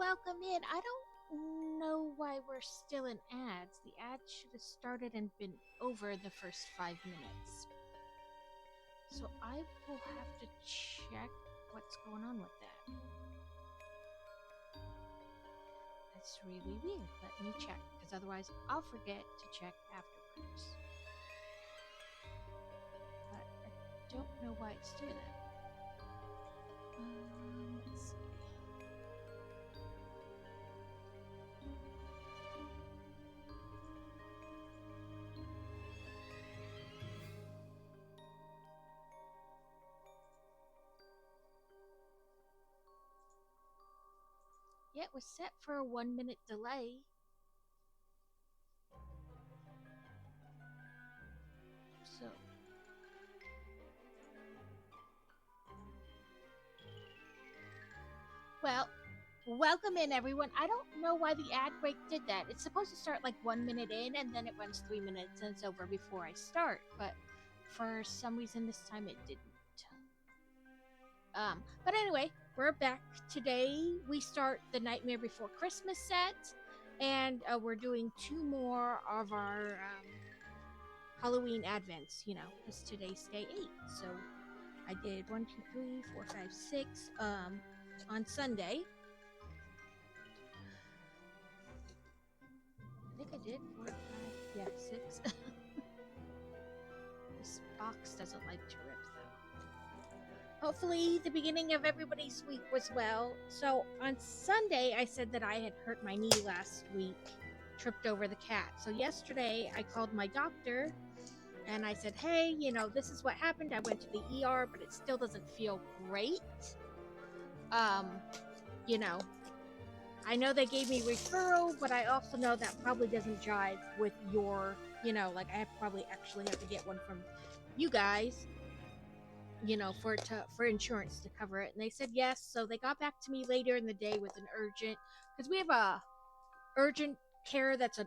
welcome in. I don't know why we're still in ads. The ads should have started and been over the first 5 minutes. So I will have to check what's going on with that. That's really weird. Let me check, because otherwise I'll forget to check afterwards. But I don't know why it's doing that. Let's see. Yeah, it was set for a 1 minute delay. So well, welcome in everyone. I don't know why the ad break did that. It's supposed to start like 1 minute in and then it runs 3 minutes and it's over before I start, but for some reason this time it didn't. But anyway, we're back. Today we start the Nightmare Before Christmas set, and we're doing two more of our Halloween Advents, because today's day 8. So I did 1, 2, 3, 4, 5, 6 on Sunday. I think I did 4, 5, yeah, 6. This box doesn't like to rip though. Hopefully the beginning of everybody's week was well. So on Sunday I said that I had hurt my knee last week, tripped over the cat. So yesterday I called my doctor and I said, hey, this is what happened. I went to the ER, but it still doesn't feel great. I know they gave me referral, but I also know that probably doesn't jive with your, I probably actually have to get one from you guys, for insurance to cover it. And they said yes. So they got back to me later in the day with an urgent, because we have a urgent care that's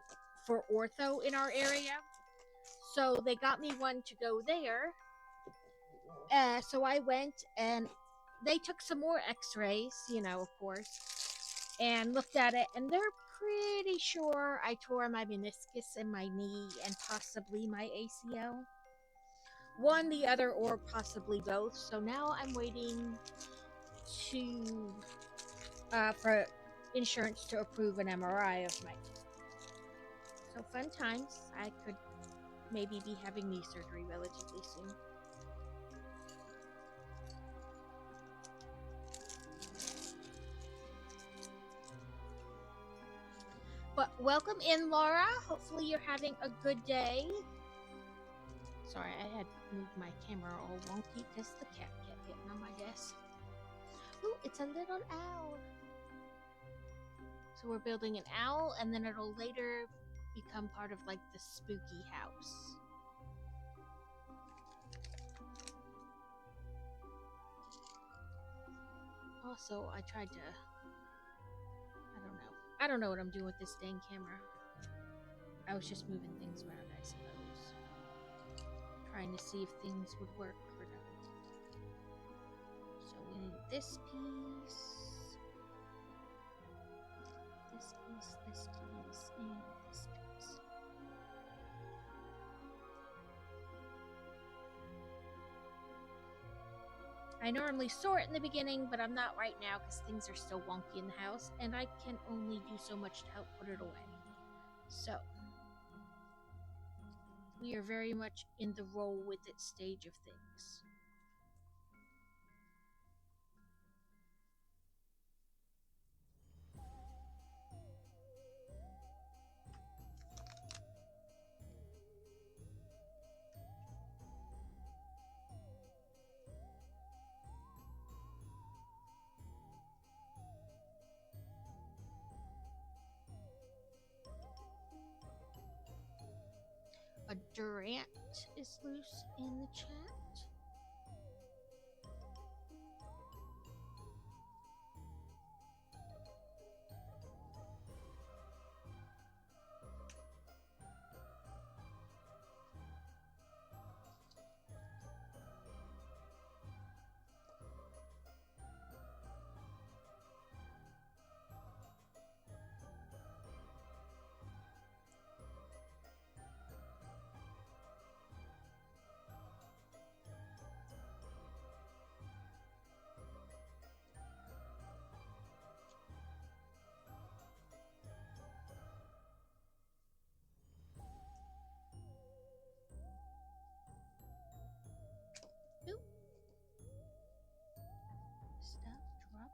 for ortho in our area. So they got me one to go there. So I went and they took some more x-rays, of course, and looked at it, and they're pretty sure I tore my meniscus in my knee and possibly my ACL. One, the other, or possibly both. So now I'm waiting for insurance to approve an MRI of my knee. So fun times. I could maybe be having knee surgery relatively soon. But welcome in, Laura. Hopefully you're having a good day. Sorry, I had moved my camera all wonky because the cat kept getting on my desk. Ooh, it's a little owl. So we're building an owl, and then it'll later become part of like the spooky house. Also, I tried to, I don't know what I'm doing with this dang camera. I was just moving things around, I suppose. Trying to see if things would work or not. So we need this piece, and this piece. I normally sort in the beginning, but I'm not right now because things are still wonky in the house, and I can only do so much to help put it away. So, we are very much in the roll with it stage of things. A Durant is loose in the chat.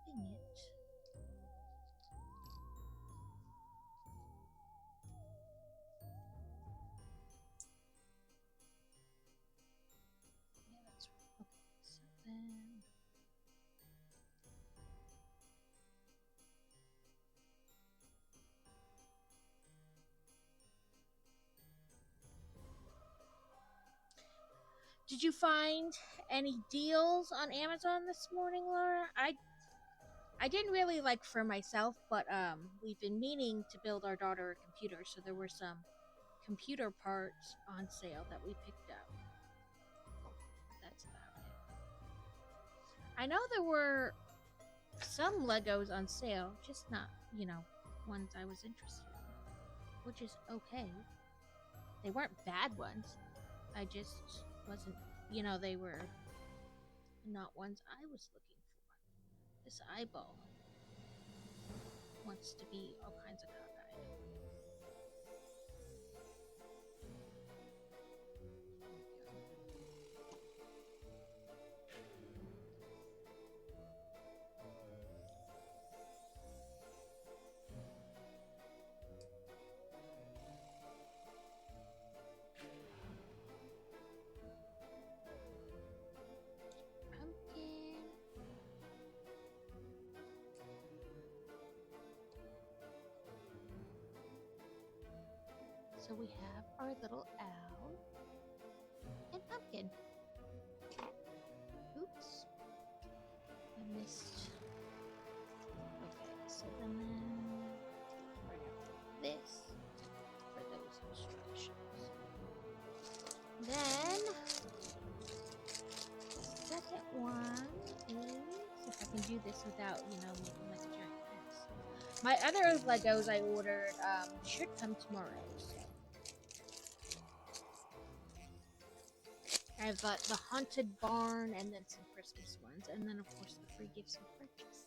keeping it. Yeah, that's right. Okay, so then. Did you find any deals on Amazon this morning, Laura? I didn't really like for myself, but we've been meaning to build our daughter a computer, so there were some computer parts on sale that we picked up. That's about it. I know there were some Legos on sale, just not, ones I was interested in, which is okay. They weren't bad ones. I just wasn't, they were not ones I was looking for. This eyeball wants to be all kinds of cockeyed. Pumpkin. So we have our little owl and pumpkin. Oops. I missed. Okay, so then bring up this for those instructions. Then the second one is, if I can do this without, making like a giant mess. My other Legos I ordered should come tomorrow. So. I have the haunted barn and then some Christmas ones, and then of course the free gifts and purchase.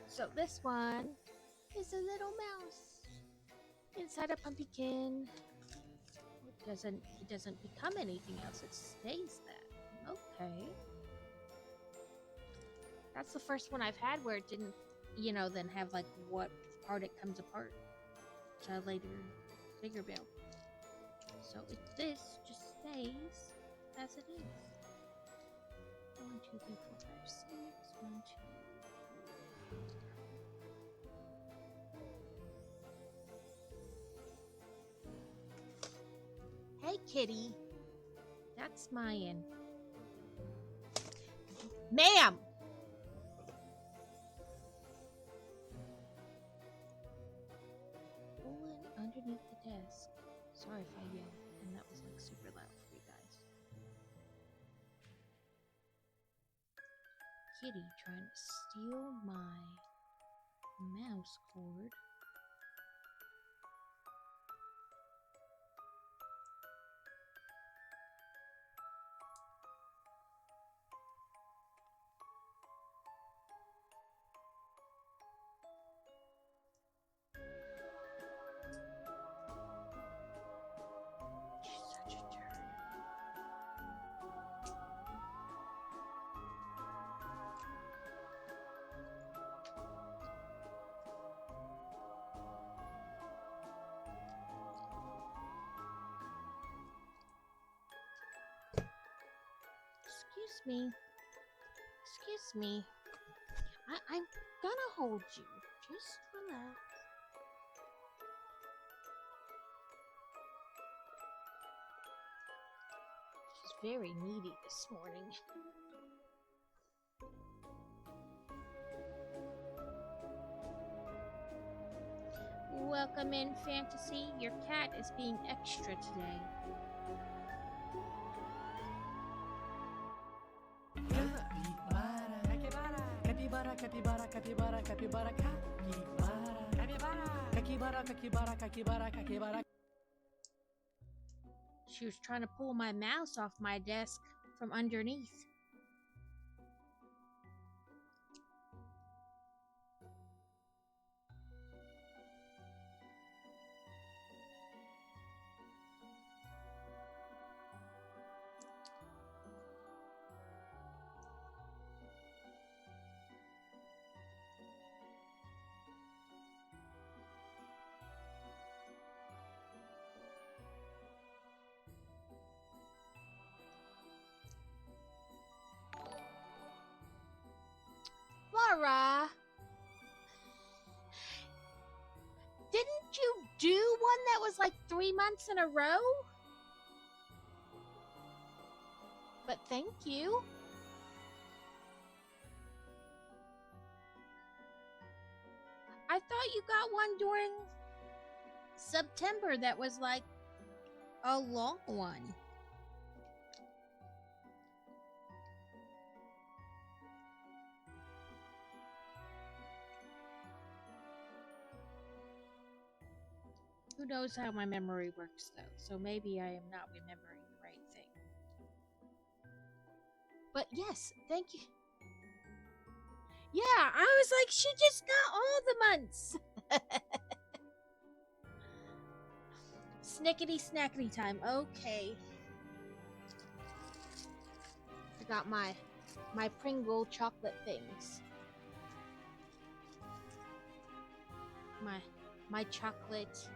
So this one is a little mouse inside a pumpkin. It doesn't become anything else. It stays that. Okay. That's the first one I've had where it didn't, then have like what part it comes apart to a later bigger build. So this just stays as it is. 1, 2, 3, 4, 5, 6. 1, 2. Hey, kitty. That's Mayan. Ma'am! Pulling underneath the desk. Sorry if I yelled, and that was like super loud for you guys. Kitty trying to steal my mouse cord. Excuse me. I'm gonna hold you. Just relax. She's very needy this morning. Welcome in, Fantasy. Your cat is being extra today. Capybara, capybara, capybara, capybara, capybara, capybara, capybara, capybara. She was trying to pull my mouse off my desk from underneath. was like 3 months in a row. But thank you. I thought you got one during September that was like a long one. Who knows how my memory works, though, so maybe I am not remembering the right thing. But yes, thank you. Yeah, I was like, she just got all the months. Snickety snackety time. Okay. I got my Pringle chocolate things. My chocolate.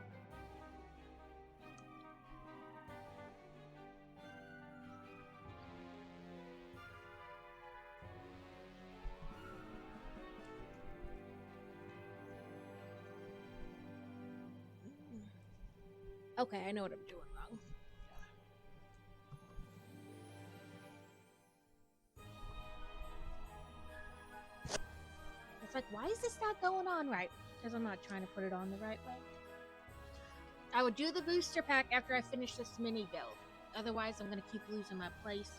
Okay, I know what I'm doing wrong. It's like, why is this not going on right? Because I'm not trying to put it on the right way. I would do the booster pack after I finish this mini build. Otherwise, I'm going to keep losing my place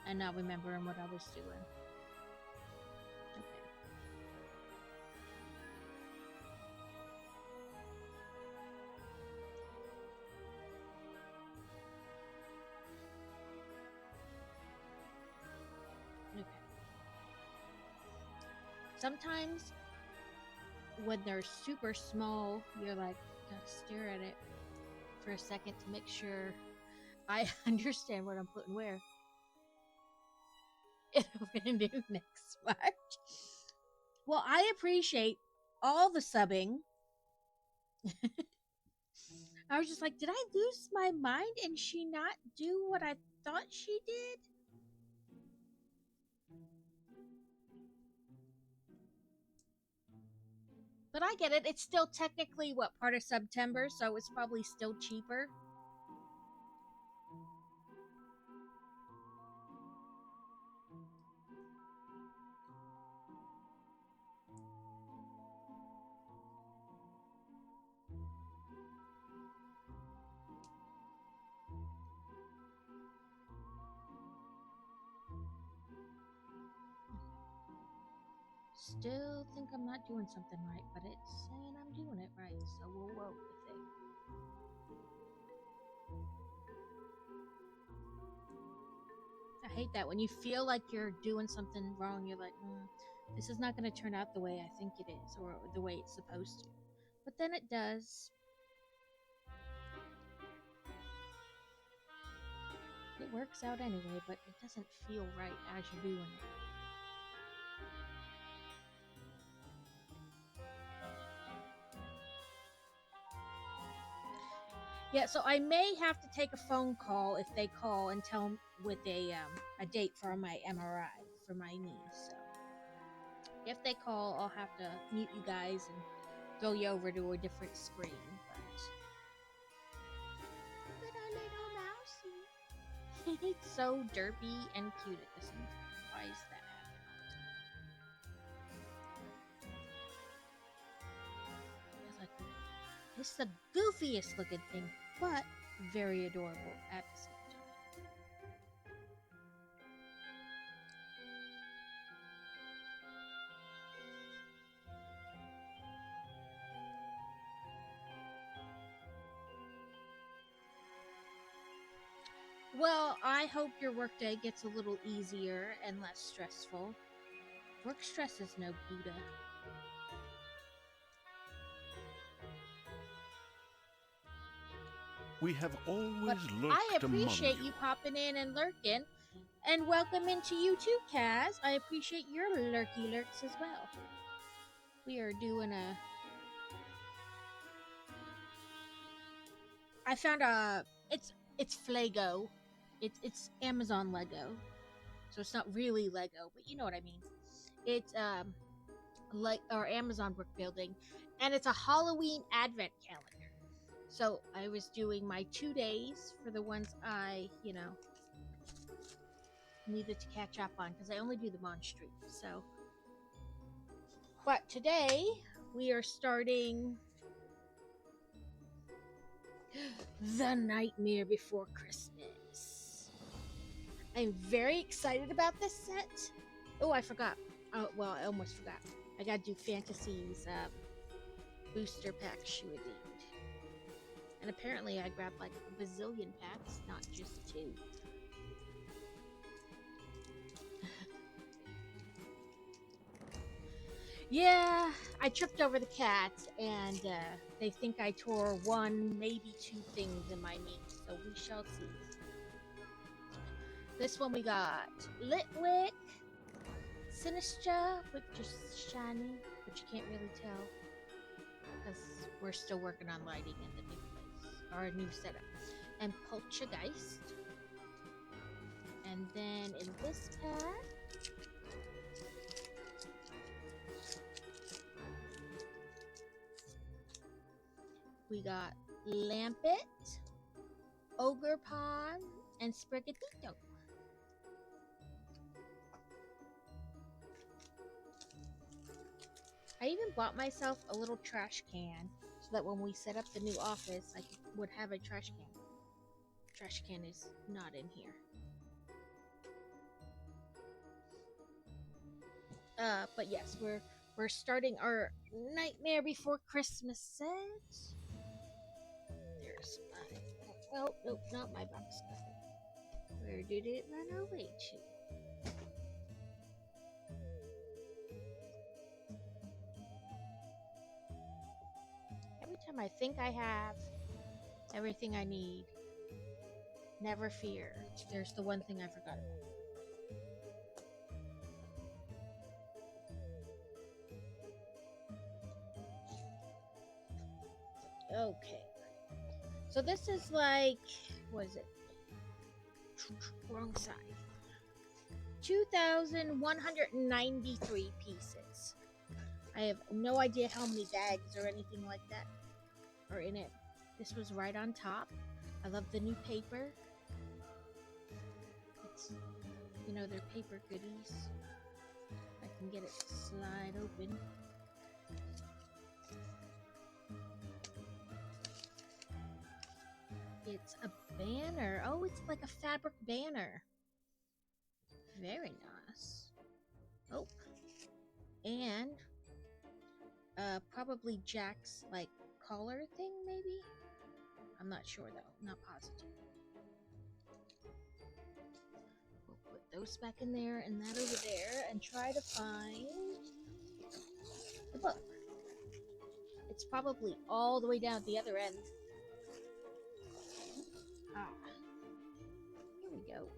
and not remembering what I was doing. Okay. Sometimes when they're super small, you're like, gotta stare at it for a second to make sure I understand what I'm putting where. It'll renew next March. Well, I appreciate all the subbing. I was just like, did I lose my mind and she not do what I thought she did? But I get it. It's still technically, what, part of September, so it's probably still cheaper. Still think I'm not doing something right, but it's saying I'm doing it right, so we'll roll with it. I hate that when you feel like you're doing something wrong, you're like, this is not going to turn out the way I think it is, or the way it's supposed to. But then it does. It works out anyway, but it doesn't feel right as you're doing it. Yeah, so I may have to take a phone call if they call and tell them with a date for my MRI for my knee. So if they call, I'll have to mute you guys and throw you over to a different screen. But little mousey, it's so derpy and cute at the same time. Why is that happening? It's the goofiest looking thing, but very adorable at the same time. Well, I hope your workday gets a little easier and less stressful. Work stress is no Buddha. We have always lurked I appreciate among you popping in and lurking. And welcome into you too, Kaz. I appreciate your lurky lurks as well. We are doing a... I found a... It's Flago. It's Amazon Lego. So it's not really Lego, but you know what I mean. It's like our Amazon brick building, and it's a Halloween advent calendar. So I was doing my 2 days for the ones I, needed to catch up on because I only do them on stream. So, but today we are starting The Nightmare Before Christmas. I'm very excited about this set. Oh, I forgot. Oh, well, I almost forgot. I gotta do Fantasies booster pack she redeemed. And apparently I grabbed like a bazillion packs, not just 2. Yeah, I tripped over the cat, and they think I tore 1, maybe 2 things in my meat, so we shall see. This one we got Litwick, Sinistra, which is shiny, but you can't really tell because we're still working on lighting in the new place, our new setup, and Poltergeist. And then in this pack, we got Lampet, Ogre Pond, and Sprigatito. I even bought myself a little trash can so that when we set up the new office, I would have a trash can. Trash can is not in here. But yes, we're starting our Nightmare Before Christmas set. There's my... Oh, nope, not my box cutter. Where did it run away to? Every time I think I have everything I need, never fear. There's the one thing I forgot about. Okay. So this is like, what is it? Wrong side. 2,193 pieces. I have no idea how many bags or anything like that are in it. This was right on top. I love the new paper. It's, they're paper goodies. I can get it to slide open. It's a banner. Oh, it's like a fabric banner. Very nice. Oh. And probably Jack's like collar thing, maybe? I'm not sure though. Not positive. We'll put those back in there and that over there and try to find the book. It's probably all the way down at the other end. Ah. Here we go.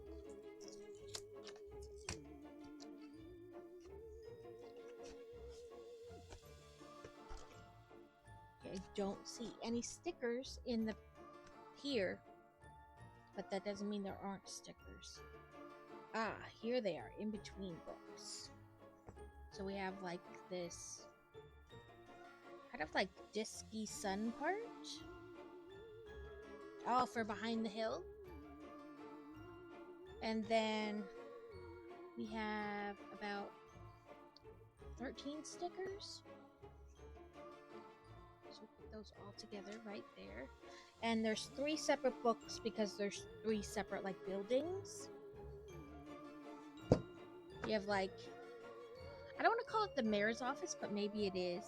I don't see any stickers in the here, but that doesn't mean there aren't stickers. Ah, here they are, in between books. So we have like this kind of like disky sun part. Oh, for Behind the Hill. And then we have about 13 stickers. So put those all together right there. And there's 3 separate books because there's 3 separate like buildings. You have like, I don't want to call it the mayor's office, but maybe it is.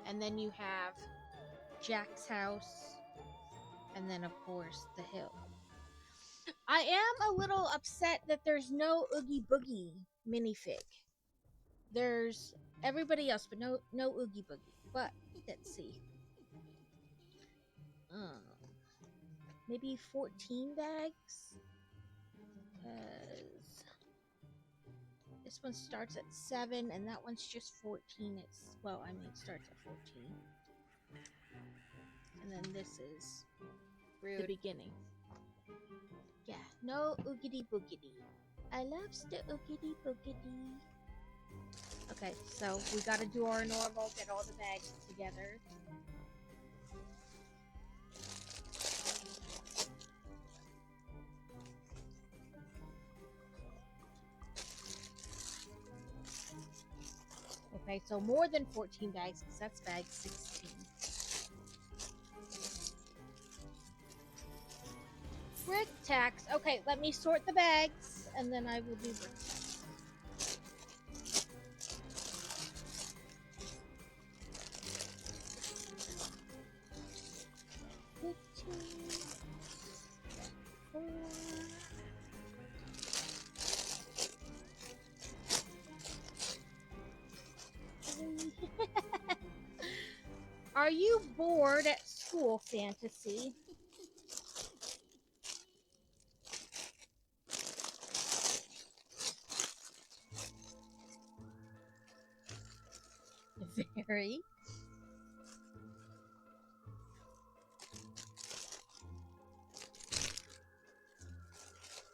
And then you have Jack's house. And then of course the hill. I am a little upset that there's no Oogie Boogie minifig. There's everybody else, but no Oogie Boogie. But let's see. Maybe 14 bags? Because this one starts at 7 and that one's just 14. It starts at 14. And then this is the beginning. Yeah, no oogity boogity. I loves the oogity boogity. Okay, so we gotta do our normal, get all the bags together. Okay, so more than 14 bags, because that's bag 16. Brick tax. Okay, let me sort the bags, and then I will do brick tax. Are you bored at school, Fantasy? Very.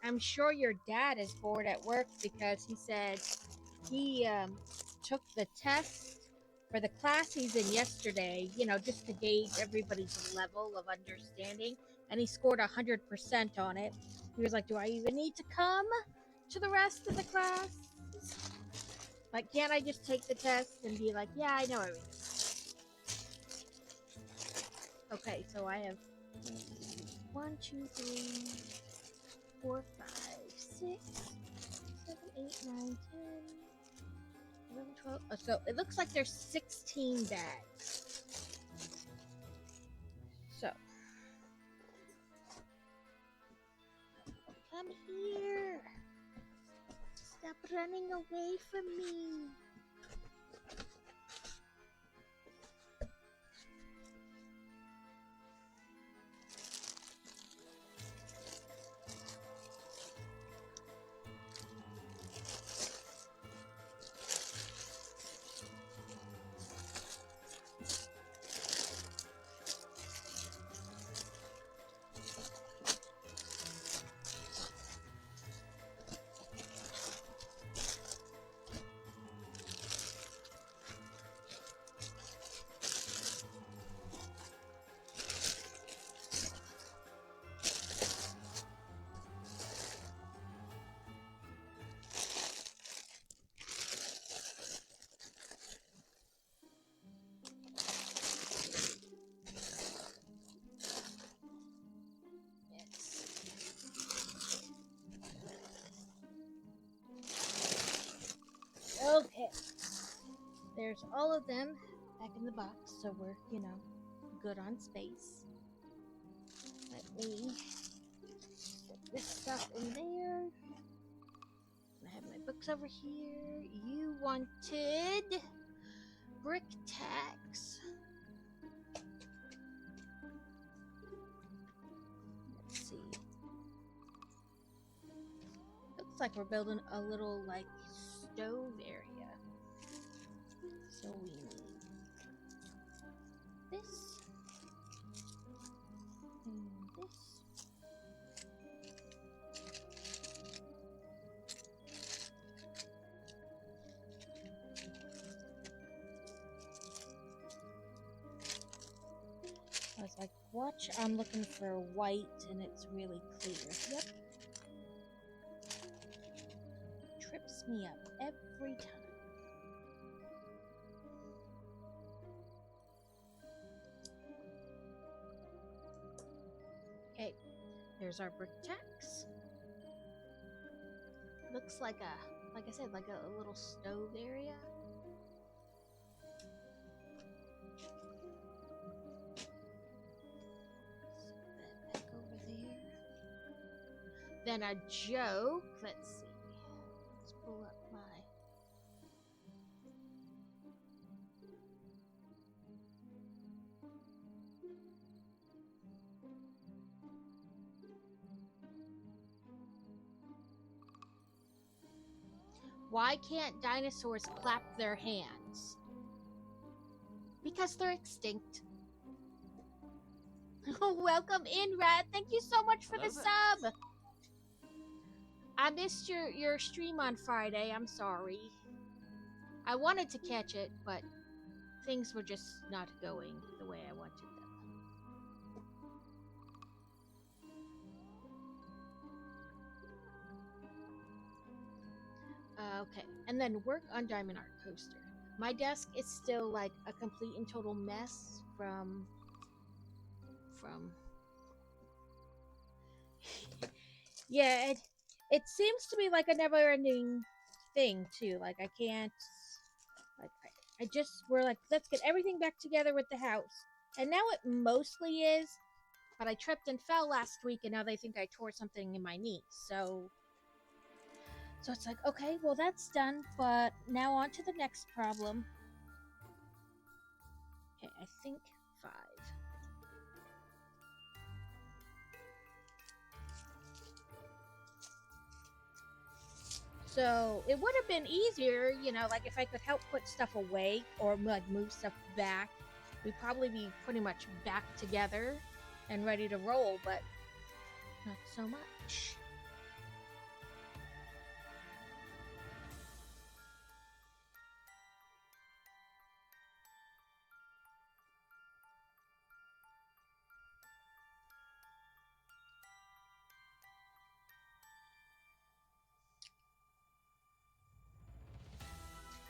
I'm sure your dad is bored at work because he said he took the test for the class he's in yesterday, just to gauge everybody's level of understanding, and he scored 100% on it. He was like, do I even need to come to the rest of the class? Like, can't I just take the test and be like, yeah, I know everything? Okay, so I have 1, 2, 3, 4, 5, 6, 7, 8, 9, 10, 11, 12. Oh, so it looks like there's 16 bags. So, come here. Stop running away from me. Okay. There's all of them back in the box, so we're, good on space. Let me put this stuff in there. I have my books over here. You wanted brick tax. Let's see. Looks like we're building a little, stove area. So we need this and this. I was like, watch, I'm looking for white and it's really clear. Yep. Trips me up every time. Okay, there's our brick tax. Looks like like I said, like a little stove area. Set that back over there. Then a joke. Let's see. Let's pull up my. Why can't dinosaurs clap their hands? Because they're extinct. Welcome in, Rat. Thank you so much for the sub. I missed your stream on Friday. I'm sorry. I wanted to catch it, but things were just not going the way I wanted them. Okay, and then work on Diamond Art Coaster. My desk is still like a complete and total mess from yeah, it seems to be like a never ending thing too. Like I can't like I just we're like let's get everything back together with the house. And now it mostly is, but I tripped and fell last week and now they think I tore something in my knee. So it's like, okay, well that's done, but now on to the next problem. Okay, I think 5. So it would have been easier, like if I could help put stuff away or like move stuff back, we'd probably be pretty much back together and ready to roll, but not so much.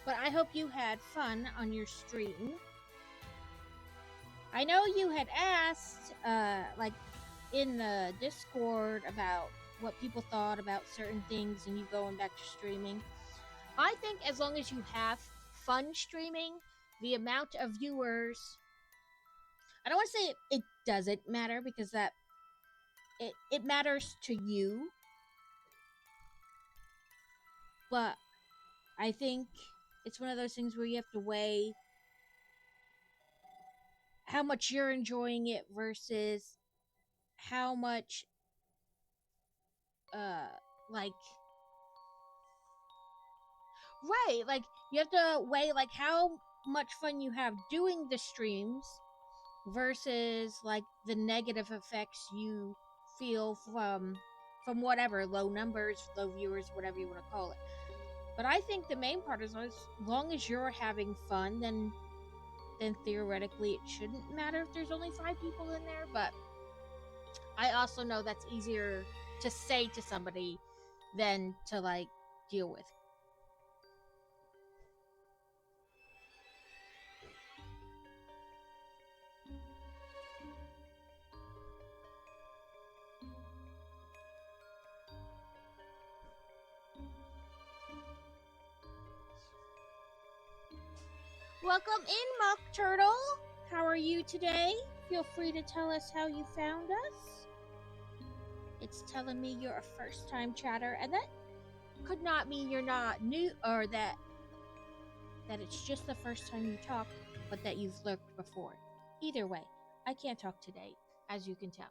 But I hope you had fun on your stream. I know you had asked, like in the Discord about what people thought about certain things and you going back to streaming. I think as long as you have fun streaming, the amount of viewers, I don't want to say it doesn't matter because that it matters to you, but I think it's one of those things where you have to weigh how much you're enjoying it versus how much like right, like you have to weigh like how much fun you have doing the streams versus like the negative effects you feel from whatever low numbers, low viewers, whatever you want to call it. But I think the main part is as long as you're having fun, then theoretically it shouldn't matter if there's only 5 people in there. But I also know that's easier to say to somebody than to like deal with. Welcome in, Mock Turtle. How are you today? Feel free to tell us how you found us. It's telling me you're a first-time chatter, and that could not mean you're not new or that it's just the first time you talked, but that you've lurked before. Either way, I can't talk today, as you can tell.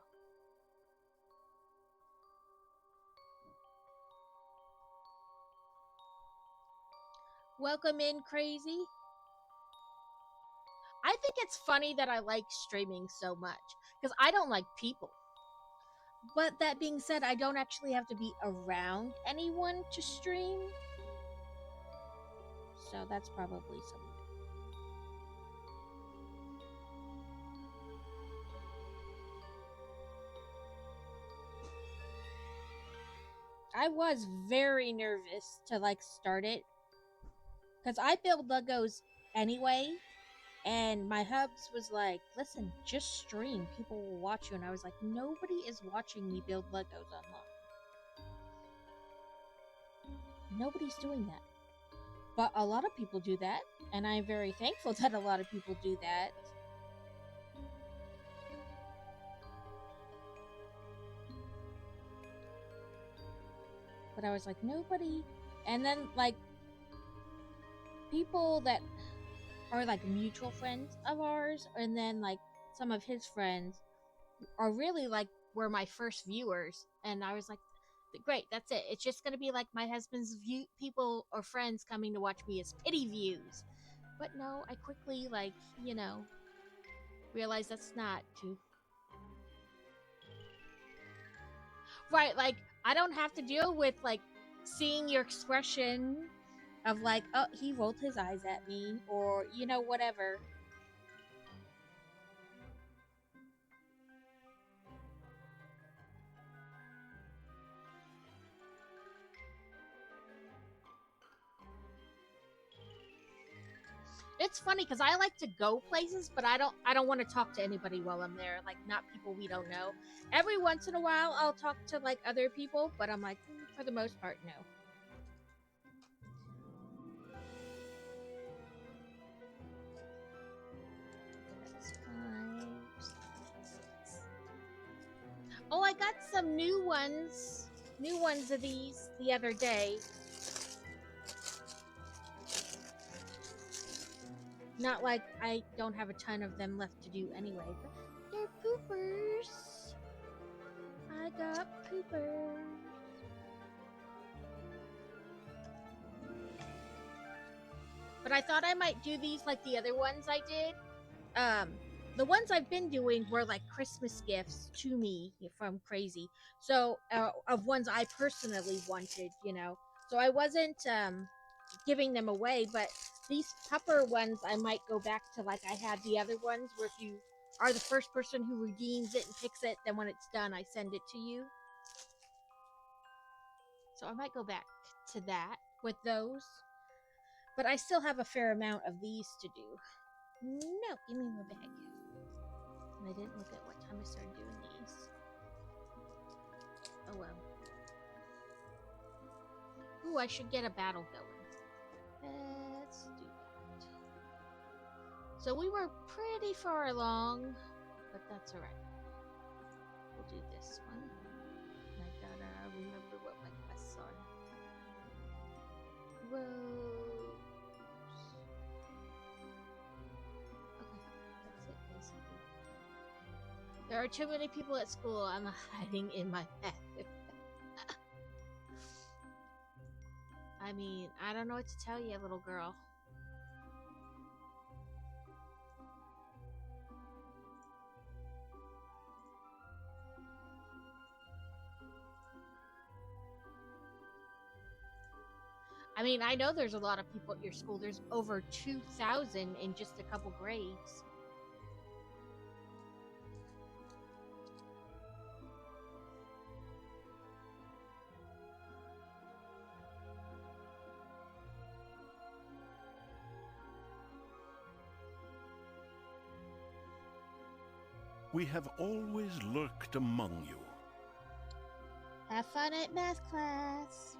Welcome in, Crazy. I think it's funny that I like streaming so much because I don't like people. But that being said, I don't actually have to be around anyone to stream. So that's probably something. I was very nervous to like start it because I build Legos anyway, and my hubs was like, "Listen, just stream. People will watch you." And I was like, "Nobody is watching me build Legos online. Nobody's doing that." But a lot of people do that, and I'm very thankful that a lot of people do that. But I was like, nobody. And then, like, people that are, like, mutual friends of ours, and then, like, some of his friends are really, like, were my first viewers. And I was like, great, that's it. It's just going to be, like, my husband's people or friends coming to watch me as pity views. But no, I quickly, like, realized that's not too. Right, like, I don't have to deal with, like, seeing your expression of, like, oh, he rolled his eyes at me, or, whatever. it's funny because I like to go places, but I don't want to talk to anybody while I'm there. Like not people we don't know. Every once in a while, I'll talk to like other people, but I'm like, for the most part, no. That's 5, 6. Oh, I got some new ones of these the other day. Not like I don't have a ton of them left to do anyway, but they're poopers. I got poopers. But I thought I might do these like the other ones I did. The ones I've been doing were like Christmas gifts to me, if I'm crazy. So, of ones I personally wanted, you know. So I wasn't giving them away, but these pupper ones I might go back to like I had the other ones where if you are the first person who redeems it and picks it, then when it's done I send it to you. So I might go back to that with those. But I still have a fair amount of these to do. No, give me my bag. And I didn't look at what time I started doing these. Oh well. Ooh, I should get a battle going. Let's do that. So we were pretty far along, but that's alright. We'll do this one. I gotta remember what my quests are. Rose. Okay, that's it basically. There are too many people at school. I'm hiding in my bed. I mean, I don't know what to tell you, little girl. I mean, I know there's a lot of people at your school. There's over 2,000 in just a couple grades. We have always lurked among you. Have fun at math class.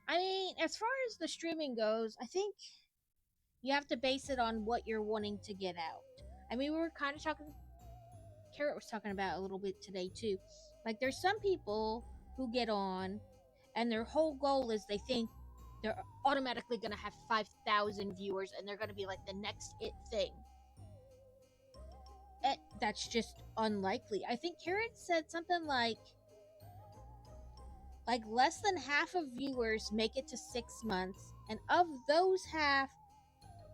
I mean, as far as the streaming goes, I think you have to base it on what you're wanting to get out. I mean, we were kind of talking, Carrot was talking about a little bit today too. Like, there's some people who get on and their whole goal is they think they're automatically going to have 5,000 viewers and they're going to be like the next it thing. That's just unlikely. I think Carrot said something like less than half of viewers make it to 6 months, and of those half,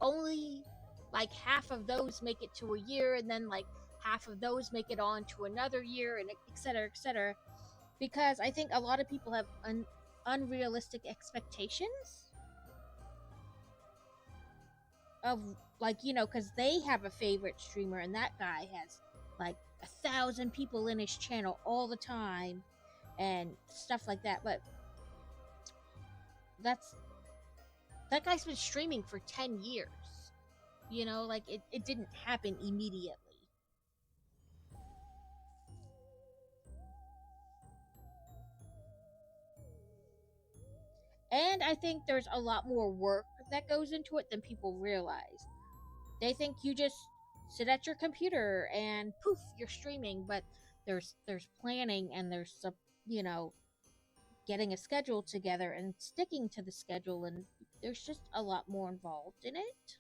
only like half of those make it to a year, and then like half of those make it on to another year, and etc. Because I think a lot of people have unrealistic expectations of, like, you know, because they have a favorite streamer and that guy has like 1,000 people in his channel all the time and stuff like that. But that guy's been streaming for 10 years, you know, like it didn't happen immediately. And I think there's a lot more work that goes into it than people realize. They think you just sit at your computer and poof, you're streaming, but there's planning and there's some, you know, getting a schedule together and sticking to the schedule, and there's just a lot more involved in it.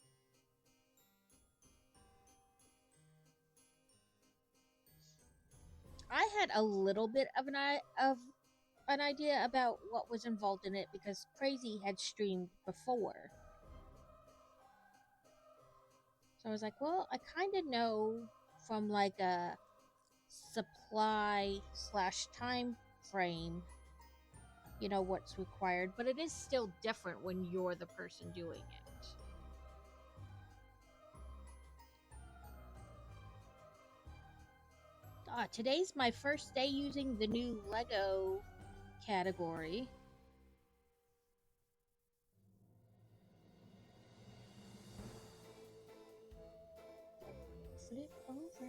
I had a little bit of an idea about what was involved in it because Crazy had streamed before. So I was like, well, I kind of know from like a supply / time frame, you know, what's required, but it is still different when you're the person doing it. Today's my first day using the new Lego category. Flip over.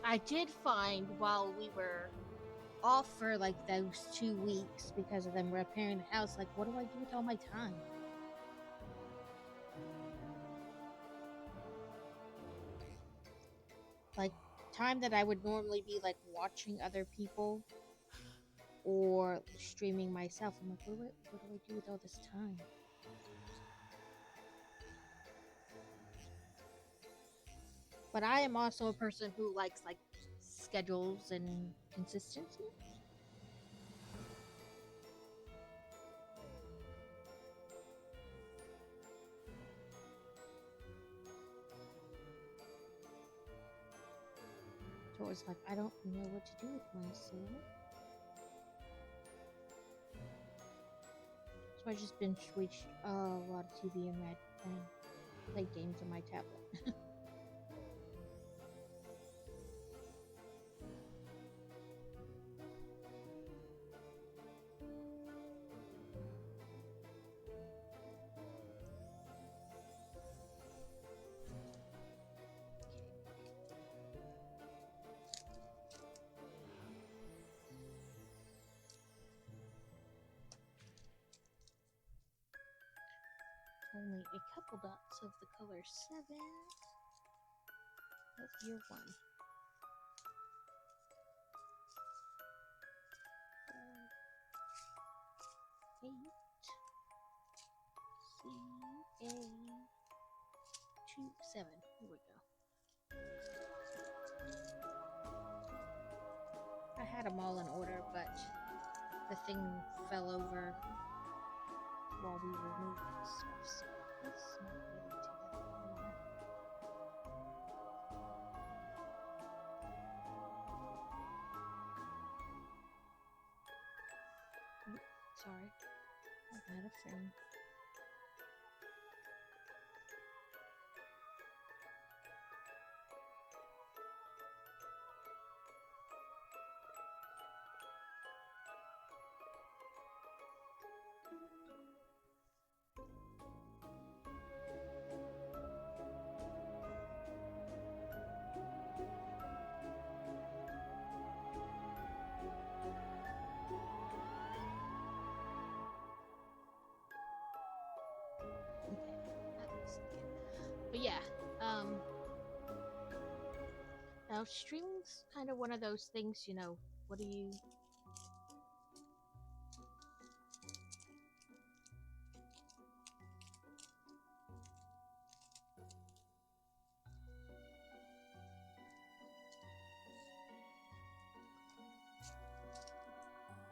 I did find while we were off for like those 2 weeks because of them repairing the house, like, what do I do with all my time? Like, time that I would normally be like watching other people or streaming myself. I'm like, what do I do with all this time? But I am also a person who likes like schedules and consistency. So it's like, I don't know what to do with myself. So I just binge watched a lot of TV and played games on my tablet. Only a couple dots of the color 7. Nope, you're 1. 4, 8, C, A, 2, 7. Here we go. I had them all in order, but the thing fell over while we were moving stuff, so let's not get into that anymore. Oops, sorry, I'm out of frame. But yeah, now streaming's kind of one of those things, you know, what do you...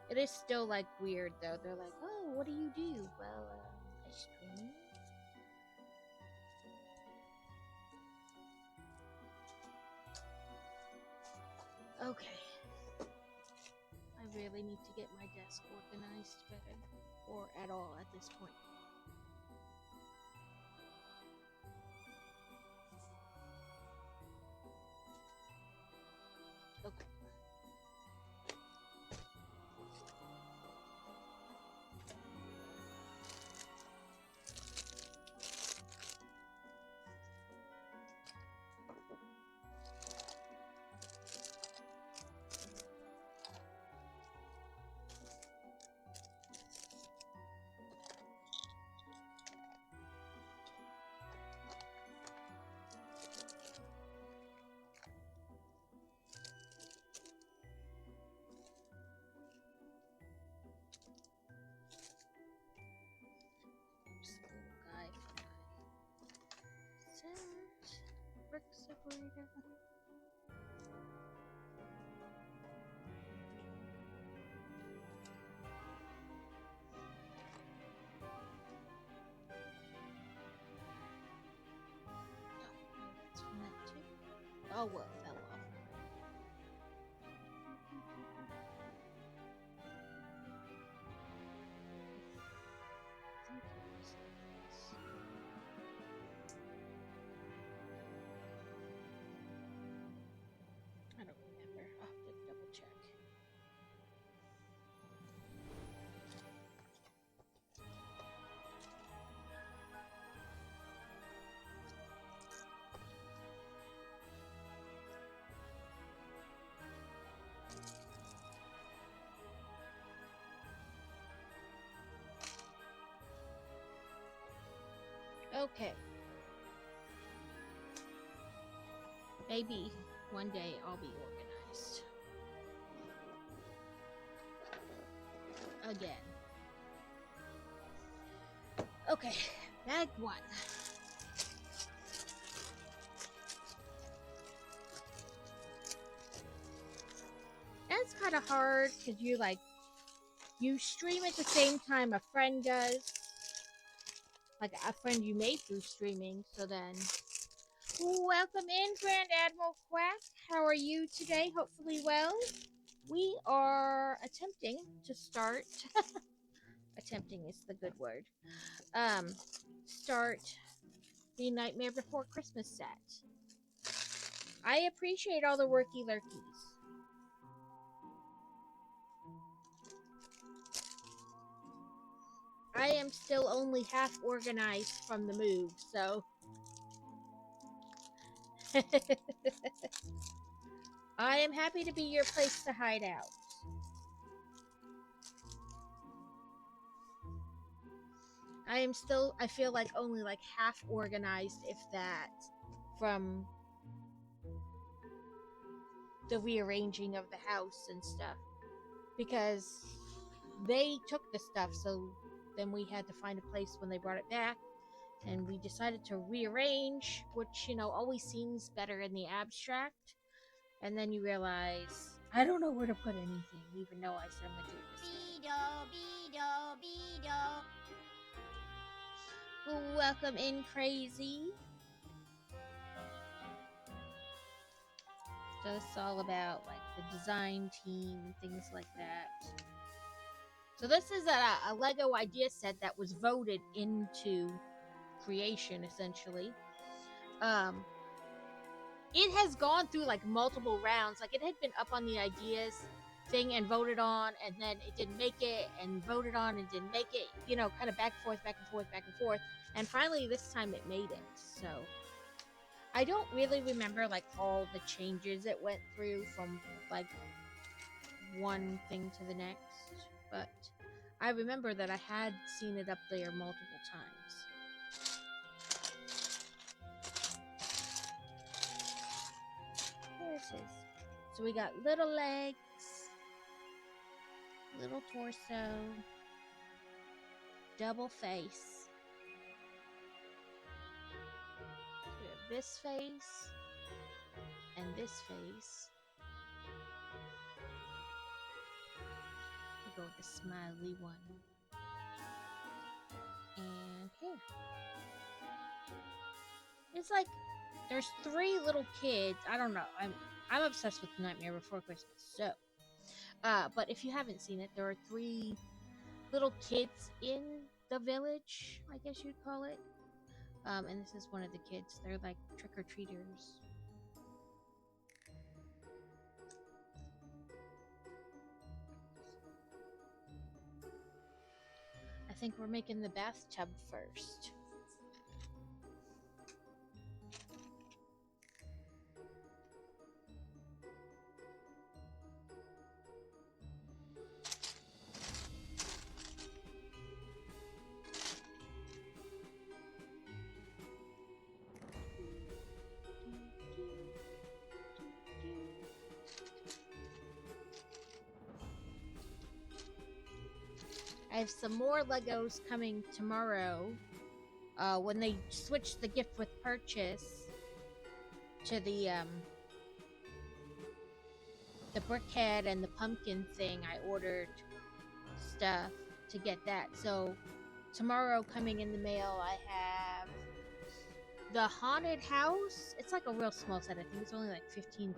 It is still like weird though. They're like, oh, what do you do? Well, I stream. Okay. I really need to get my desk organized better, or at all at this point. Okay. operator. That's from that too. Oh well, it fell off. I think it was this. I don't remember. I'll have to double check. Okay. Maybe one day I'll be organized. Again. Okay, bag one. That's kind of hard because you stream at the same time a friend does. Like a friend you made through streaming, so then. Welcome in, Grand Admiral Quack. How are you today? Hopefully well. We are attempting to start. Attempting is the good word. Start the Nightmare Before Christmas set. I appreciate all the worky lurkies. I am still only half organized from the move, so. I am happy to be your place to hide out. I feel like only like half organized, if that, from the rearranging of the house and stuff. Because they took the stuff, so then we had to find a place when they brought it back. And we decided to rearrange, which, always seems better in the abstract. And then you realize, I don't know where to put anything, even though I said I'm going to do this. Welcome in, Crazy. So this is all about like the design team and things like that. So this is a Lego idea set that was voted into creation, essentially. It has gone through like multiple rounds. Like it had been up on the ideas thing and voted on, and then it didn't make it, and voted on and didn't make it, kind of back and forth, back and forth, back and forth. And finally this time it made it. So I don't really remember like all the changes it went through from like one thing to the next, but I remember that I had seen it up there multiple times. There it is. So we got little legs, little torso, double face. We have this face and this face. We'll go with the smiley one. And here. It's like there's 3 little kids. I don't know. I'm obsessed with Nightmare Before Christmas. So, but if you haven't seen it, there are 3 little kids in the village, I guess you'd call it. And this is one of the kids. They're like trick-or-treaters. I think we're making the bathtub first. I have some more Legos coming tomorrow when they switch the gift with purchase to the brickhead and the pumpkin thing. I ordered stuff to get that. So tomorrow coming in the mail, I have the haunted house. It's like a real small set. I think it's only like $15.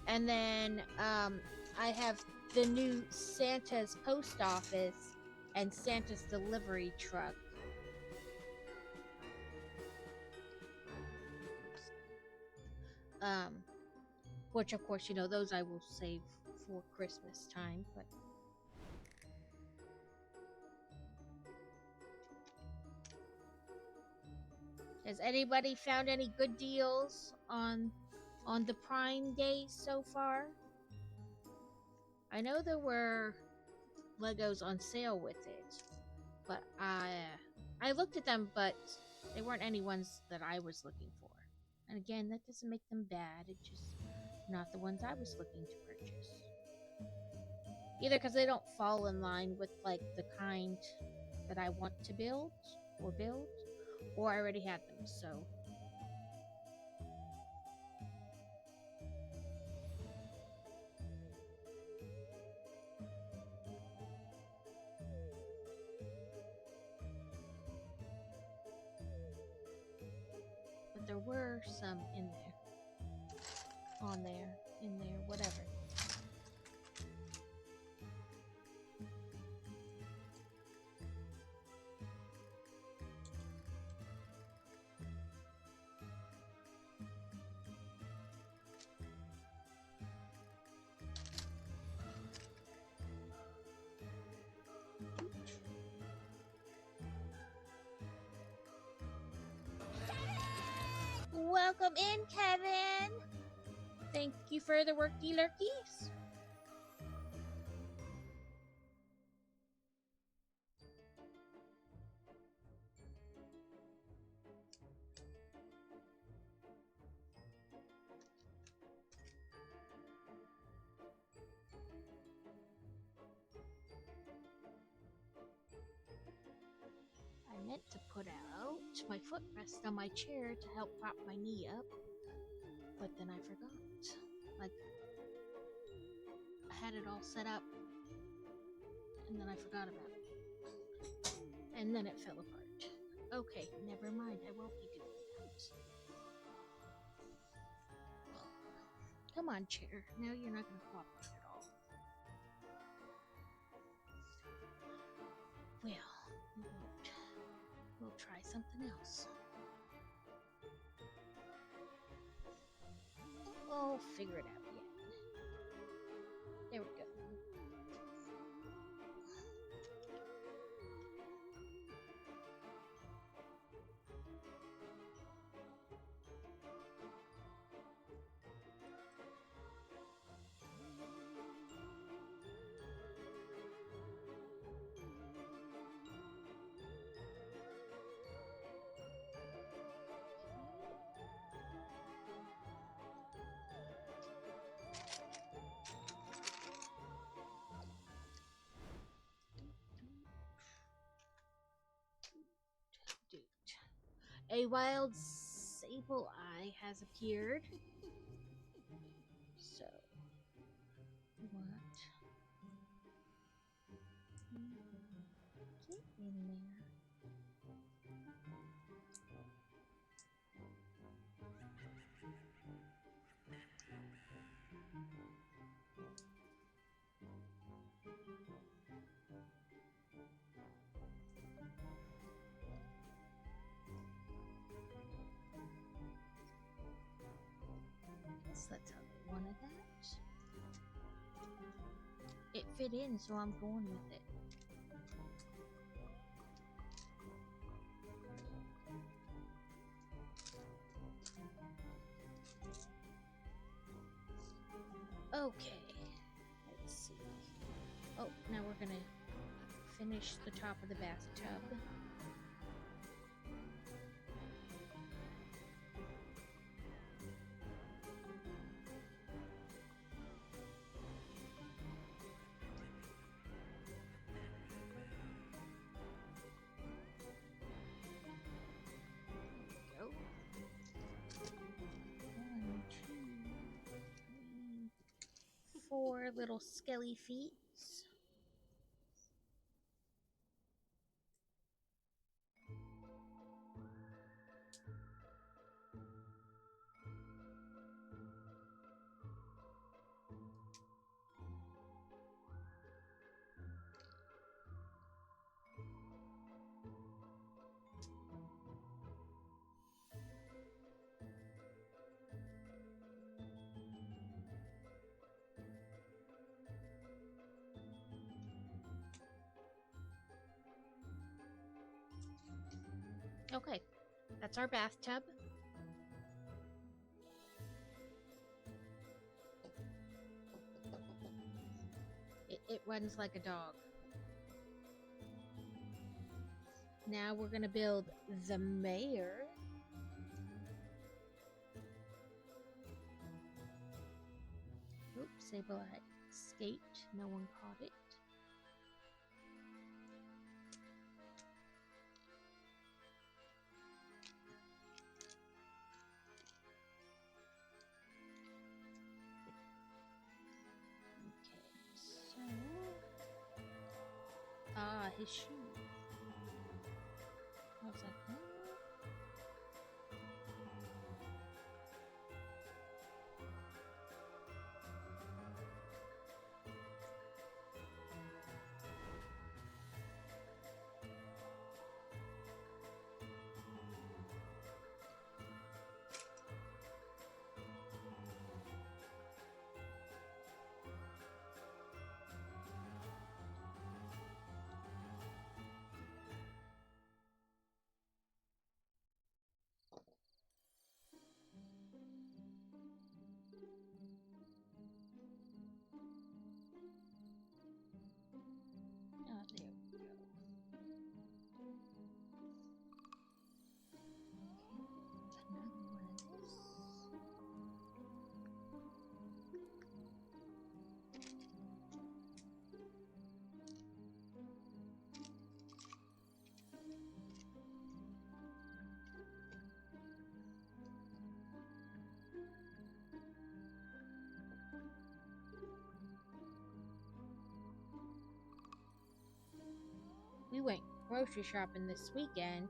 And then I have the new Santa's post office and Santa's delivery truck. Which of course, those I will save for Christmas time, but has anybody found any good deals on the Prime Days so far? I know there were Legos on sale with it, but I looked at them, but they weren't any ones that I was looking for. And again, that doesn't make them bad. It's just not the ones I was looking to purchase. Either because they don't fall in line with like the kind that I want to build, or I already had them, so. But there were some in there, whatever. Welcome in, Kevin! Thank you for the worky lurkies. I meant to put out my footrest on my chair to help prop my knee up, but then I forgot. Like, I had it all set up, and then I forgot about it. And then it fell apart. Okay, never mind, I won't be doing that. Come on, chair. Now you're not going to cooperate at all. Well, we won't. We'll try something else. We'll figure it out yet. There we go. A wild sable eye has appeared. So, what? Get in there. Let's have one of that. It fit in, so I'm going with it. Okay, let's see. Oh, now we're gonna finish the top of the bathtub. our little skelly feet. Okay, that's our bathtub. It runs like a dog. Now we're gonna build the mayor. Oops, Sable had escaped. No one caught it. His shoe. I was like, huh? Oh, there we go. Okay, another one of this. We went grocery shopping this weekend.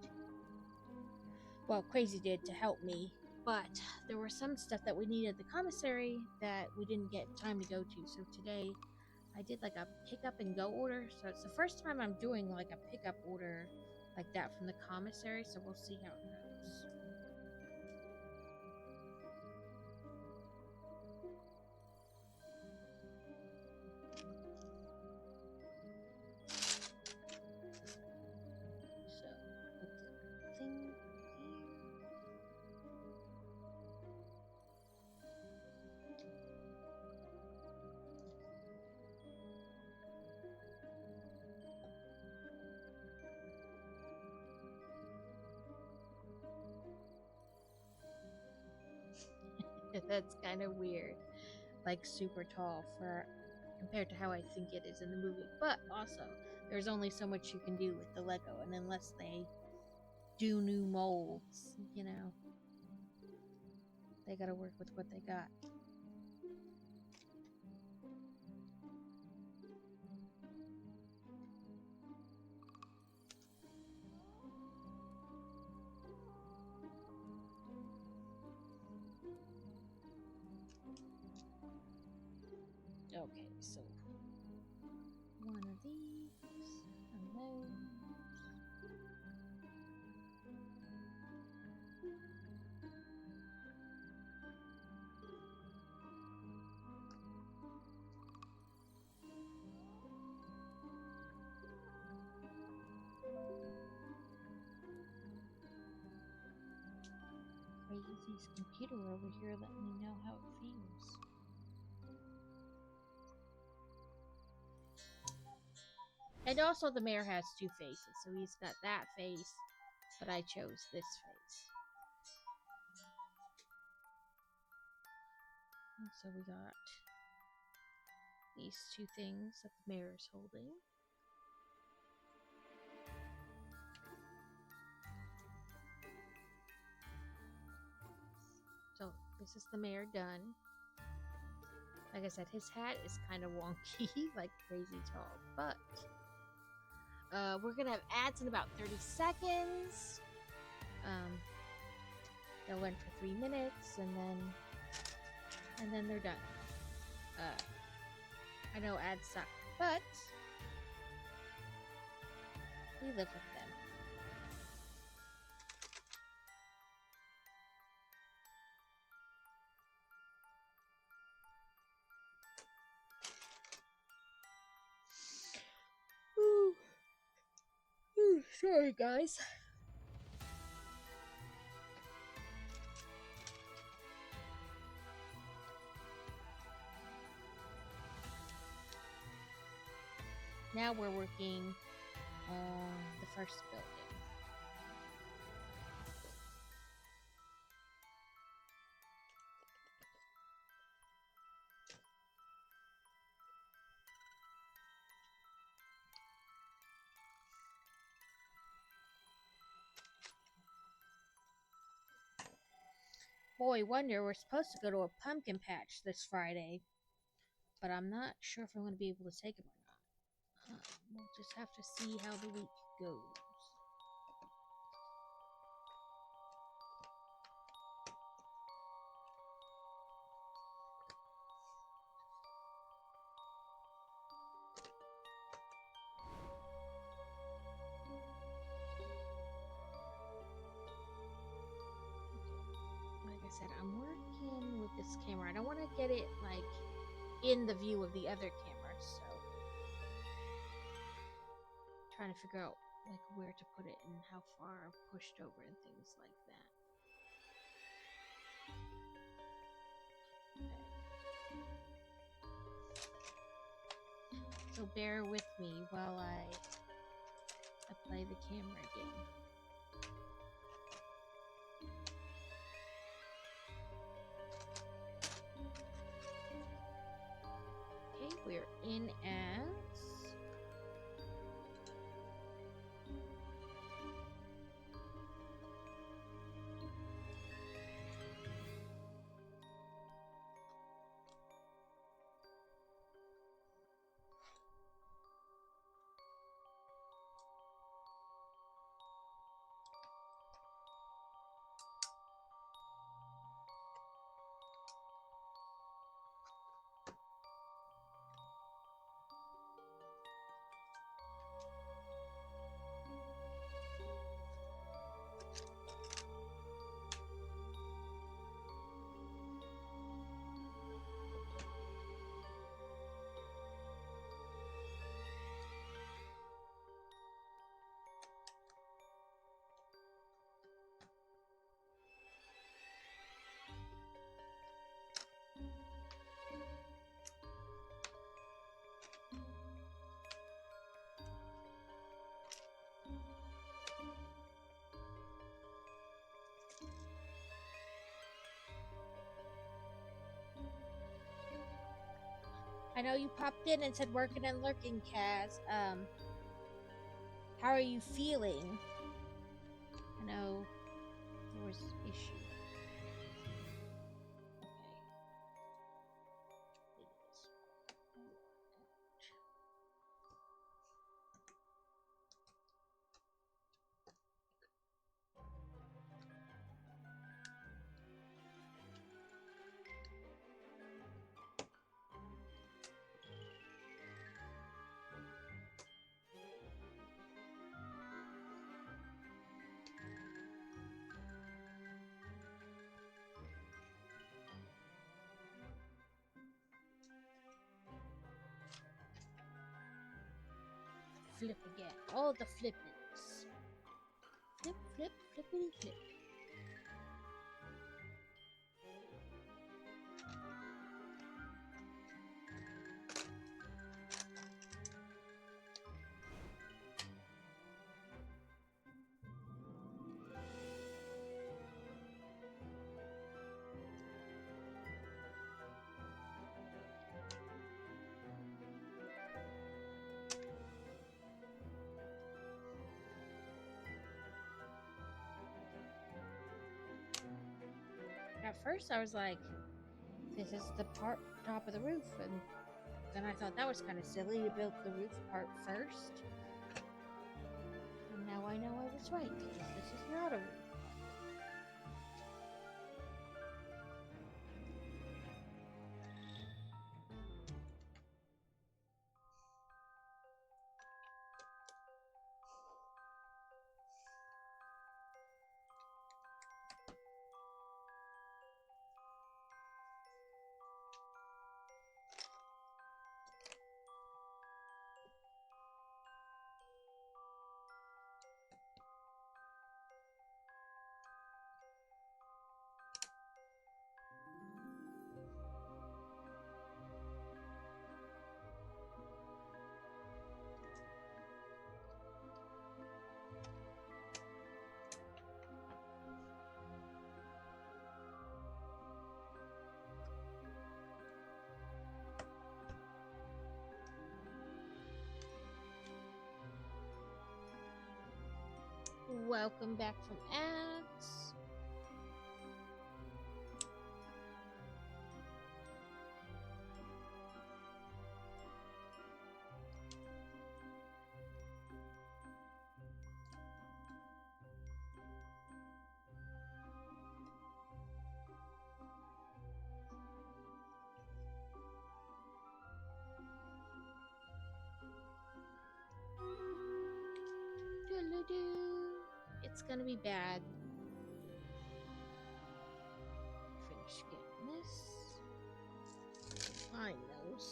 Well, Crazy did to help me, but there were some stuff that we needed at the commissary that we didn't get time to go to. So today I did like a pick up and go order. So it's the first time I'm doing like a pickup order like that from the commissary. So we'll see how it goes. So put the thing here. That's kind of weird. Like super tall for compared to how I think it is in the movie. But also, there's only so much you can do with the Lego, and unless they do new molds, you know, they gotta work with what they got. Okay, so one of these and those. Crazy's computer over here letting me know how it feels. And also the mayor has two faces, so he's got that face, but I chose this face. And so we got these two things that the mayor is holding. So this is the mayor done. Like I said, his hat is kind of wonky, like crazy tall. But we're gonna have ads in about 30 seconds. They'll run for 3 minutes, and then they're done. I know ads suck, but we live with them. Ooh, sorry, guys. Now we're working on the first building. Boy wonder, we're supposed to go to a pumpkin patch this Friday, but I'm not sure if I'm going to be able to take him or not. We'll just have to see how the week goes. Like I said, I'm working with this camera. I don't want to get it like in the view of the other camera, so trying to figure out like where to put it and how far pushed over and things like that. Okay. So bear with me while I apply the camera again. Okay, we're in ads. I know you popped in and said working and lurking, Kaz. How are you feeling? I know there was issues. Flip again. All the flippins. Flip, flip, flippity flip. At first I was like, this is the top of the roof, and then I thought that was kind of silly to build the roof part first. And now I know I was right, because this is not a roof. Welcome back from ads. It's gonna be bad. Finish getting this. Find those.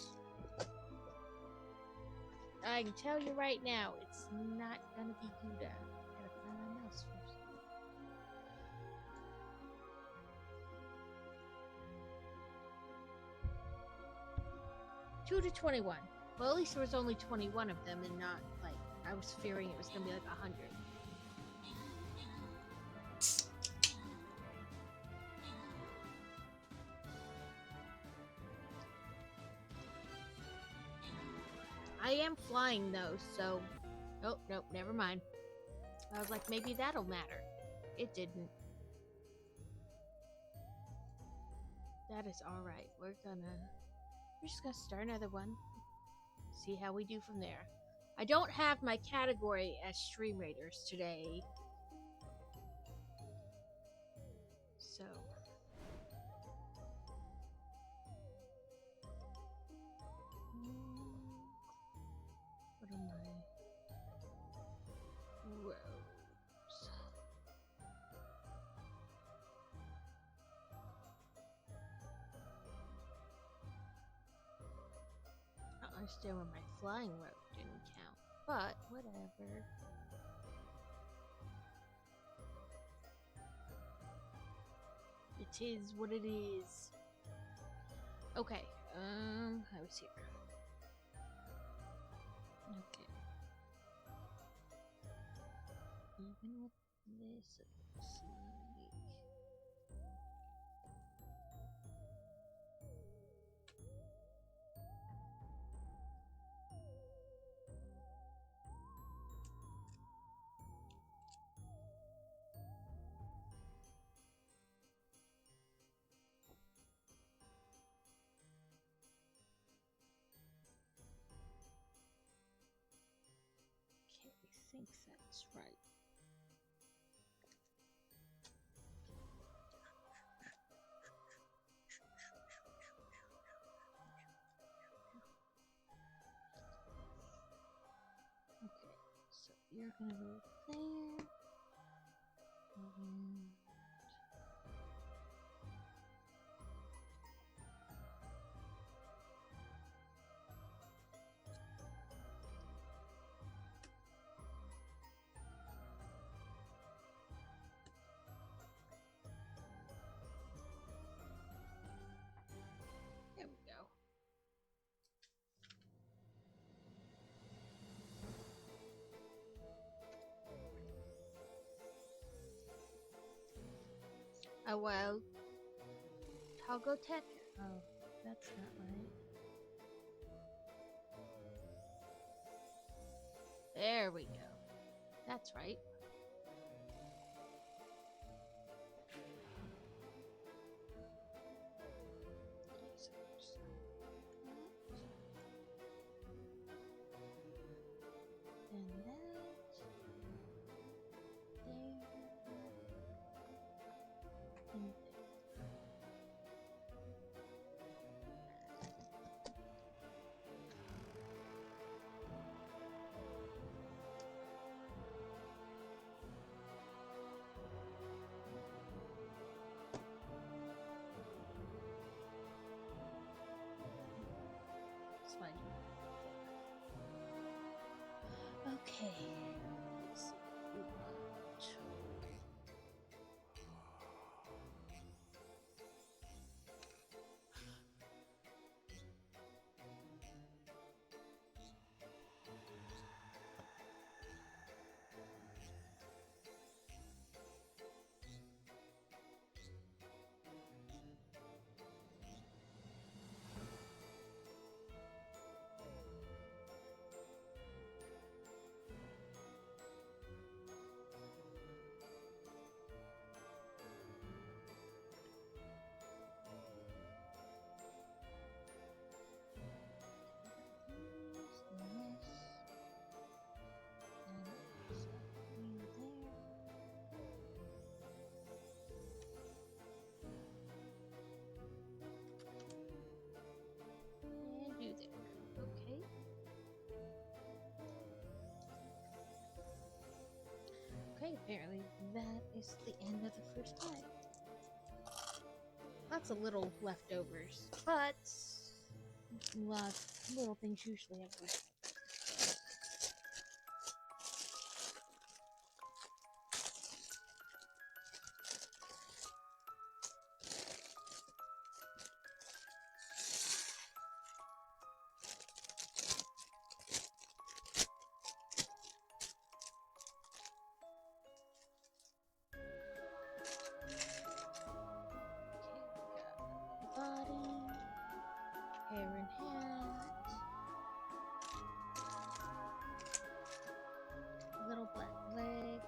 I can tell you right now, it's not gonna be Gouda. Gotta find my mouse first. Two to 21. Well, at least there was only 21 of them, and not like I was fearing it was gonna be like 100. I am flying though, so... Oh, nope, never mind. I was like, maybe that'll matter. It didn't. That is alright. We're just gonna start another one. See how we do from there. I don't have my category as Stream Raiders today. So... What are my rows? I don't understand why my flying rope didn't count, but whatever. It is what it is. Okay, I was here. Okay. Even with this, it looks like... Okay, I think that's right. Okay, so you're gonna go there. And... There we go. Oh well. Toggle Tech. Oh, that's not right. There we go. That's right. Okay. Let's see what we want. And do there. Okay. Okay, apparently that is the end of the first night. Lots of little leftovers, but lots little things usually have leftovers. Body, hair and hat, little black legs.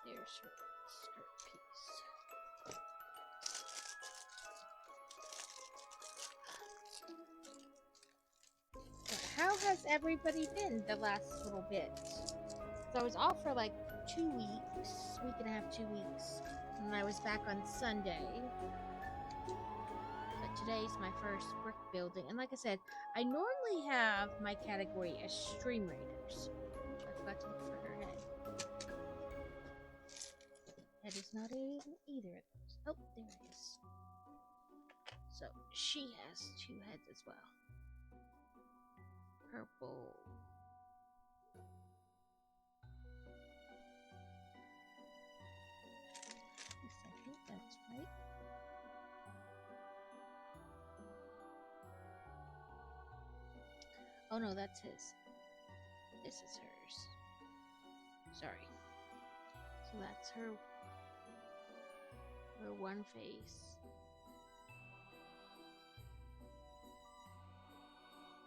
There's her skirt piece. How has everybody been the last little bit? So I was off for like 2 weeks, week and a half, 2 weeks, and I was back on Sunday. But today's my first brick building, and like I said, I normally have my category as Stream Raiders. I forgot to look for her head. Head is not in either of those. Oh, there it is. So she has 2 heads as well. Purple. Yes, I think that's right. Oh no, that's his. This is hers. Sorry. So that's her one face.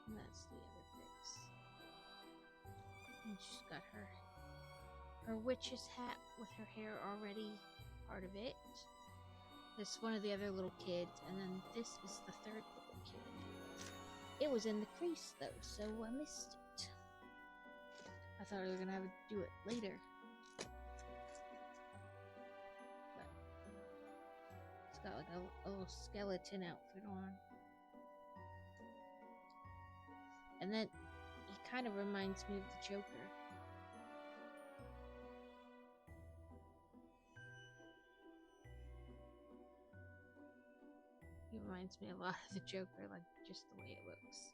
And that's the other face. And she's got her witch's hat with her hair already part of it. This one of the other little kids, and then this is the third little kid. It was in the crease though, so I missed it. I thought we were gonna have to do it later. But it's got like a little skeleton outfit on. And then he kind of reminds me of the Joker. He reminds me a lot of the Joker, like just the way it looks.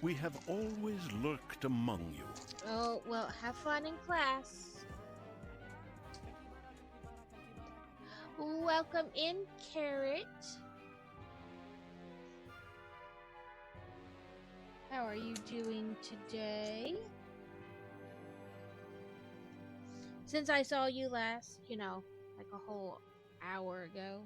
We have always lurked among you. Oh, well, have fun in class. Welcome in, Carrot. How are you doing today? Since I saw you last, like a whole hour ago.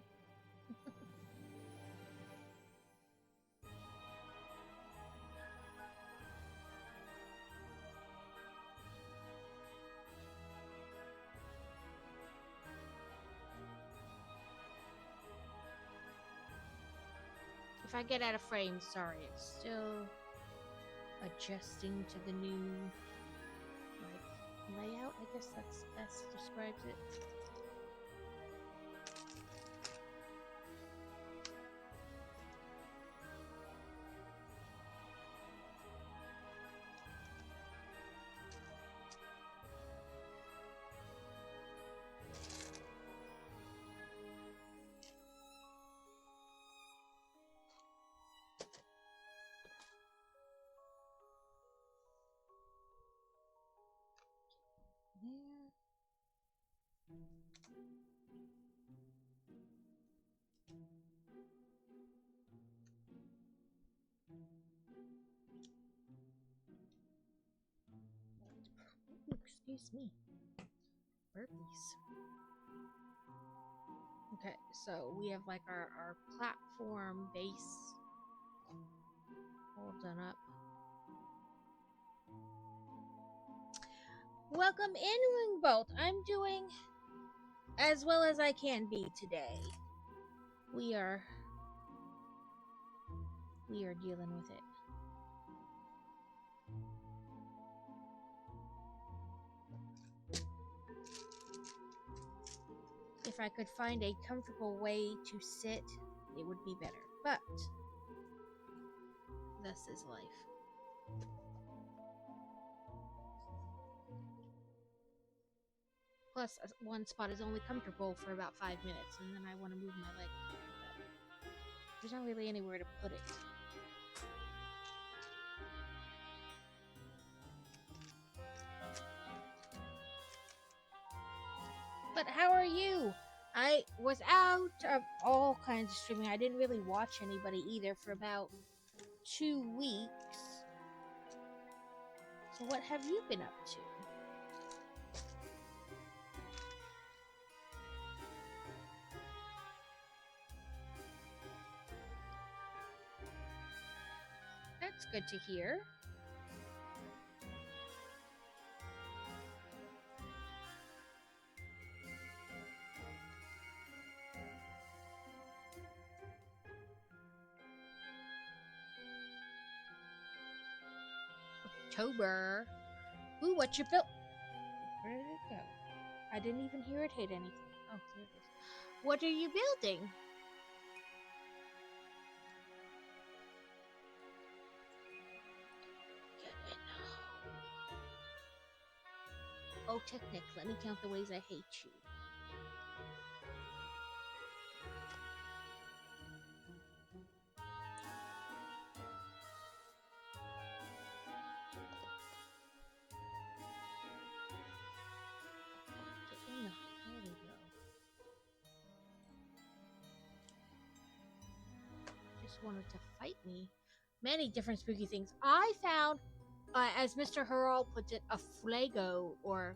If I get out of frame, sorry, it's still adjusting to the new like layout. I guess that's best describes it. There. Ooh, excuse me. Burpees. Okay, so we have like our platform base all done up. Welcome in, Wingbolt. I'm doing as well as I can be today. We are dealing with it. If I could find a comfortable way to sit, it would be better. But this is life. Plus, one spot is only comfortable for about 5 minutes, and then I want to move my leg. There's not really anywhere to put it. But how are you? I was out of all kinds of streaming. I didn't really watch anybody either for about 2 weeks. So what have you been up to? That's good to hear. October. Ooh, what you built? Where did it go? I didn't even hear it hit anything. Oh, there it is. What are you building? Oh, Technic, let me count the ways I hate you. There we go. Just wanted to fight me. Many different spooky things. I found, as Mr. Hurl puts it, a Flago, or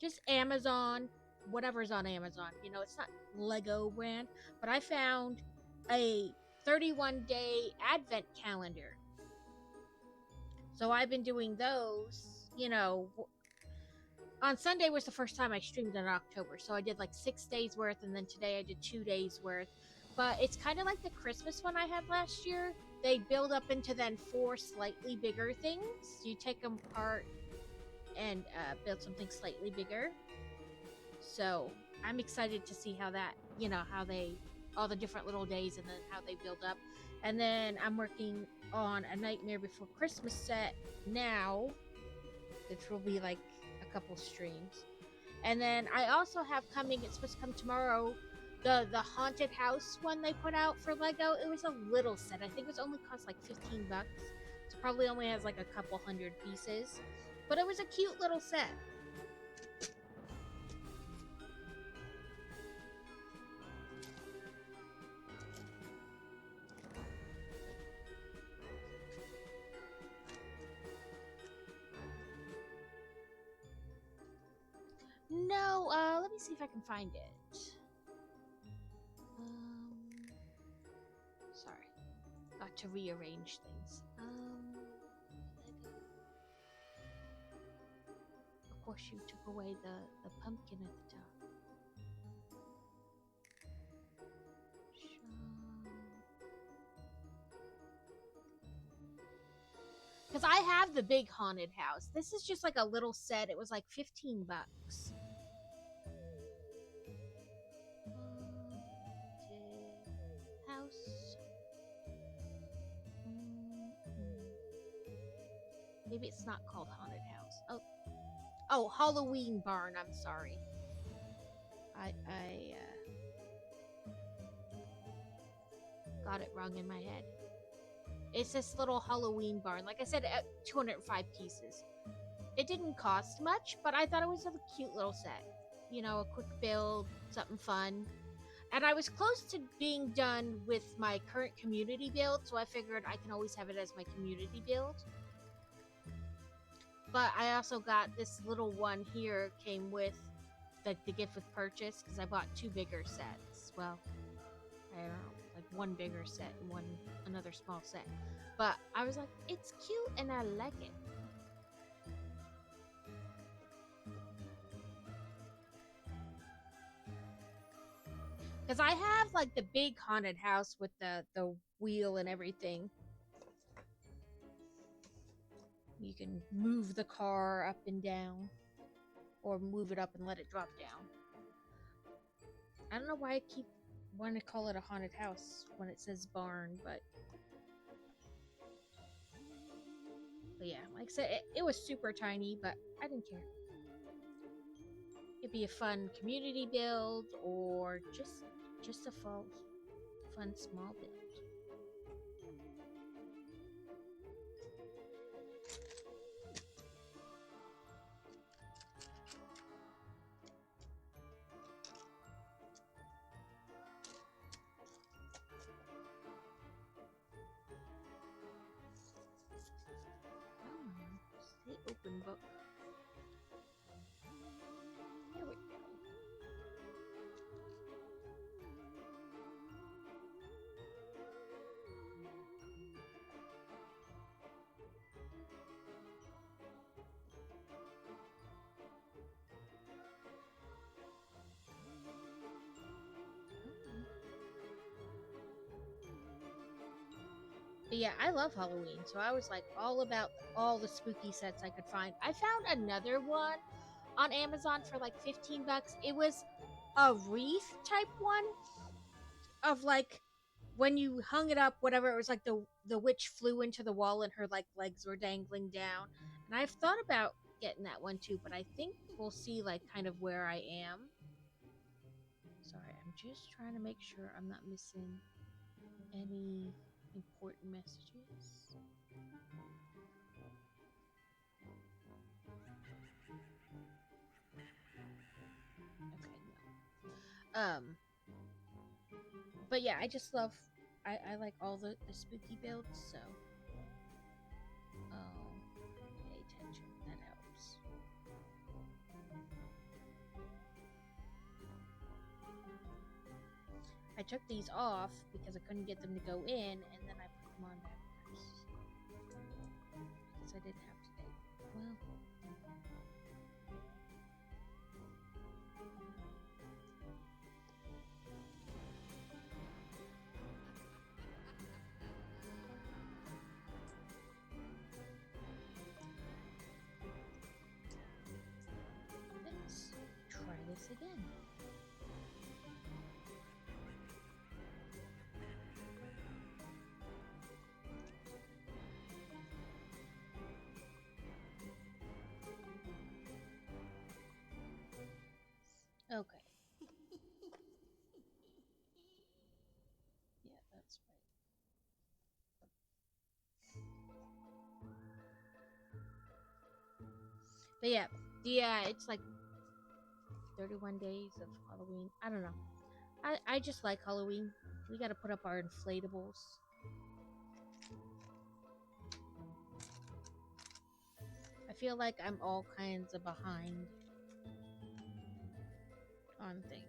just Amazon, whatever's on Amazon. You know, it's not Lego brand, but I found a 31-day advent calendar. So I've been doing those, you know. On Sunday was the first time I streamed in October, so I did like 6 days worth, and then today I did 2 days worth. But it's kind of like the Christmas one I had last year. They build up into then 4 slightly bigger things. You take them apart and build something slightly bigger. So I'm excited to see how that, you know, how they, all the different little days and then how they build up. And then I'm working on a Nightmare Before Christmas set now, which will be like a couple streams. And then I also have coming, it's supposed to come tomorrow, the haunted house one they put out for Lego. It was a little set. I think it was only cost like $15. So probably only has like a couple hundred pieces. But it was a cute little set. No, let me see if I can find it. Sorry. Got to rearrange things. Of course you took away the pumpkin at the top. Because Because I have the big haunted house. This is just like a little set. It was like 15 bucks. Haunted house. Maybe it's not called haunted house. Oh, Halloween barn. I'm sorry. I got it wrong in my head. It's this little Halloween barn. Like I said, 205 pieces. It didn't cost much, but I thought it was a cute little set. You know, a quick build, something fun. And I was close to being done with my current community build, so I figured I can always have it as my community build. But I also got this little one here, came with the gift with purchase, because I bought 2 bigger sets. Well, I don't know, like 1 bigger set and another small set. But I was like, it's cute and I like it. Because I have like the big haunted house with the wheel and everything. You can move the car up and down, or move it up and let it drop down. I don't know why I keep wanting to call it a haunted house when it says barn, but yeah, like I said, it was super tiny, but I didn't care. It'd be a fun community build, or just a fun small build. Stay open book. There we go. But yeah, I love Halloween, so I was like all about all the spooky sets I could find. I found another one on Amazon for like 15 bucks. It was a wreath type one of like when you hung it up, whatever, it was like the witch flew into the wall and her like legs were dangling down. And I've thought about getting that one too, but I think we'll see like kind of where I am. Sorry, I'm just trying to make sure I'm not missing any important messages. Okay, no. But yeah, I just love, I like all the spooky builds, so pay attention, that helps. I took these off because I couldn't get them to go in, and then I put them on backwards because I didn't have to take. Well, let's try this again. Okay. Yeah, that's right. But yeah, it's like 31 days of Halloween. I don't know. I just like Halloween. We gotta put up our inflatables. I feel like I'm all kinds of behind on things.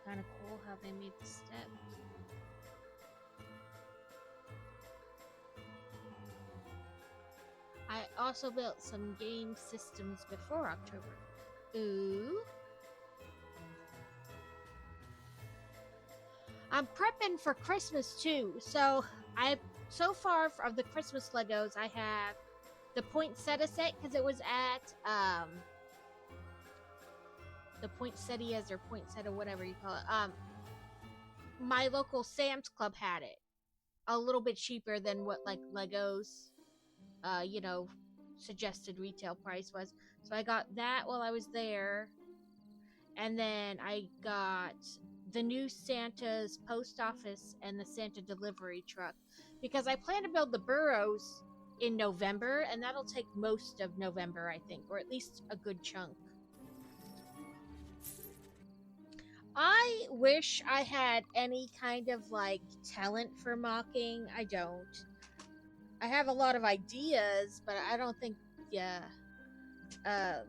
kind of cool how they made the steps. I also built some game systems before October. Ooh. I'm prepping for Christmas too. So far of the Christmas Legos, I have the poinsettia set because it was at the poinsettias or poinsettia, whatever you call it. My local Sam's Club had it a little bit cheaper than what like Legos, suggested retail price was. So I got that while I was there, and then I got the new Santa's post office and the Santa delivery truck because I plan to build the burrows in November, and that'll take most of November, I think, or at least a good chunk. I wish I had any kind of like talent for mocking. I don't. I have a lot of ideas, but I don't think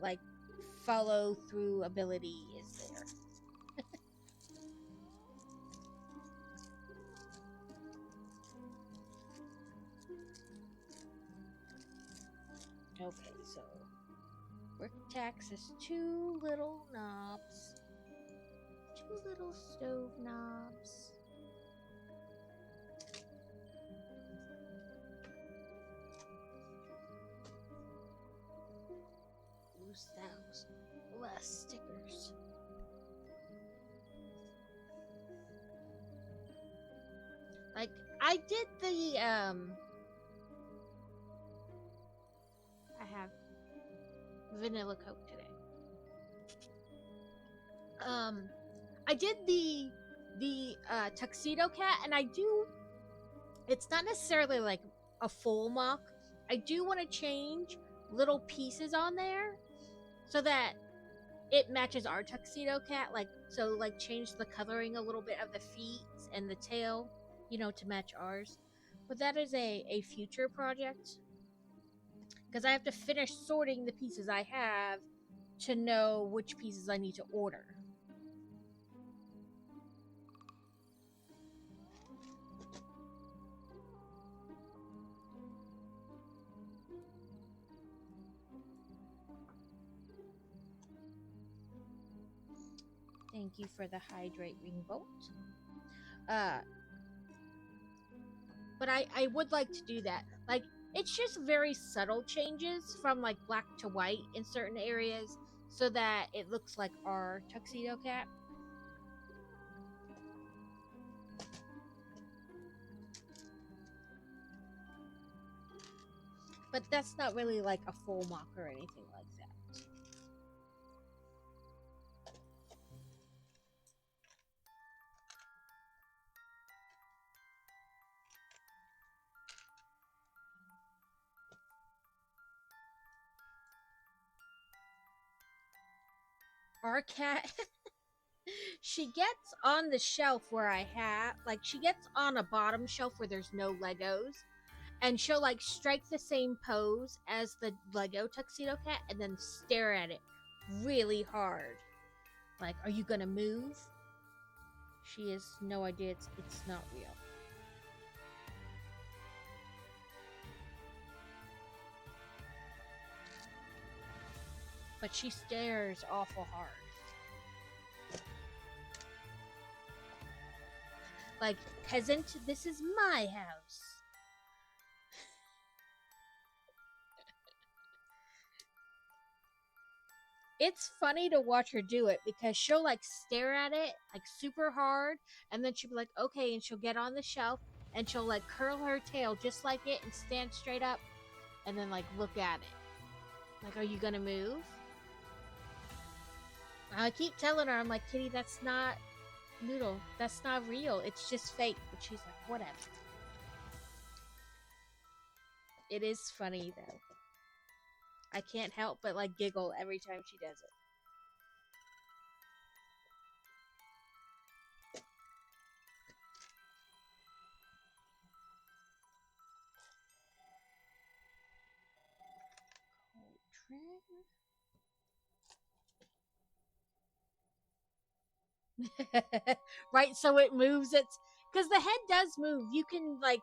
like follow through ability is there. Okay, so brick tax is 2 little knobs. 2 little stove knobs. Use those less stickers. Like I did the I have vanilla Coke today. I did the tuxedo cat, and I do. It's not necessarily like a full mock. I do want to change little pieces on there so that it matches our tuxedo cat. Like change the coloring a little bit of the feet and the tail, to match ours. But that is a future project because I have to finish sorting the pieces I have to know which pieces I need to order. Thank you for the hydrate ring bolt. But I would like to do that. Like, it's just very subtle changes from like black to white in certain areas so that it looks like our tuxedo cat. But that's not really like a full mock or anything like that. Our cat, she gets on the shelf where I have, like, she gets on a bottom shelf where there's no Legos, and she'll like strike the same pose as the Lego tuxedo cat and then stare at it really hard. Like, are you gonna move? She has no idea it's not real. But she stares awful hard. Like, peasant, this is my house. It's funny to watch her do it because she'll like stare at it like super hard, and then she'll be like, okay, and she'll get on the shelf and she'll like curl her tail just like it and stand straight up and then like look at it. Like, are you gonna move? I keep telling her, I'm like, Kitty, that's not Noodle. That's not real. It's just fake. But she's like, whatever. It is funny though. I can't help but like giggle every time she does it. Right, so it moves its because the head does move. You can like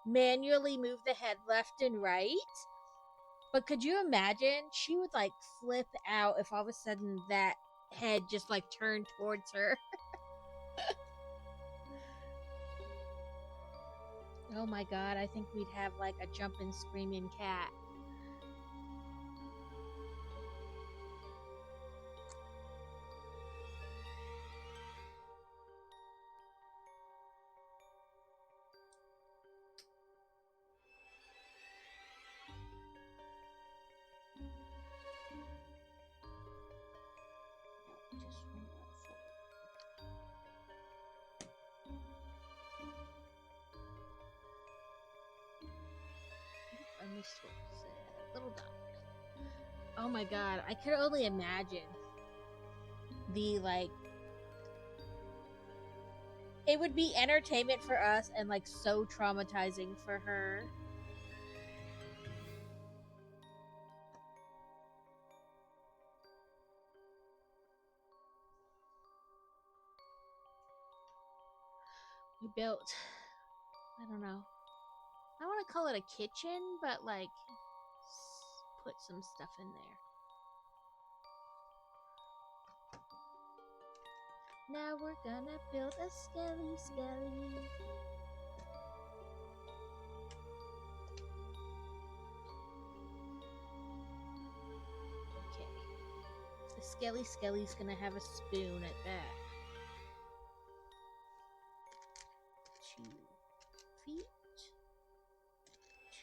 manually move the head left and right. But could you imagine? She would like flip out if all of a sudden that head just like turned towards her. Oh my god, I think we'd have like a jumping, screaming cat. Just one more forward. I missed what was said. Little dot. Oh my god, I could only imagine the like. It would be entertainment for us and like so traumatizing for her. We built, I don't know. I want to call it a kitchen, but like put some stuff in there. Now we're gonna build a skelly skelly. Okay. The skelly skelly's gonna have a spoon at that. 2 feet,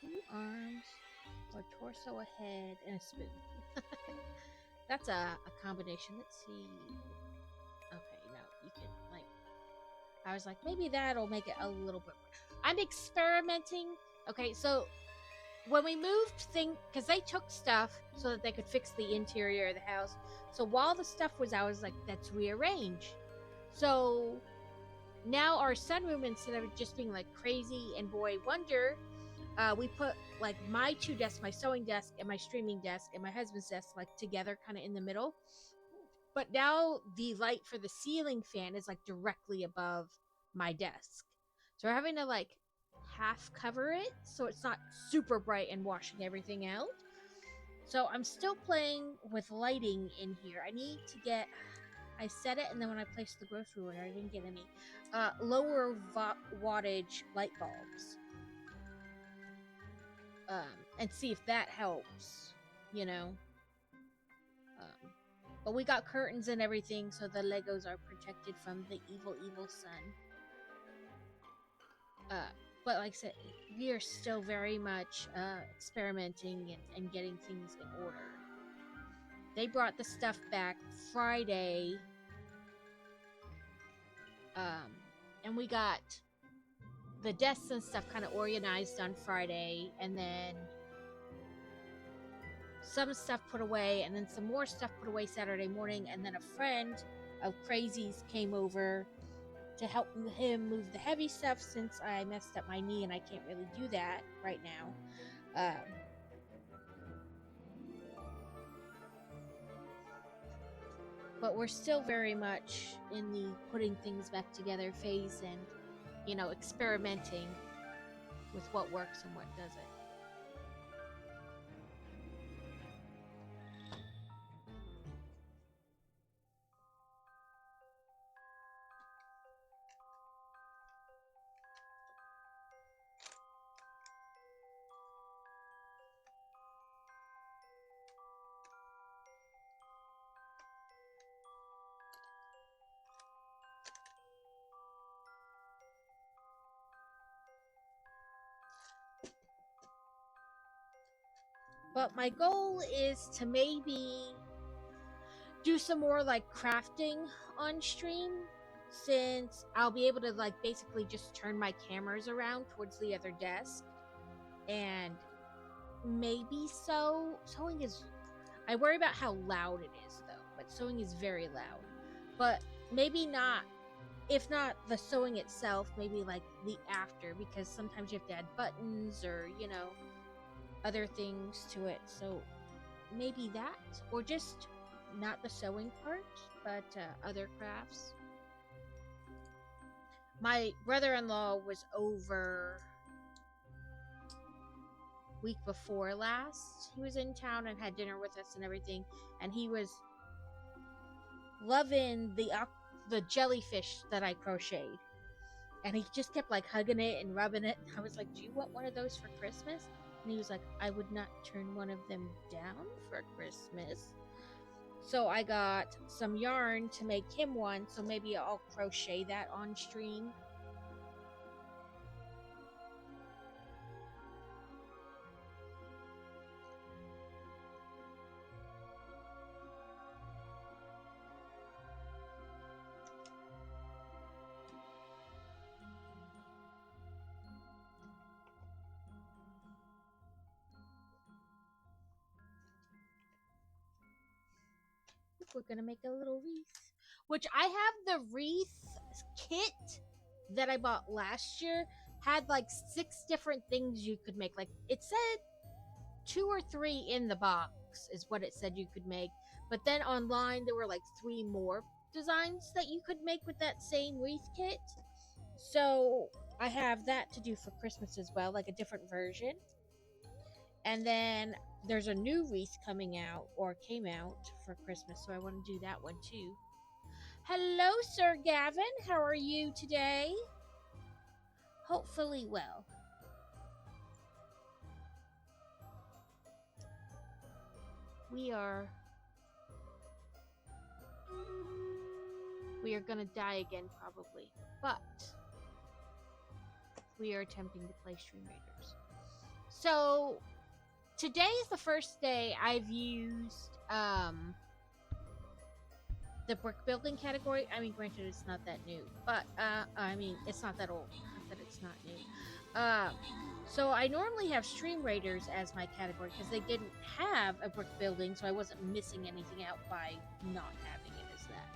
2 arms, or torso, a head, and a spoon. That's a combination. Let's see. Okay, no, you can like. I was like, maybe that'll make it a little bit more. I'm experimenting. Okay, so when we moved things, because they took stuff so that they could fix the interior of the house. So while the stuff was out, I was like, let's rearrange. So now our sunroom, instead of just being like crazy and boy wonder, we put like my 2 desks, my sewing desk and my streaming desk and my husband's desk like together kind of in the middle. But now the light for the ceiling fan is like directly above my desk. So we're having to like half cover it so it's not super bright and washing everything out. So I'm still playing with lighting in here. I need to get, I set it, and then when I placed the grocery order, I didn't get any lower wattage light bulbs. And see if that helps, you know. But we got curtains and everything, so the Legos are protected from the evil, evil sun. But like I said, we are still very much experimenting and getting things in order. They brought the stuff back Friday, and we got the desks and stuff kind of organized on Friday, and then some stuff put away, and then some more stuff put away Saturday morning, and then a friend of Crazy's came over to help him move the heavy stuff since I messed up my knee and I can't really do that right now. But we're still very much in the putting things back together phase and, you know, experimenting with what works and what doesn't. But my goal is to maybe do some more like crafting on stream, since I'll be able to like basically just turn my cameras around towards the other desk. And maybe sewing is, I worry about how loud it is though, but sewing is very loud. But maybe not, if not the sewing itself, maybe like the after, because sometimes you have to add buttons or, you know, other things to it. So maybe that, or just not the sewing part, but other crafts. my brother-in-law was over week before last. He was in town and had dinner with us and everything, and he was loving the jellyfish that I crocheted. And he just kept like hugging it and rubbing it. I was like, "Do you want one of those for Christmas?" And he was like, "I would not turn one of them down for Christmas." So I got some yarn to make him one, so maybe I'll crochet that on stream. We're gonna make a little wreath, which I have the wreath kit that I bought last year. Had like 6 different things you could make. Like it said 2 or 3 in the box is what it said you could make, but then online there were like 3 more designs that you could make with that same wreath kit. So I have that to do for Christmas as well, like a different version. And then there's a new wreath coming out, or came out for Christmas, so I want to do that one too. Hello, Sir Gavin. How are you today? Hopefully well. We are gonna die again probably, but we are attempting to play Stream Raiders. So today is the first day I've used the brick building category. I mean, granted, it's not that new, but I mean, it's not that old. Not that it's not new. So I normally have Stream Raiders as my category because they didn't have a brick building, so I wasn't missing anything out by not having it as that.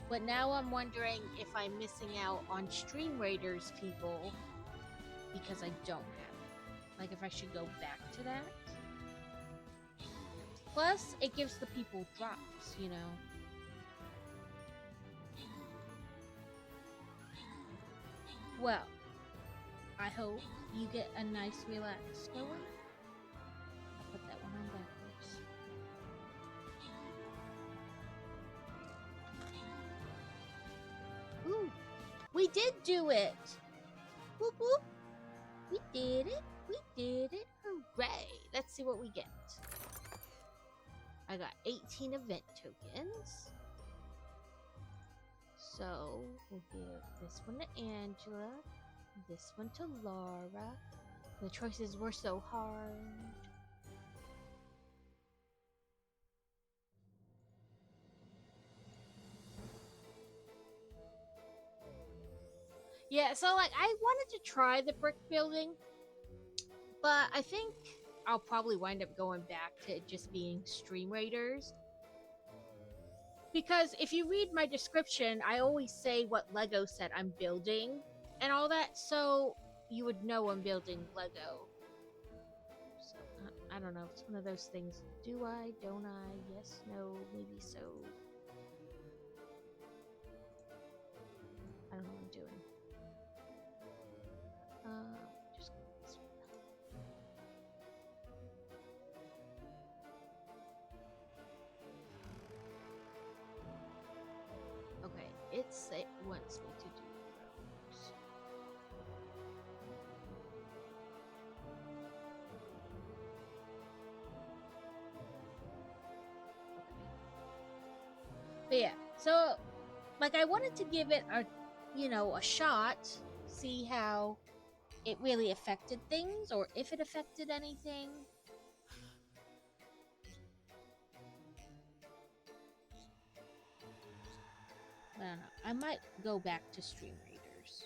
But now I'm wondering if I'm missing out on Stream Raiders people because I don't have it. Like if I should go back to that. Plus, it gives the people drops, you know. Well, I hope you get a nice relaxed going. I'll put that one on backwards. Ooh, we did do it! Whoop whoop! We did it! We did it! Hooray! Let's see what we get. I got 18 event tokens. So, we'll give this one to Angela, this one to Laura. The choices were so hard. Yeah, so like I wanted to try the brick building, but I think I'll probably wind up going back to just being Stream Raiders. Because if you read my description, I always say what Lego set I'm building and all that, so you would know I'm building Lego. So, I don't know. It's one of those things. Do I? Don't I? Yes, no, maybe so. I don't know what I'm doing. Just go this way. Okay, it wants me to do rows. But yeah, so like I wanted to give it a shot, see how it really affected things or if it affected anything. I don't know. I might go back to Stream Raiders.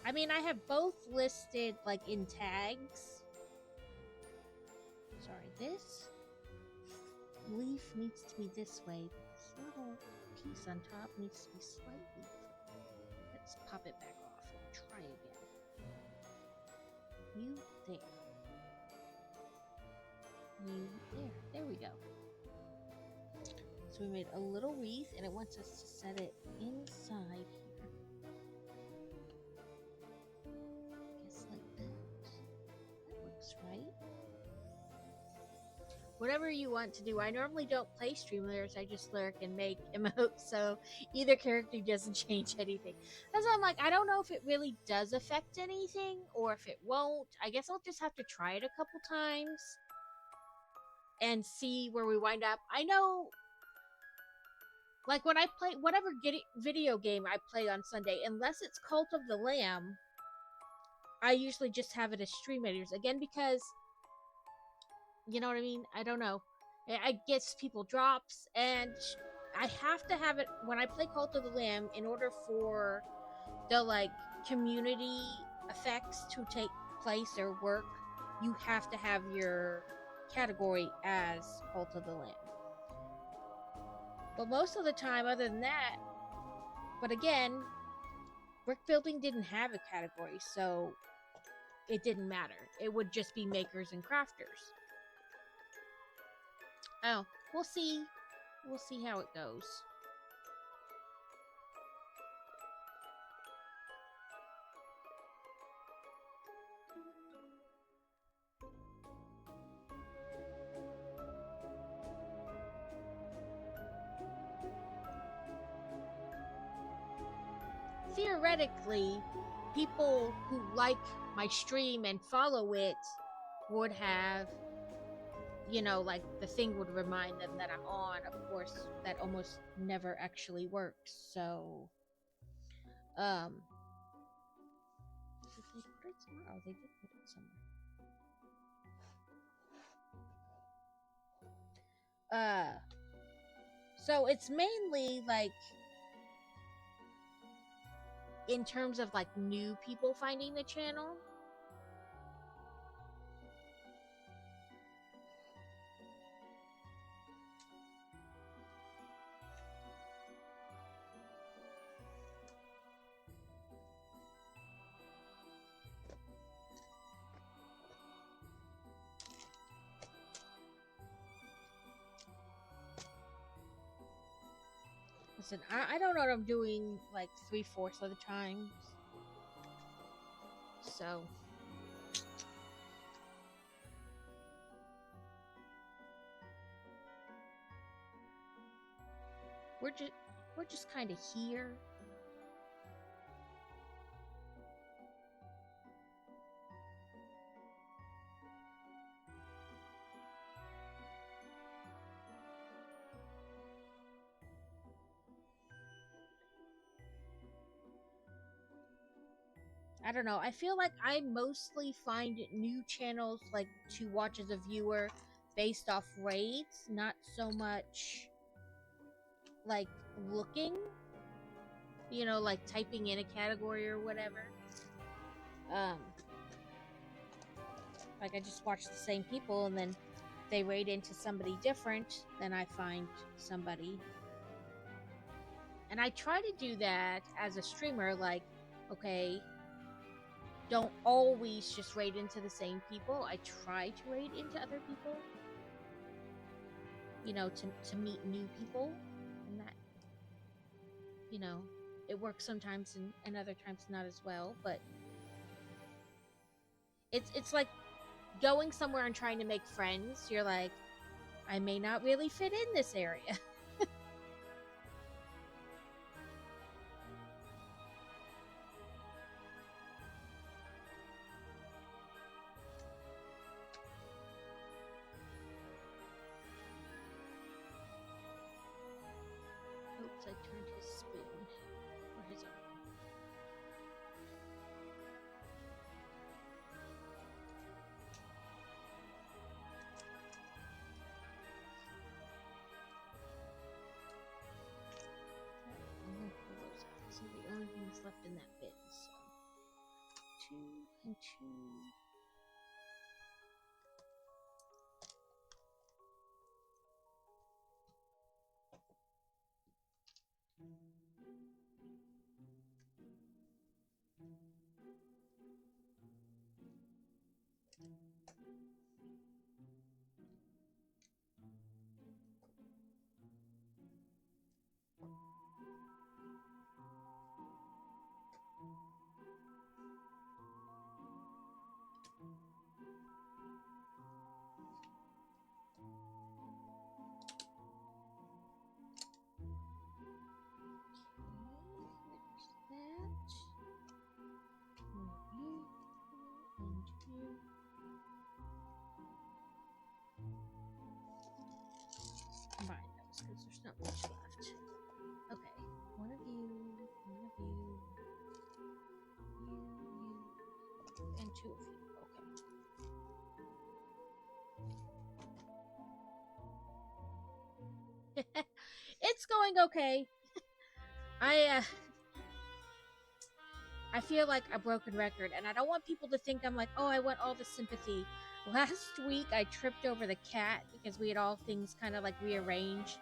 I mean, I have both listed like in tags. Sorry, this leaf needs to be this way. This little piece on top needs to be slightly. Let's pop it back off and try again. You there. You there. we go. So we made a little wreath, and it wants us to set it inside here. I guess like that. That looks right. Whatever you want to do. I normally don't play Streamlabs. I just lurk and make emotes, so either character doesn't change anything. That's why I'm like, I don't know if it really does affect anything, or if it won't. I guess I'll just have to try it a couple times and see where we wind up. I know, like when I play whatever video game I play on Sunday, unless it's Cult of the Lamb, I usually just have it as Streamlabs. Again, because, you know what I mean? I don't know. I guess people drops, and I have to have it when I play Cult of the Lamb in order for the like community effects to take place or work. You have to have your category as Cult of the Lamb. But most of the time, other than that, but again, brick building didn't have a category, so it didn't matter. It would just be makers and crafters. Oh, we'll see. We'll see how it goes. Theoretically, people who like my stream and follow it would have, you know, like the thing would remind them that I'm on. Of course, that almost never actually works. So, did they put it somewhere? Oh, they did put it somewhere. So it's mainly like in terms of like new people finding the channel. Listen, I don't know what I'm doing like 3/4 of the time. So we're just kind of here. I don't know. I feel like I mostly find new channels like to watch as a viewer based off raids, not so much like looking, you know, like typing in a category or whatever. Like I just watch the same people, and then they raid into somebody different, then I find somebody. And I try to do that as a streamer, like, okay, don't always just raid into the same people. I try to raid into other people, you know, to meet new people, and that, you know, it works sometimes and other times not as well. But it's like going somewhere and trying to make friends. You're like, I may not really fit in this area. Oops, I turned his spoon. Or his arm. I'm gonna pull those out. These are the only things left in that bin, so 2 and 2. this because there's not much left. Okay, one of you, and two of you. Okay. It's going okay. I feel like a broken record, and I don't want people to think I'm like, oh, I want all the sympathy. Last week, I tripped over the cat because we had all things kind of like rearranged.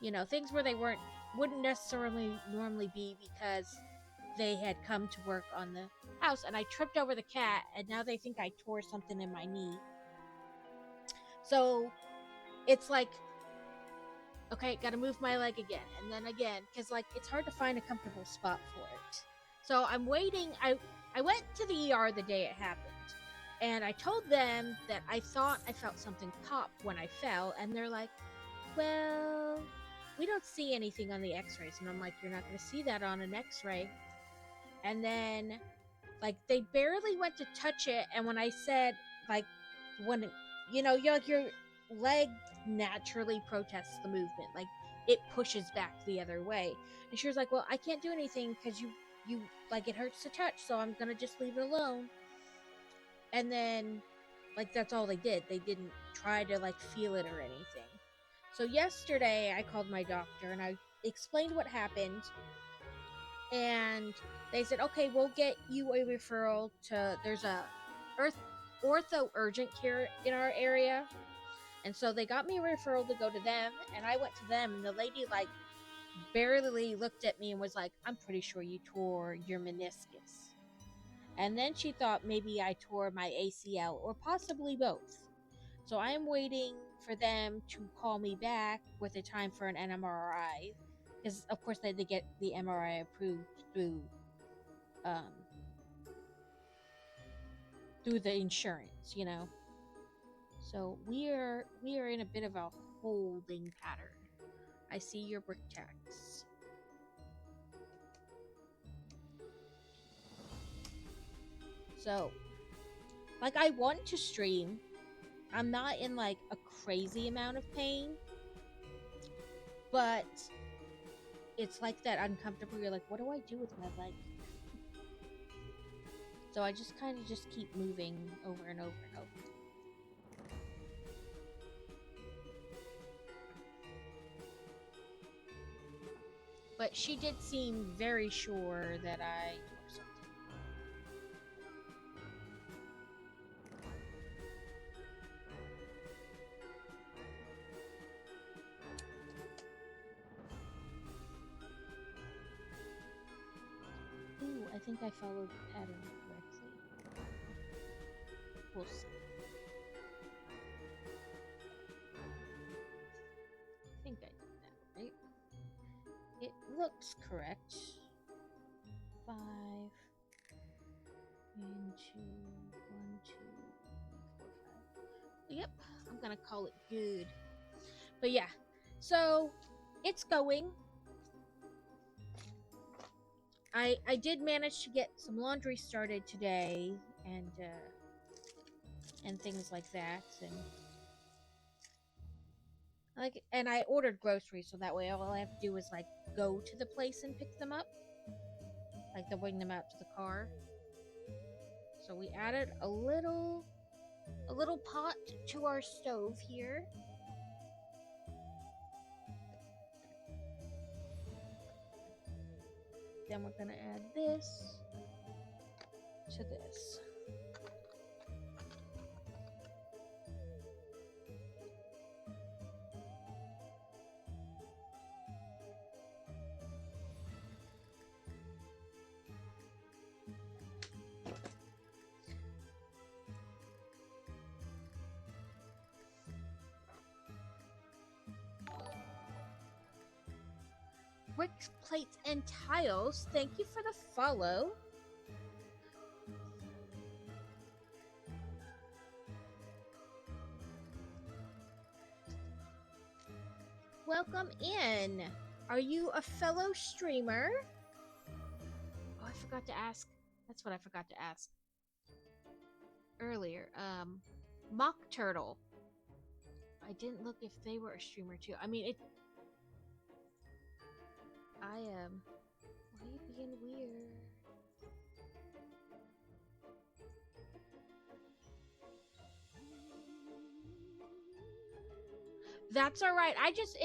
You know, things where they wouldn't necessarily normally be because they had come to work on the house, and I tripped over the cat, and now they think I tore something in my knee. So it's like, okay, gotta move my leg again, and then again, because like it's hard to find a comfortable spot for it. So I'm waiting. I went to the ER the day it happened, and I told them that I thought I felt something pop when I fell, and they're like, well, we don't see anything on the x-rays. And I'm like, you're not going to see that on an x-ray. And then, like, they barely went to touch it, and when I said, like, when, your leg naturally protests the movement. Like, it pushes back the other way. And she was like, well, I can't do anything because you like, it hurts to touch, so I'm gonna just leave it alone. And then, like, that's all they did. They didn't try to, like, feel it or anything. So yesterday I called my doctor and I explained what happened, and they said, okay, we'll get you a referral to, there's a ortho urgent care in our area. And so they got me a referral to go to them, and I went to them, and the lady, like, barely looked at me and was like, I'm pretty sure you tore your meniscus. And then she thought maybe I tore my ACL, or possibly both. So I am waiting for them to call me back with a time for an MRI, because of course they get the MRI approved through the insurance, So we are in a bit of a holding pattern. I see your brick tax. So, like, I want to stream. I'm not in, like, a crazy amount of pain. But it's like that uncomfortable. You're like, what do I do with my leg? So I just kind of just keep moving over and over and over. But she did seem very sure that I tore something. Ooh, I think I followed the pattern correctly. We'll see. I think I did that right. It looks correct. 5 and 2, 1, 2, 4, 5. Yep, I'm gonna call it good. But yeah, so it's going. I did manage to get some laundry started today, and things like that, and I ordered groceries, so that way all I have to do is, like, go to the place and pick them up. Like, they'll bring them out to the car. So we added a little pot to our stove here. Then we're gonna add this to this. Brick plates and tiles, thank you for the follow. Welcome in. Are you a fellow streamer? Oh, I forgot to ask. That's what I forgot to ask earlier. Mock Turtle. I didn't look if they were a streamer too. I mean, it. I am. Why are you being weird? That's all right. I just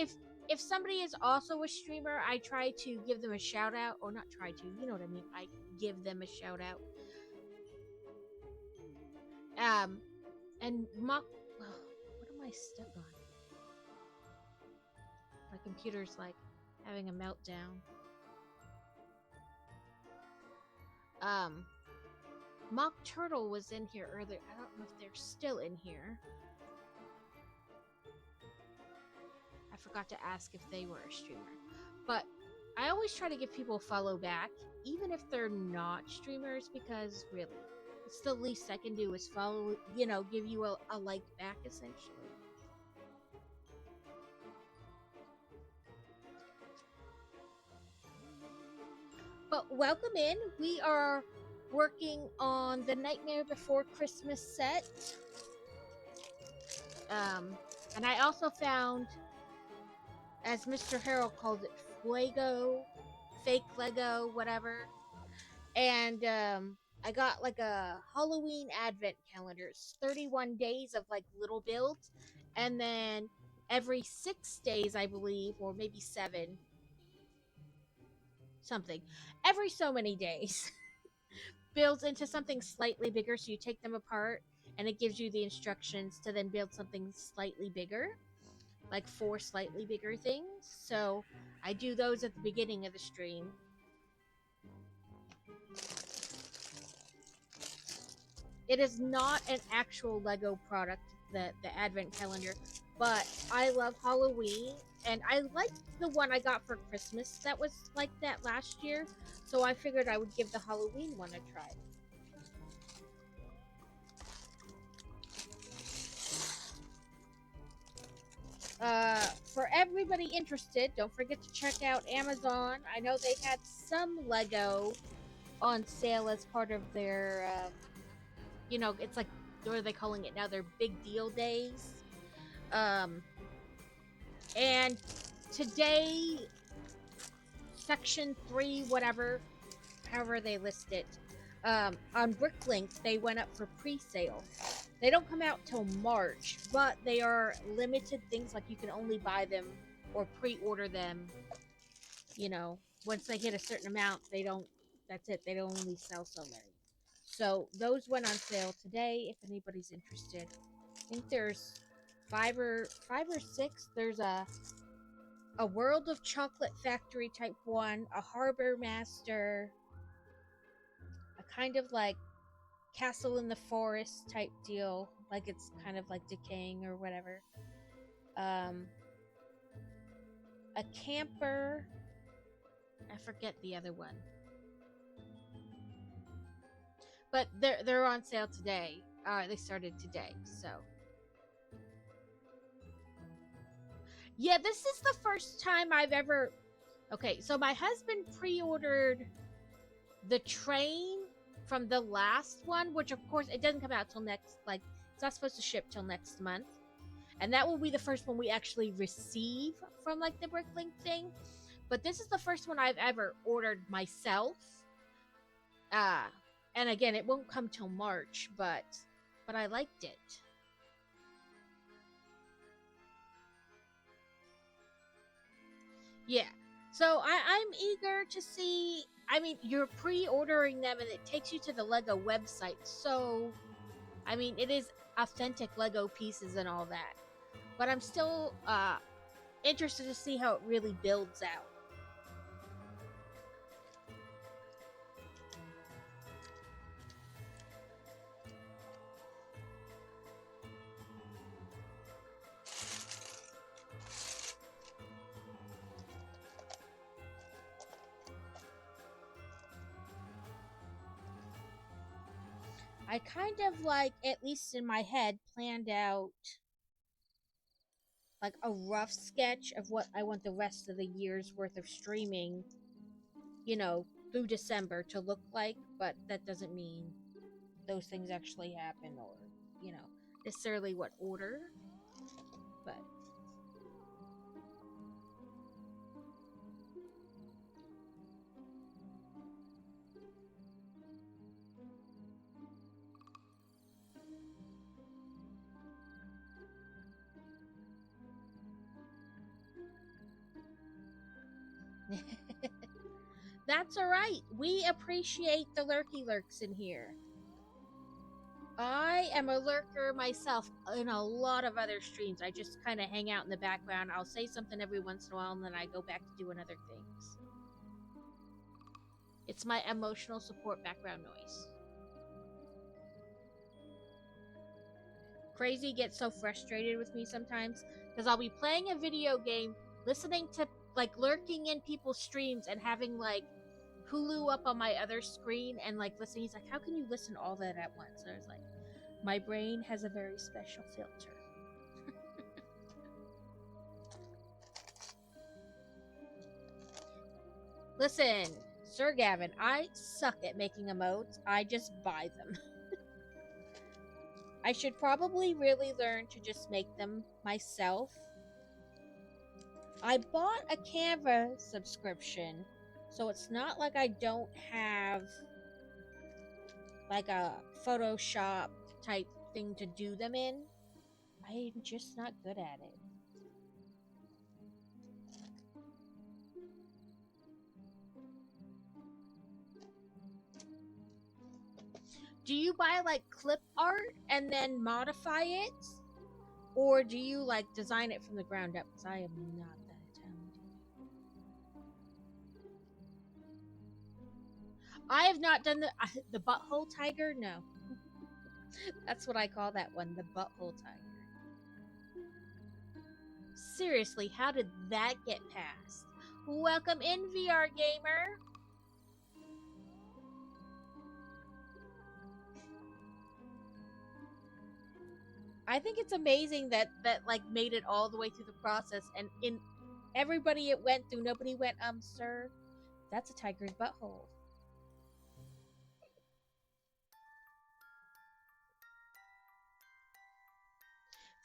if somebody is also a streamer, I try to give them a shout out, or not try to. You know what I mean? I give them a shout out. And mock. What am I stuck on? My computer's like having a meltdown. Mock Turtle was in here earlier. I don't know if they're still in here. I forgot to ask if they were a streamer. But I always try to give people a follow back, even if they're not streamers, because really, it's the least I can do is follow, give you a like back, essentially. But welcome in. We are working on the Nightmare Before Christmas set. And I also found, as Mr. Harold called it, Fuego, fake Lego, whatever. And I got like a Halloween advent calendar. It's 31 days of like little builds. And then every 6 days, I believe, or maybe 7, something, every so many days, builds into something slightly bigger. So you take them apart and it gives you the instructions to then build something slightly bigger, like 4 slightly bigger things. So I do those at the beginning of the stream. It is not an actual Lego product, the advent calendar, but I love Halloween, and I liked the one I got for Christmas that was like that last year, so I figured I would give the Halloween one a try. For everybody interested, don't forget to check out Amazon. I know they had some Lego on sale as part of their, it's like, what are they calling it now? Their big deal days. And today, section 3, whatever, however they list it, on Bricklink, they went up for pre-sale. They don't come out till March, but they are limited things, like you can only buy them or pre-order them, once they hit a certain amount, that's it, they don't only sell so many. So those went on sale today, if anybody's interested. I think there's 5 or 6. There's a World of Chocolate Factory type 1, a Harbor Master, a kind of like Castle in the Forest type deal, like it's kind of like decaying or whatever. A camper. I forget the other one. But they're on sale today. They started today, so. Yeah, this is the first time I've ever. Okay, so my husband pre-ordered the train from the last one, which of course it doesn't come out till next, like, it's not supposed to ship till next month. And that will be the first one we actually receive from like the Bricklink thing. But this is the first one I've ever ordered myself. And again, it won't come till March, but I liked it. Yeah. So I'm eager to see. I mean, you're pre-ordering them and it takes you to the Lego website. So, I mean, it is authentic Lego pieces and all that. But I'm still interested to see how it really builds out. I kind of like, at least in my head, planned out like a rough sketch of what I want the rest of the year's worth of streaming, through December to look like, but that doesn't mean those things actually happen or, necessarily what order. but that's alright. We appreciate the lurky lurks in here. I am a lurker myself in a lot of other streams. I just kind of hang out in the background. I'll say something every once in a while and then I go back to doing other things. It's my emotional support background noise. Crazy gets so frustrated with me sometimes because I'll be playing a video game, listening to, like, lurking in people's streams and having, like, Hulu up on my other screen and, like, listening. He's like, how can you listen to all that at once? And I was like, my brain has a very special filter. Listen, Sir Gavin, I suck at making emotes. I just buy them. I should probably really learn to just make them myself. I bought a Canva subscription, so it's not like I don't have like a Photoshop type thing to do them in. I'm just not good at it. Do you buy like clip art and then modify it? Or do you like design it from the ground up? Because I am not that talented. I have not done the butthole tiger. No, that's what I call that one, the butthole tiger. Seriously, how did that get past? Welcome in, VR gamer. I think it's amazing that like made it all the way through the process, and in everybody it went through, nobody went, sir, that's a tiger's butthole.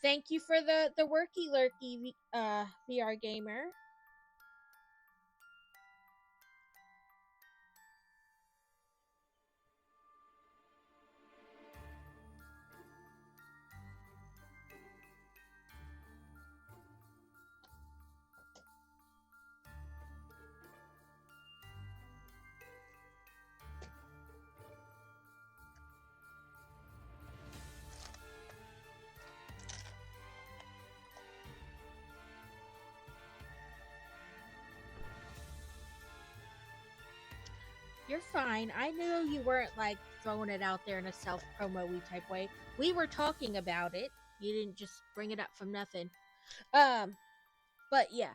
Thank you for the worky lurky, VR gamer. You're fine. I knew you weren't like throwing it out there in a self-promo-y type way. We were talking about it. You didn't just bring it up from nothing. But yeah,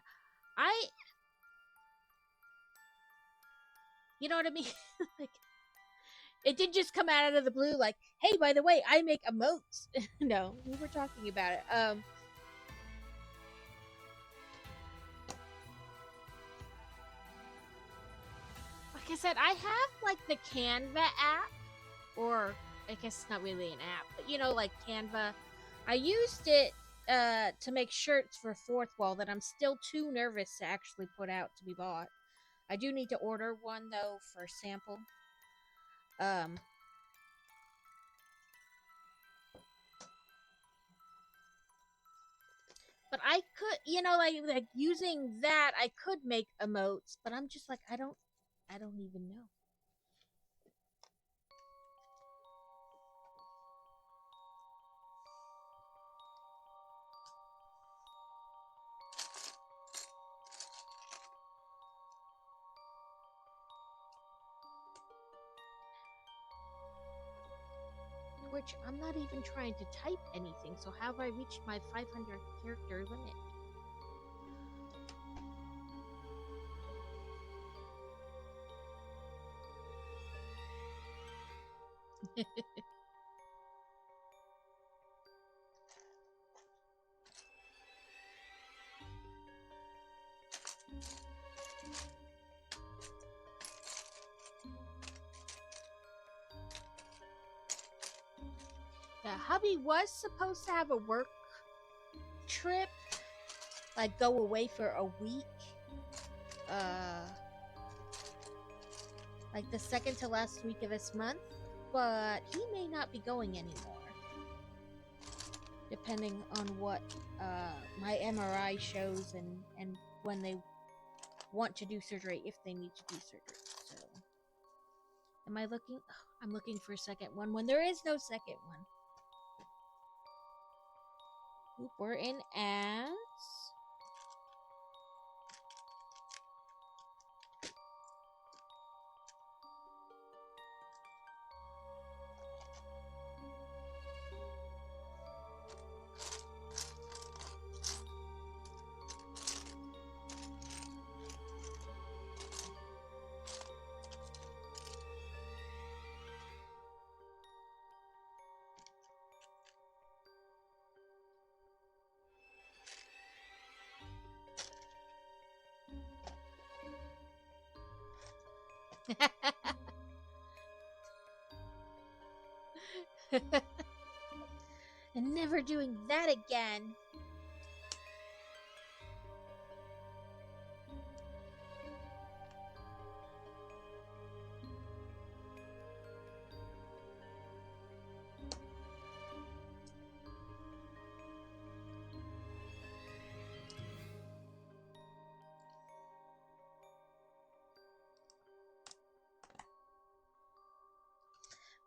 you know what I mean? Like, it didn't just come out of the blue like, hey, by the way, I make emotes. No, we were talking about it. Like I said, I have like the Canva app, or I guess it's not really an app, but you know, like Canva. I used it to make shirts for Fourth Wall that I'm still too nervous to actually put out to be bought. I do need to order one though for sample. But I could, you know, like using that, I could make emotes, but I'm just like, I don't even know. Which I'm not even trying to type anything, so how have I reached my 500 character limit? The hubby was supposed to have a work trip, like go away for a week. Like the second to last week of this month, but he may not be going anymore, depending on what my MRI shows and when they want to do surgery, if they need to do surgery. So, am I looking? Oh, I'm looking for a second one when there is no second one. Oop, we're in ads. And never doing that again.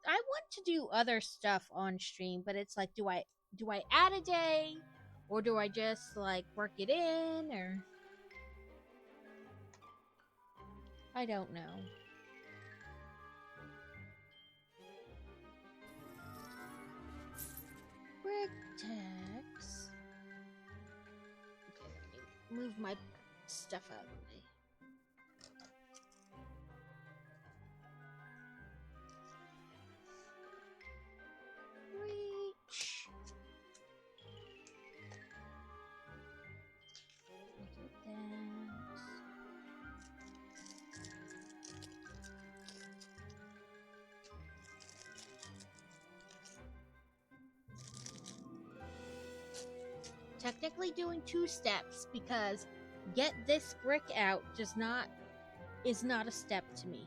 I want to do other stuff on stream, but it's like, do I add a day, or do I just like work it in, or I don't know. Brictex. Okay, let me move my stuff out of the way. Reach. Look at that. Technically doing 2 steps because get this brick out is not a step to me.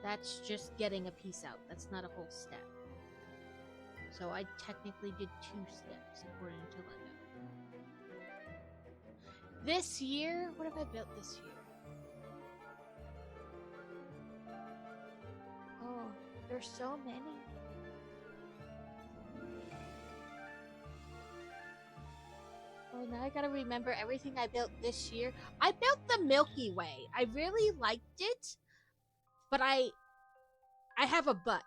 That's just getting a piece out. That's not a whole step. So I technically did 2 steps according to Lego. This year, what have I built this year? Oh, there's so many. Oh, now I gotta remember everything I built this year. I built the Milky Way. I really liked it, but I have a but.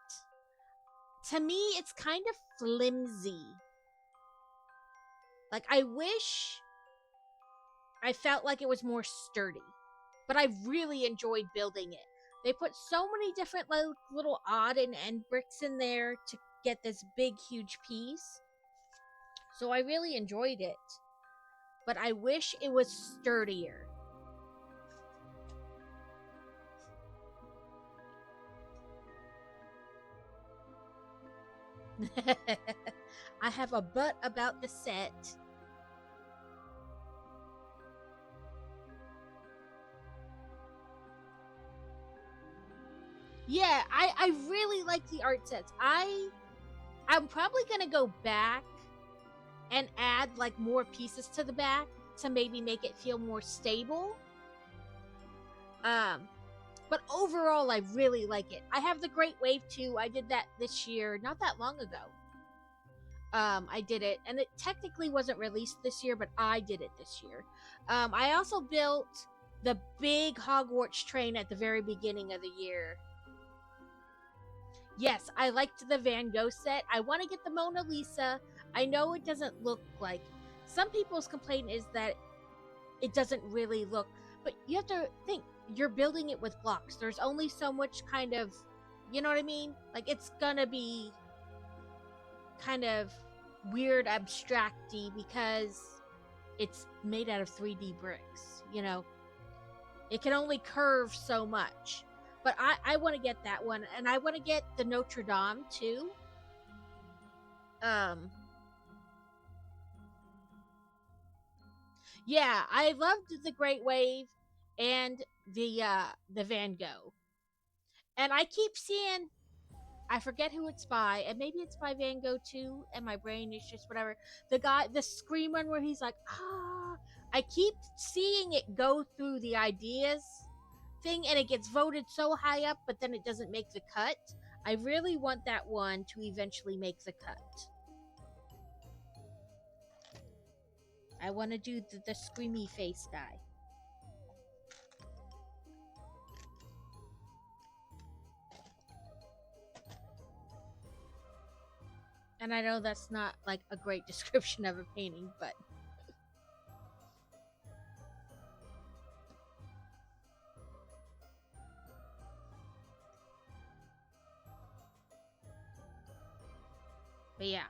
To me, it's kind of flimsy. Like, I wish I felt like it was more sturdy, but I really enjoyed building it. They put so many different little odd and end bricks in there to get this big, huge piece. So I really enjoyed it. But I wish it was sturdier. I have a but about the set. Yeah, I really like the art sets. I'm probably gonna go back and add like more pieces to the back to maybe make it feel more stable. But overall, I really like it. I have the Great Wave 2. I did that this year, not that long ago. I did it, and it technically wasn't released this year, but I did it this year. I also built the big Hogwarts train at the very beginning of the year. Yes, I liked the Van Gogh set. I want to get the Mona Lisa. I know it doesn't look like... Some people's complaint is that it doesn't really look... But you have to think, you're building it with blocks. There's only so much kind of... You know what I mean? Like, it's gonna be kind of weird, abstract-y because it's made out of 3D bricks, you know? It can only curve so much. But I want to get that one, and I want to get the Notre Dame too. Yeah, I loved the Great Wave and the Van Gogh. And I keep seeing, I forget who it's by, and maybe it's by Van Gogh too, and my brain is just whatever. The guy, the Scream one where he's like, ah. I keep seeing it go through the ideas thing, and it gets voted so high up, but then it doesn't make the cut. I really want that one to eventually make the cut. I want to do the screamy face guy. And I know that's not like a great description of a painting, but yeah.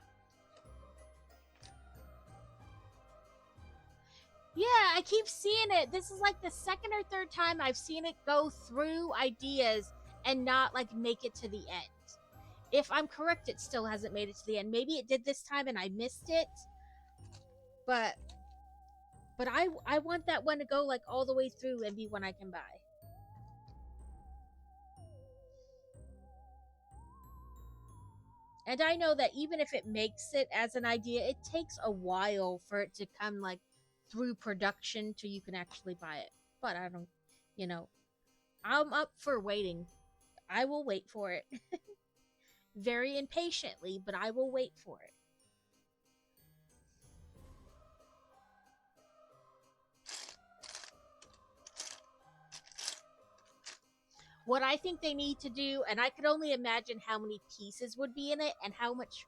Yeah, I keep seeing it. This is like the second or third time I've seen it go through ideas and not like make it to the end. If I'm correct, it still hasn't made it to the end. Maybe it did this time and I missed it. But I want that one to go like all the way through and be one I can buy. And I know that even if it makes it as an idea, it takes a while for it to come like through production till you can actually buy it. But I don't, you know, I'm up for waiting. I will wait for it. Very impatiently, but I will wait for it. What I think they need to do, and I could only imagine how many pieces would be in it and how much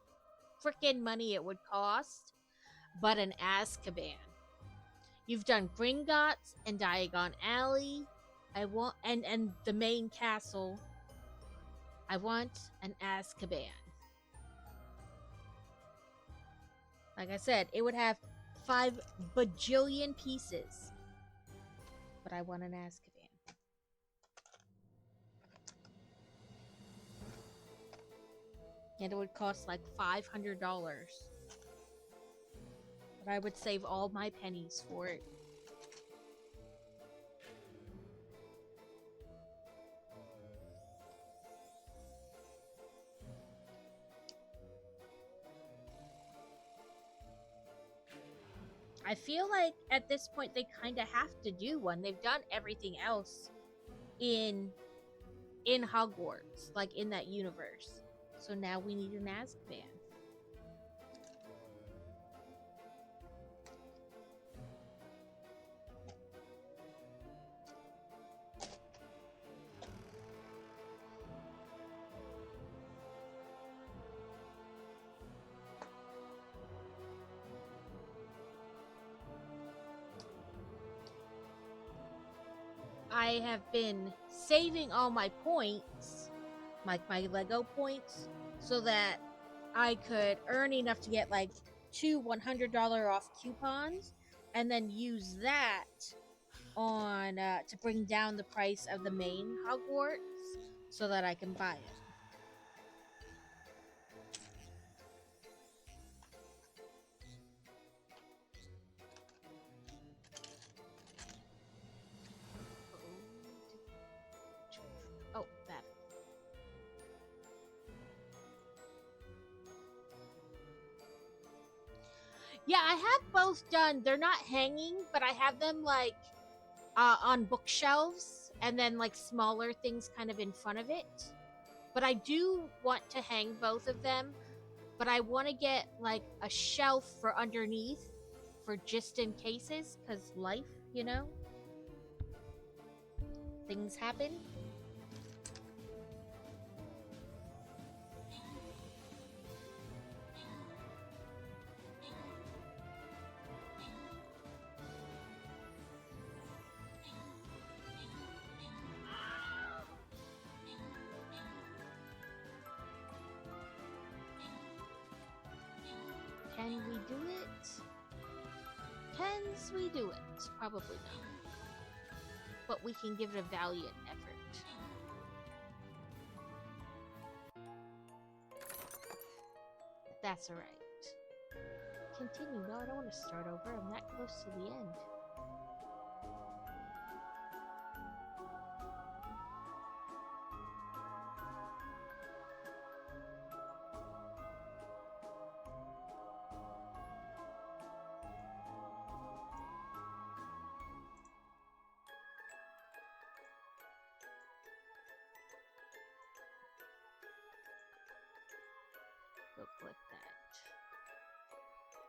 freaking money it would cost, but an Azkaban. You've done Gringotts and Diagon Alley. I want and the main castle. I want an Azkaban. Like I said, it would have 5 bajillion pieces. But I want an Azkaban. And it would cost like $500. But I would save all my pennies for it. I feel like at this point they kind of have to do one. They've done everything else in Hogwarts, like in that universe. So now we need an Azkaban. I have been saving all my points, like my Lego points, so that I could earn enough to get like 2 $100 off coupons, and then use that on to bring down the price of the main Hogwarts, so that I can buy it. Oh, that. Yeah, I have both done. They're not hanging, but I have them like on bookshelves, and then like smaller things kind of in front of it. But I do want to hang both of them, but I want to get like a shelf for underneath for just in cases, because life, you know, things happen. Can we do it? Can we do it? Probably not. But we can give it a valiant effort. That's alright. Continue. No, I don't want to start over. I'm that close to the end.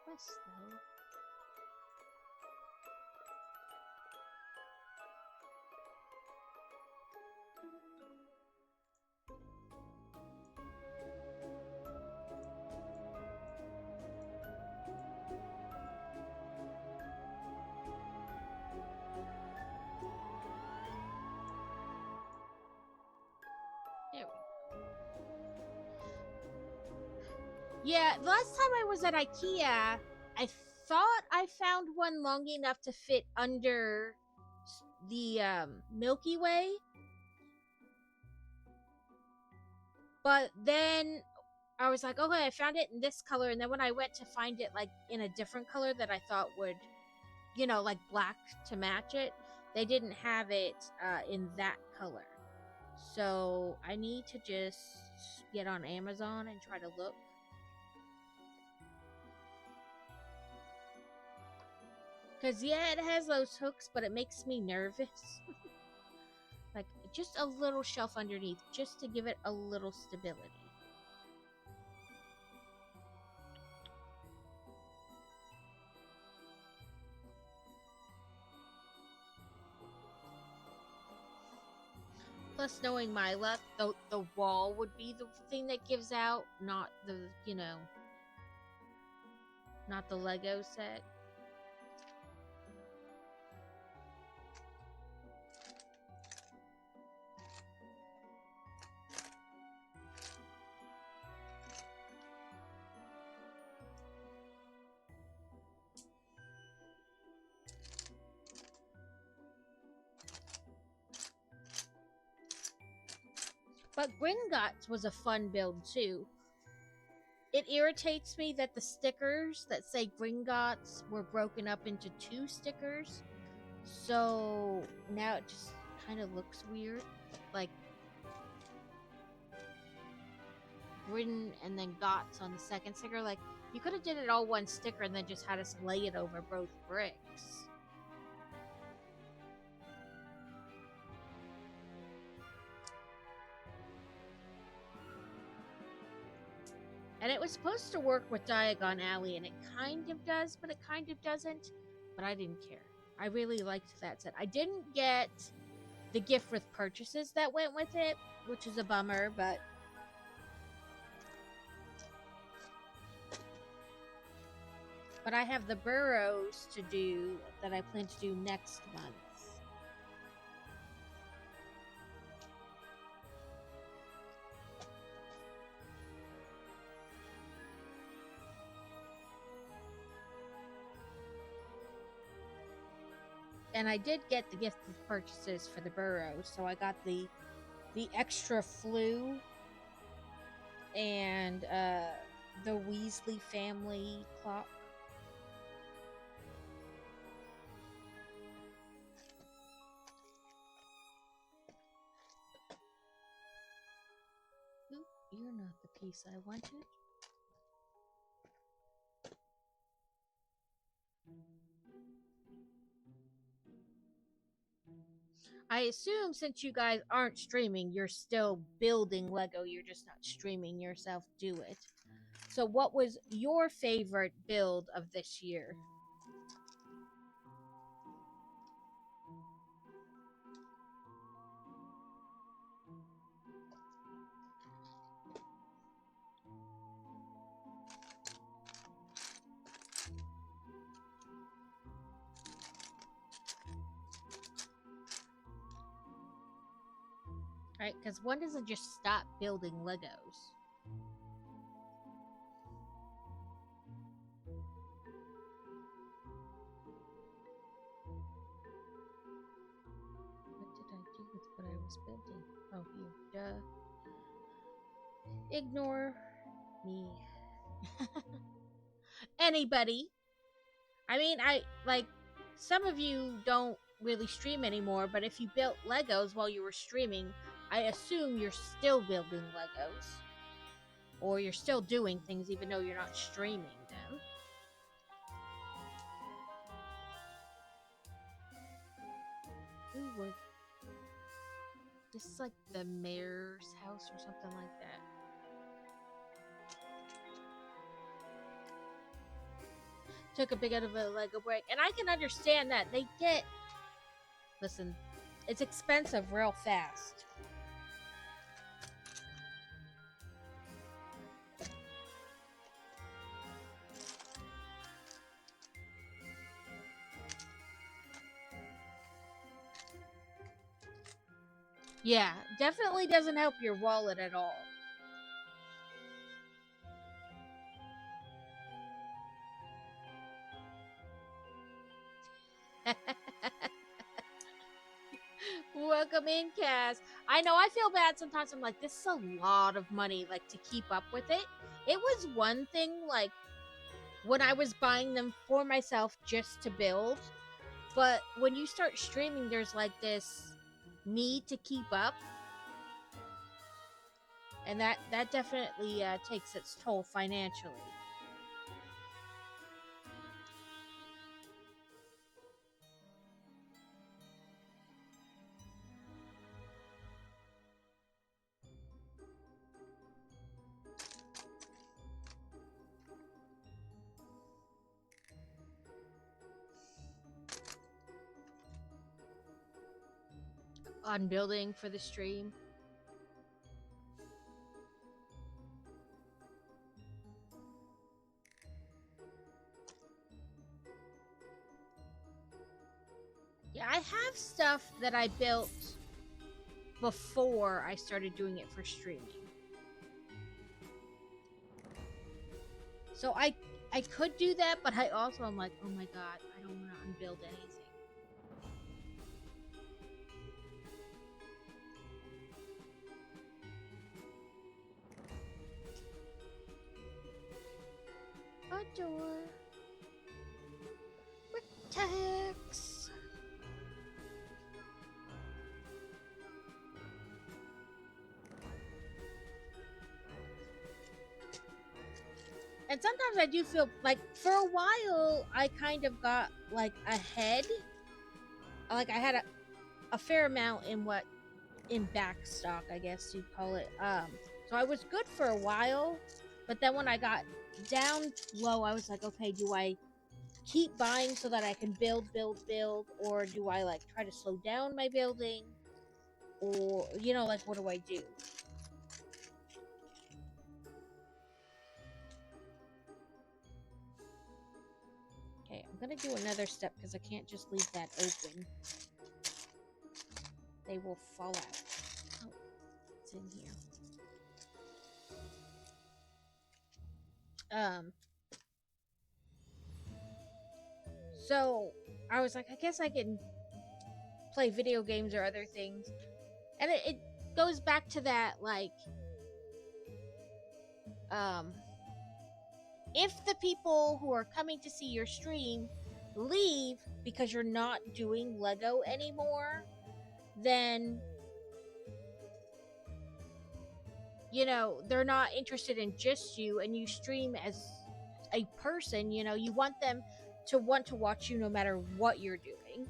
quest, though. There we go. Yeah, last time I was at IKEA, I thought I found one long enough to fit under the Milky Way. But then I was like, okay, I found it in this color. And then when I went to find it like in a different color that I thought would, you know, like black to match it, they didn't have it in that color. So I need to just get on Amazon and try to look. Because, yeah, it has those hooks, but it makes me nervous. Like, just a little shelf underneath, just to give it a little stability. Plus, knowing my luck, the wall would be the thing that gives out, not the, you know, not the Lego set. But Gringotts was a fun build too. It irritates me that the stickers that say Gringotts were broken up into 2 stickers. So now it just kind of looks weird. Like Grin and then Gots on the second sticker. Like, you could have did it all one sticker and then just had us lay it over both bricks. And it was supposed to work with Diagon Alley, and it kind of does, but it kind of doesn't. But I didn't care. I really liked that set. I didn't get the gift with purchases that went with it, which is a bummer, but... But I have the burrows to do that I plan to do next month. And I did get the gift of purchases for the burrows, so I got the extra flue and the Weasley family clock. Oop, you're not the piece I wanted. I assume since you guys aren't streaming, you're still building Lego. You're just not streaming yourself do it. So what was your favorite build of this year? Right, because one doesn't just stop building Legos. What did I do with what I was building? Oh, here, duh. Ignore me. Anybody. I mean, some of you don't really stream anymore, but if you built Legos while you were streaming, I assume you're still building Legos. Or you're still doing things even though you're not streaming them. Ooh, this is like the mayor's house or something like that. took a bit of a Lego break, and I can understand that. They get, listen, it's expensive real fast. Yeah, definitely doesn't help your wallet at all. Welcome in, Cass. I know I feel bad sometimes. I'm like, this is a lot of money, like, to keep up with it. It was one thing, like, when I was buying them for myself just to build, but when you start streaming, there's like this need to keep up, and that definitely takes its toll financially. On building for the stream. Yeah, I have stuff that I built before I started doing it for streaming. So I could do that, but I also am like, oh my god, I don't want to unbuild anything. A door. Protects. And sometimes I do feel like for a while I kind of got like ahead. Like I had a fair amount in backstock, I guess you'd call it. So I was good for a while, but then when I got down low, I was like, okay, do I keep buying so that I can build, or do I like try to slow down my building, or like what do I do? Okay, I'm gonna do another step because I can't just leave that open. They will fall out. Oh, it's in here. So I was like, I guess I can play video games or other things. And it goes back to that, like, if the people who are coming to see your stream leave because you're not doing Lego anymore, then they're not interested in just you, and you stream as a person. You want them to want to watch you no matter what you're doing,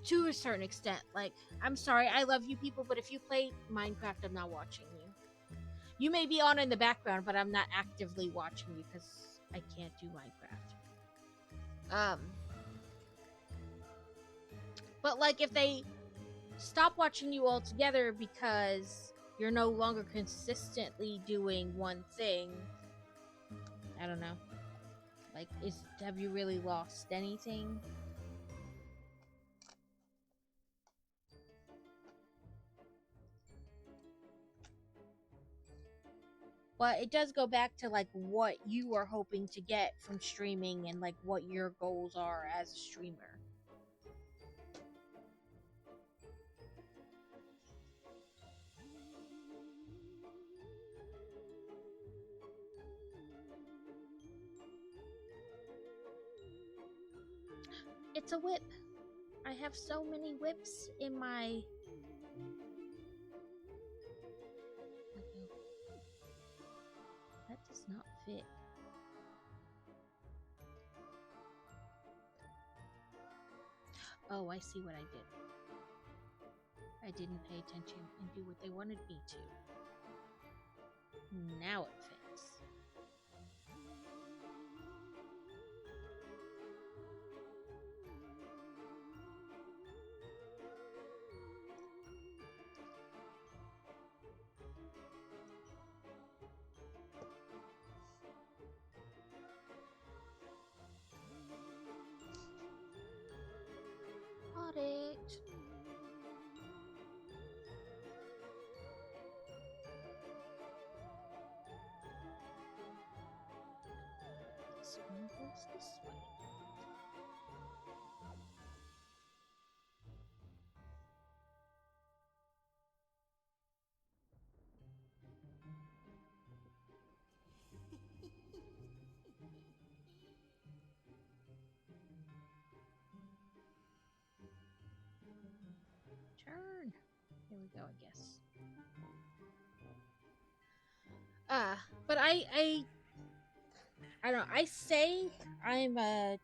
to a certain extent. Like, I'm sorry, I love you people, but if you play Minecraft, I'm not watching you. You may be on in the background, but I'm not actively watching you because I can't do Minecraft. But like, if they stop watching you altogether because you're no longer consistently doing one thing, I don't know. Like, have you really lost anything? But it does go back to like what you are hoping to get from streaming and like what your goals are as a streamer. It's a whip. I have so many whips in my... That does not fit. Oh, I see what I did. I didn't pay attention and do what they wanted me to. Now it fits. It's this way. Turn. Here we go, I guess. But I don't know. I say I'm a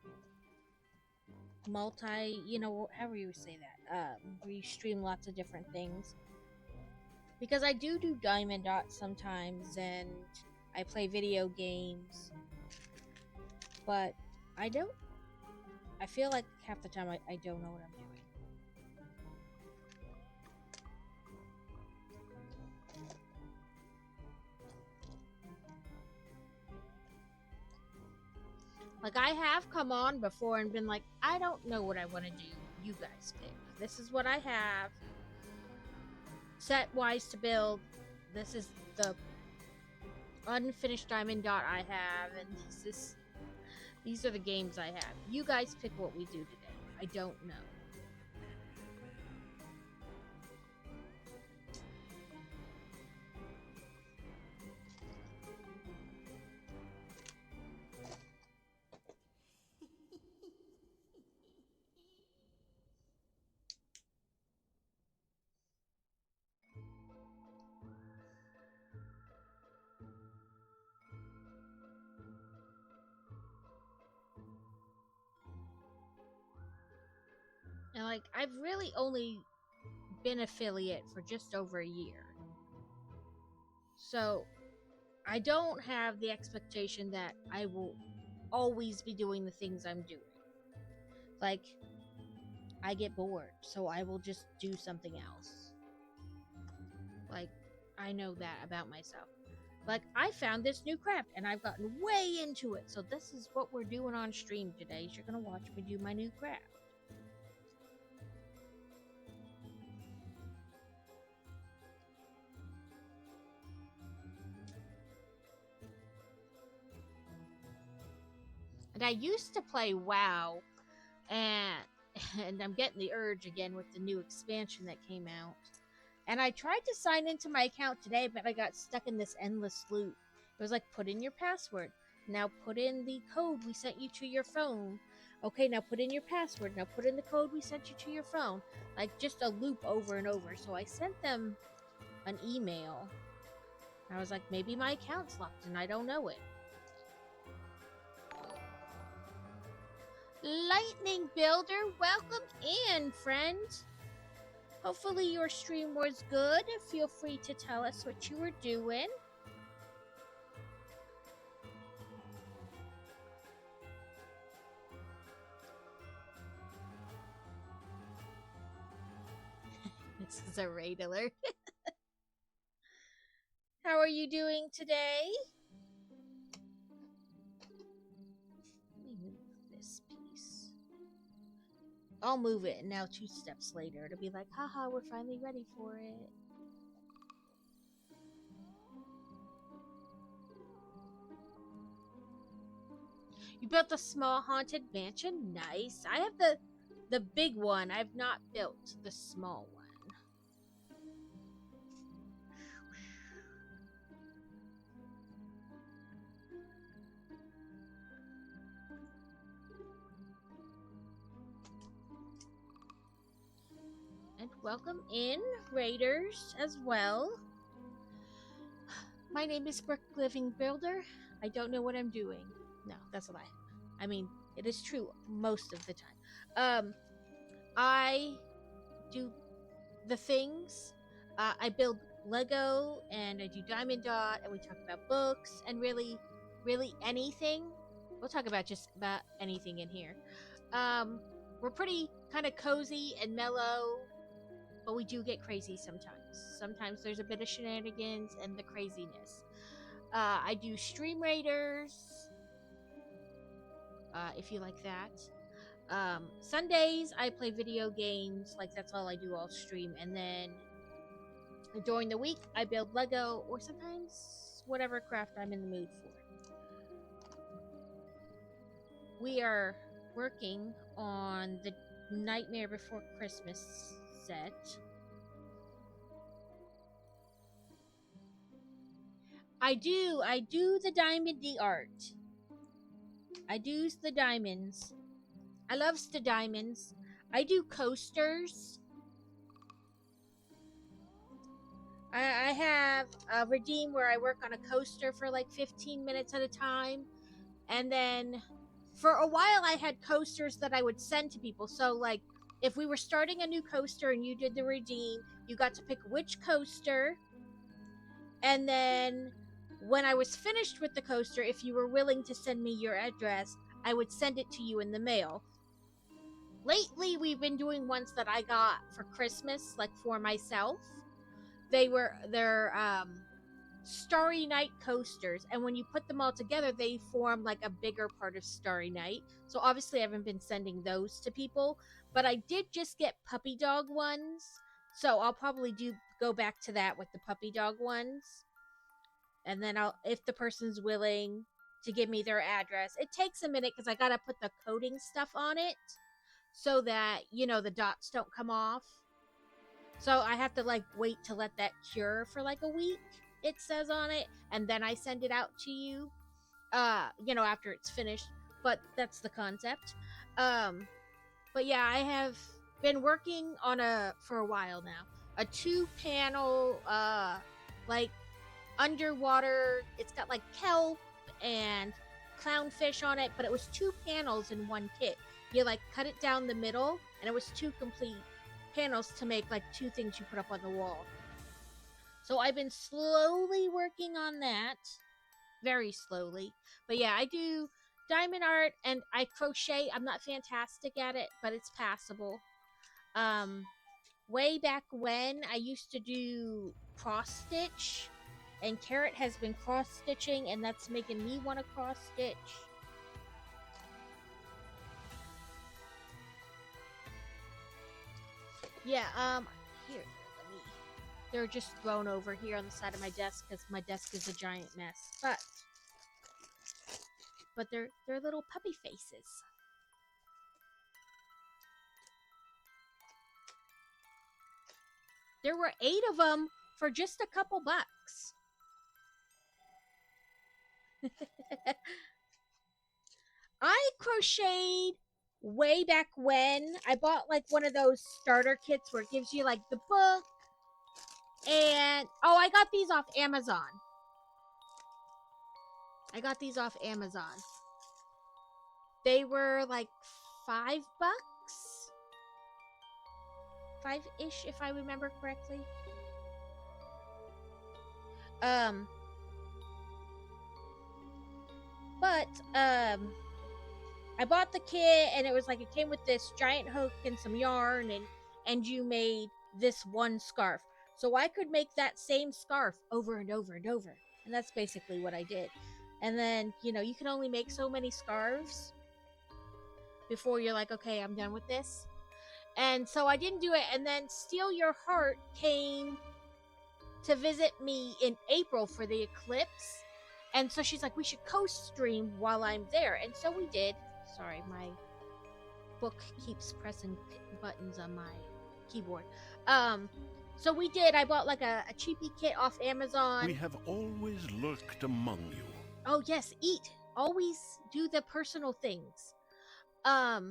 however you say that. Where you stream lots of different things. Because I do Diamond Dot sometimes, and I play video games. But I don't. I feel like half the time I don't know what I'm doing. Like, I have come on before and been like, I don't know what I want to do. You guys pick. This is what I have. Set-wise to build. This is the unfinished Diamond Dot I have, and these are the games I have. You guys pick what we do today. I don't know. And like, I've really only been affiliate for just over a year. So I don't have the expectation that I will always be doing the things I'm doing. Like, I get bored, so I will just do something else. Like, I know that about myself. Like, I found this new craft, and I've gotten way into it, so this is what we're doing on stream today. You're gonna watch me do my new craft. And I used to play WoW, and I'm getting the urge again with the new expansion that came out. And I tried to sign into my account today, but I got stuck in this endless loop. It was like, put in your password. Now put in the code we sent you to your phone. Okay, now put in your password. Now put in the code we sent you to your phone. Like, just a loop over and over. So I sent them an email. I was like, maybe my account's locked and I don't know it. Lightning Builder, welcome in, friend. Hopefully your stream was good. Feel free to tell us what you were doing. This is a raid alert. How are you doing today? Let me move this piece. I'll move it, and now 2 steps later, it'll be like, haha, we're finally ready for it. You built a small haunted mansion? Nice. I have the big one. I've not built the small one. And welcome in, Raiders, as well. My name is Brick Living Builder. I don't know what I'm doing. No, that's a lie. I mean, it is true most of the time. I do the things. I build Lego, and I do Diamond Dot, and we talk about books, and really anything. We'll talk about just about anything in here. We're pretty kind of cozy and mellow, but we do get crazy sometimes. Sometimes there's a bit of shenanigans and the craziness. I do Stream Raiders, if you like that. Sundays, I play video games. Like, that's all I do all stream. And then during the week, I build Lego, or sometimes whatever craft I'm in the mood for. we are working on the Nightmare Before Christmas set. I do the diamondy art. I do the diamonds. I loves the diamonds. I do coasters. I have a redeem where I work on a coaster for like 15 minutes at a time. And then for a while I had coasters that I would send to people. So like if we were starting a new coaster and you did the redeem, you got to pick which coaster. And then when I was finished with the coaster, if you were willing to send me your address, I would send it to you in the mail. Lately, we've been doing ones that I got for Christmas, like for myself. They're Starry Night coasters, and when you put them all together, they form like a bigger part of Starry Night. So obviously, I haven't been sending those to people, but I did just get puppy dog ones, so I'll probably go back to that with the puppy dog ones, and then if the person's willing to give me their address. It takes a minute because I gotta put the coating stuff on it so that the dots don't come off. So I have to like wait to let that cure for like a week, it says on it, and then I send it out to you after it's finished. But that's the concept. But yeah, I have been working on for a while now, a 2-panel like underwater. It's got like kelp and clownfish on it, but it was 2 panels in one kit. You like cut it down the middle, and it was 2 complete panels to make like 2 things you put up on the wall. So I've been slowly working on that, very slowly. But yeah, I do diamond art and I crochet. I'm not fantastic at it, but it's passable. Way back when, I used to do cross stitch, and Carrot has been cross stitching, and that's making me want to cross stitch. Yeah, here, they're just thrown over here on the side of my desk because my desk is a giant mess. But they're little puppy faces. There were 8 of them for just a couple bucks. I crocheted way back when. I bought like one of those starter kits where it gives you like the book. And I got these off Amazon. They were like $5. 5-ish if I remember correctly. But I bought the kit, and it was like it came with this giant hook and some yarn, and you made this one scarf. So I could make that same scarf over and over and over. And that's basically what I did. And then, you can only make so many scarves before you're like, okay, I'm done with this. And so I didn't do it. And then Steal Your Heart came to visit me in April for the eclipse. And so she's like, we should co-stream while I'm there. And so we did. Sorry, my book keeps pressing buttons on my keyboard. So we did. I bought like a cheapy kit off Amazon. We have always lurked among you. Oh yes, eat. Always do the personal things. What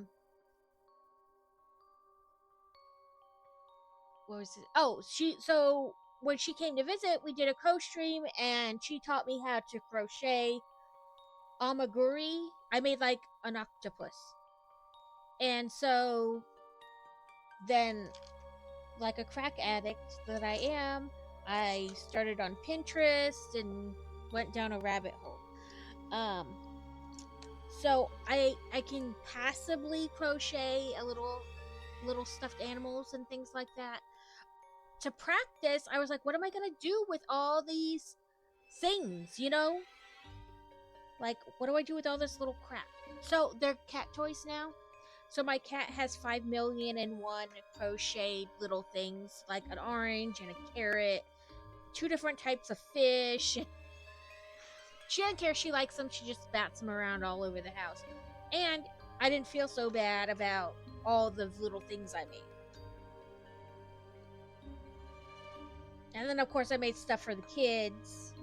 was it? Oh, so when she came to visit, we did a co-stream, and she taught me how to crochet amaguri. I made like an octopus. And so then, like a crack addict that I am, I started on Pinterest and went down a rabbit hole. So I can passably crochet a little stuffed animals and things like that. To practice, I was like, what am I gonna do with all these things, Like, what do I do with all this little crap? So they're cat toys now. So my cat has 5,000,001 crocheted little things, like an orange and a carrot, 2 different types of fish. She doesn't care. She likes them. She just bats them around all over the house. And I didn't feel so bad about all the little things I made. And then, of course, I made stuff for the kids.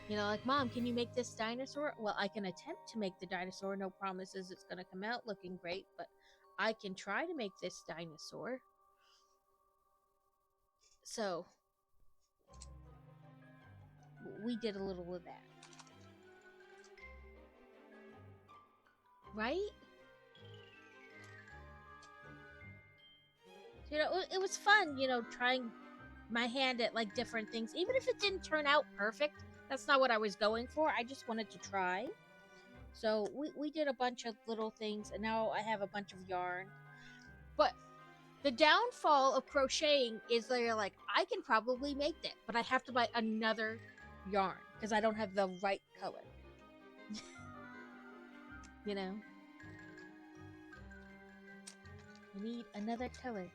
You know, like, Mom, can you make this dinosaur? Well, I can attempt to make the dinosaur. No promises it's going to come out looking great, but I can try to make this dinosaur. So, we did a little of that. Right? You know, it was fun, you know, trying my hand at like different things. Even if it didn't turn out perfect, that's not what I was going for. I just wanted to try. So we did a bunch of little things, and now I have a bunch of yarn. But the downfall of crocheting is that you're like, I can probably make that, but I have to buy another yarn because I don't have the right color. You know? You need another color.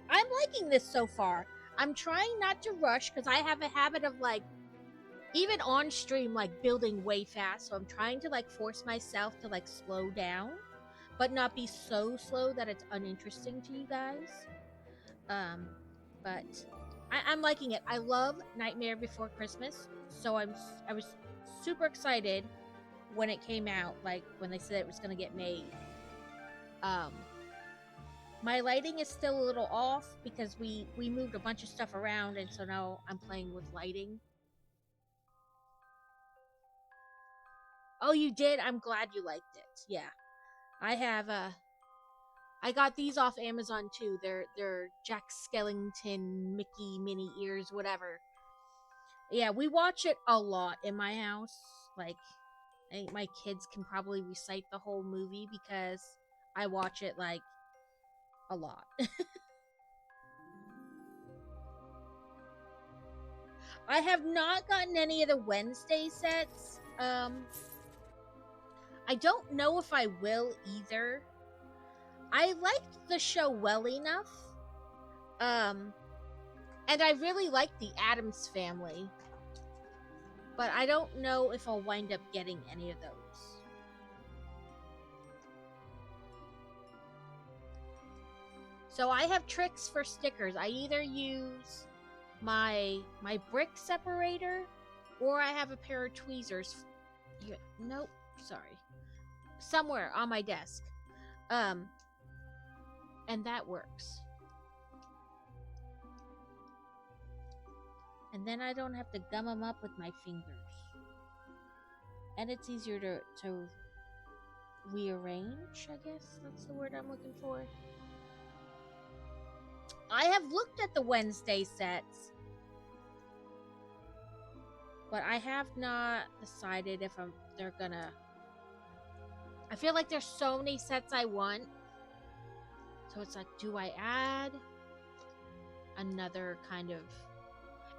I'm liking this so far. I'm trying not to rush because I have a habit of like, even on stream, like building way fast. So I'm trying to like force myself to like slow down, but not be so slow that it's uninteresting to you guys. But I'm liking it. I love Nightmare Before Christmas, so I was super excited when it came out. Like when they said it was gonna get made. My lighting is still a little off because we moved a bunch of stuff around, and so now I'm playing with lighting. Oh, you did? I'm glad you liked it. Yeah. I have I got these off Amazon too. They're Jack Skellington Mickey mini ears, whatever. Yeah, we watch it a lot in my house. Like I think my kids can probably recite the whole movie because I watch it like a lot. I have not gotten any of the Wednesday sets. I don't know if I will either. I liked the show well enough. And I really liked the Addams Family. But I don't know if I'll wind up getting any of those. So I have tricks for stickers. I either use my brick separator, or I have a pair of tweezers. Nope, sorry. Somewhere on my desk. And that works. And then I don't have to gum them up with my fingers. And it's easier to rearrange, I guess that's the word I'm looking for. I have looked at the Wednesday sets, but I have not decided if they're gonna. I feel like there's so many sets I want, so it's like, do I add another kind of?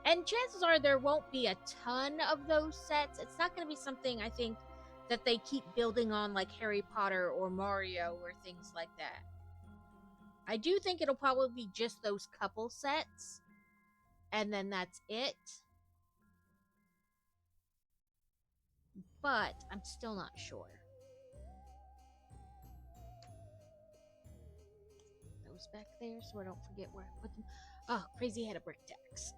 And chances are there won't be a ton of those sets. It's not going to be something I think that they keep building on like Harry Potter or Mario or things like that. I do think it'll probably be just those couple sets, and then that's it. But I'm still not sure. Those back there so I don't forget where I put them. Oh, Crazy had a brick decks.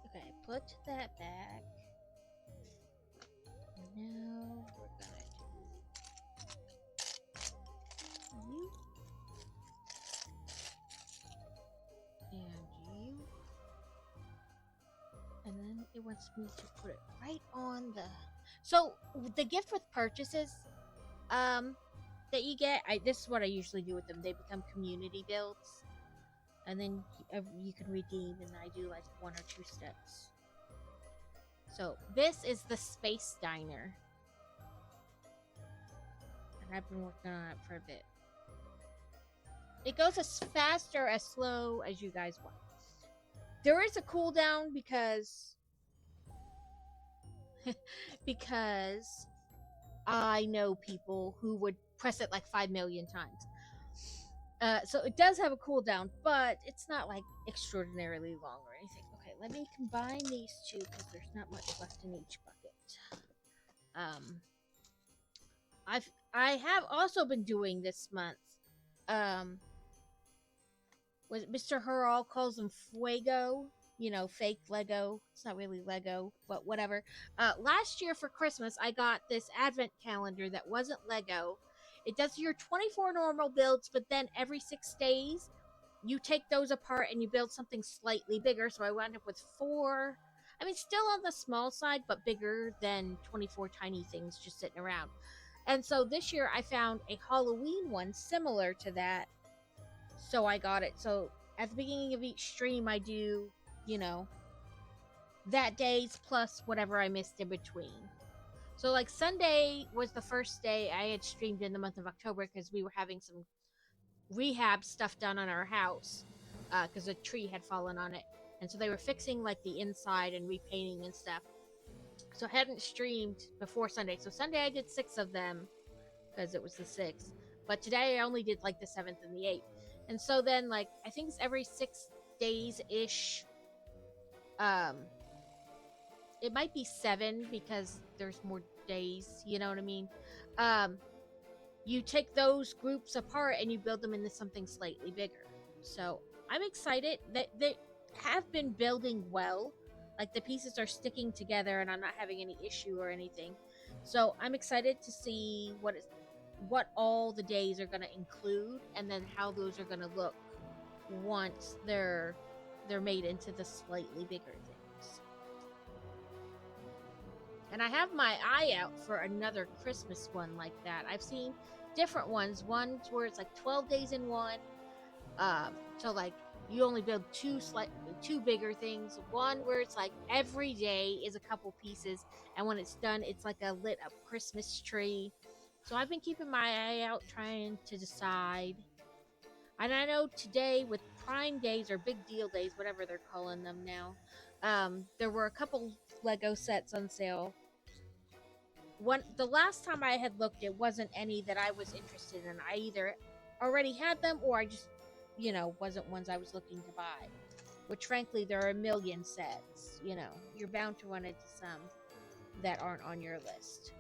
Okay, put that back. Now we're gonna do you and you, and then it wants me to put it right on the. So the gift with purchases, that you get, this is what I usually do with them. They become community builds, and then you can redeem, and I do like 1 or 2 steps. So this is the Space Diner, and I've been working on it for a bit. It goes as fast or as slow as you guys want. There is a cooldown because because I know people who would press it like 5 million times. So it does have a cooldown, but it's not like extraordinarily long or anything. Okay, let me combine these two because there's not much left in each bucket. I have also been doing this month. Was Mr. Hurl calls them Fuego, fake Lego. It's not really Lego, but whatever. Last year for Christmas, I got this advent calendar that wasn't Lego. It does your 24 normal builds, but then every 6 days, you take those apart and you build something slightly bigger. So I wound up with 4. I mean, still on the small side, but bigger than 24 tiny things just sitting around. And so this year I found a Halloween one similar to that. So I got it. So at the beginning of each stream, I do, that day's plus whatever I missed in between. So like Sunday was the first day I had streamed in the month of October because we were having some rehab stuff done on our house because a tree had fallen on it. And so they were fixing like the inside and repainting and stuff. So I hadn't streamed before Sunday. So Sunday I did 6 of them because it was the 6th. But today I only did like the 7th and the 8th. And so then like I think it's every 6 days-ish. It might be 7 because there's more days, you know what I mean? You take those groups apart and you build them into something slightly bigger. So I'm excited that they have been building well. Like the pieces are sticking together and I'm not having any issue or anything. So I'm excited to see what all the days are going to include and then how those are going to look once they're made into the slightly bigger things. And I have my eye out for another Christmas one like that. I've seen different ones where it's like 12 days in one. So like you only build 2 bigger things. One where it's like every day is a couple pieces, and when it's done, it's like a lit up Christmas tree. So I've been keeping my eye out, trying to decide. And I know today with Prime Days or Big Deal Days, whatever they're calling them now, there were a couple Lego sets on sale. The last time I had looked, it wasn't any that I was interested in. I either already had them or I just wasn't ones I was looking to buy. Which, frankly, there are a million sets. You're bound to run into some that aren't on your list.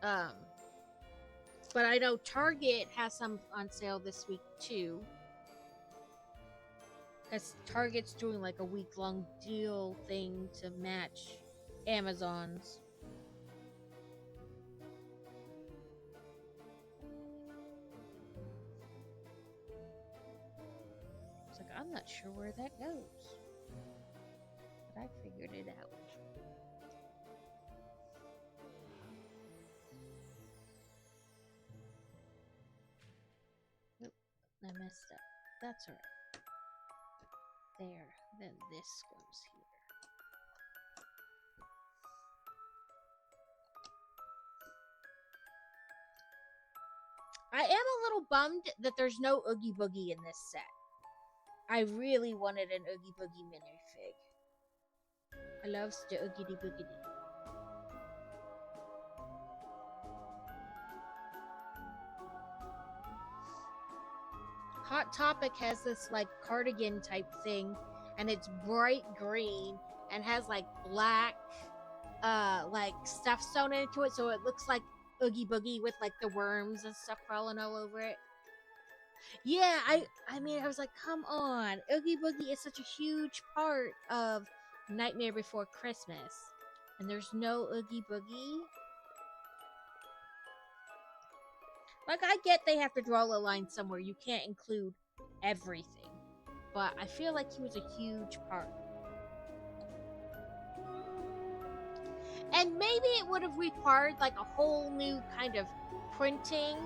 But I know Target has some on sale this week, too. Because Target's doing, like, a week-long deal thing to match Amazon's. I'm not sure where that goes, but I figured it out. Nope, I messed up. That's alright. There, then this goes here. I am a little bummed that there's no Oogie Boogie in this set. I really wanted an Oogie Boogie minifig. I love the Oogie Boogity. Hot Topic has this like cardigan type thing, and it's bright green and has like black like stuff sewn into it, so it looks like Oogie Boogie with like the worms and stuff crawling all over it. Yeah, I mean, I was like, come on. Oogie Boogie is such a huge part of Nightmare Before Christmas. And there's no Oogie Boogie. Like, I get they have to draw a line somewhere. You can't include everything. But I feel like he was a huge part. And maybe it would have required, like, a whole new kind of printing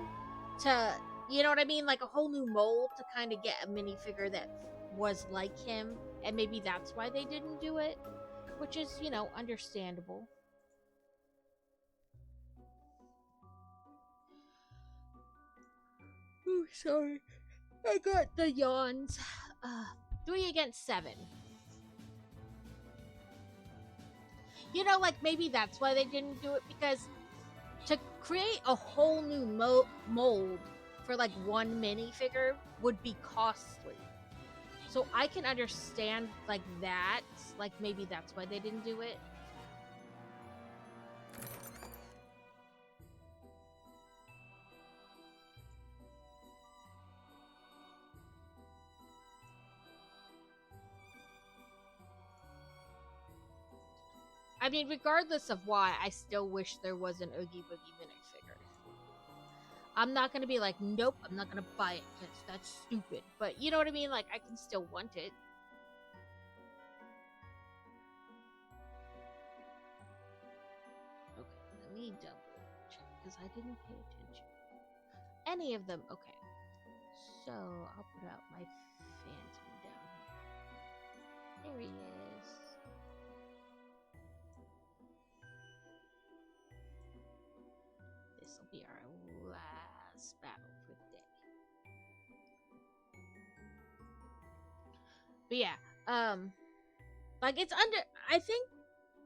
to... You know what I mean? Like a whole new mold to kind of get a minifigure that was like him. And maybe that's why they didn't do it. Which is, understandable. Oh, sorry. I got the yawns. 3 against 7. Like maybe that's why they didn't do it. Because to create a whole new mold for like one minifigure would be costly. So I can understand like that. Like maybe that's why they didn't do it. I mean, regardless of why, I still wish there was an Oogie Boogie minifigure. I'm not gonna be like, nope, I'm not gonna buy it because that's stupid. But you know what I mean? Like, I can still want it. Okay, let me double check because I didn't pay attention. Any of them? Okay. So I'll put out my Phantom down here. There he is. This will be our last battle for the day. But yeah, like it's under. I think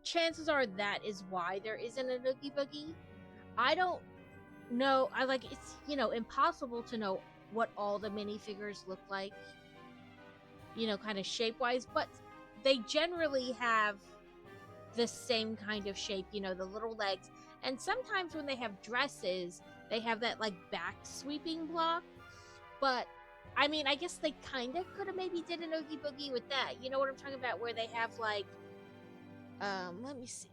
chances are that is why there isn't an Oogie Boogie. I don't know. I like it's impossible to know what all the minifigures look like. Kind of shape wise, but they generally have the same kind of shape. The little legs, and sometimes when they have dresses, they have that like back sweeping block. But I mean, I guess they kind of could have maybe did an Oogie Boogie with that. You know what I'm talking about? Where they have like, let me see.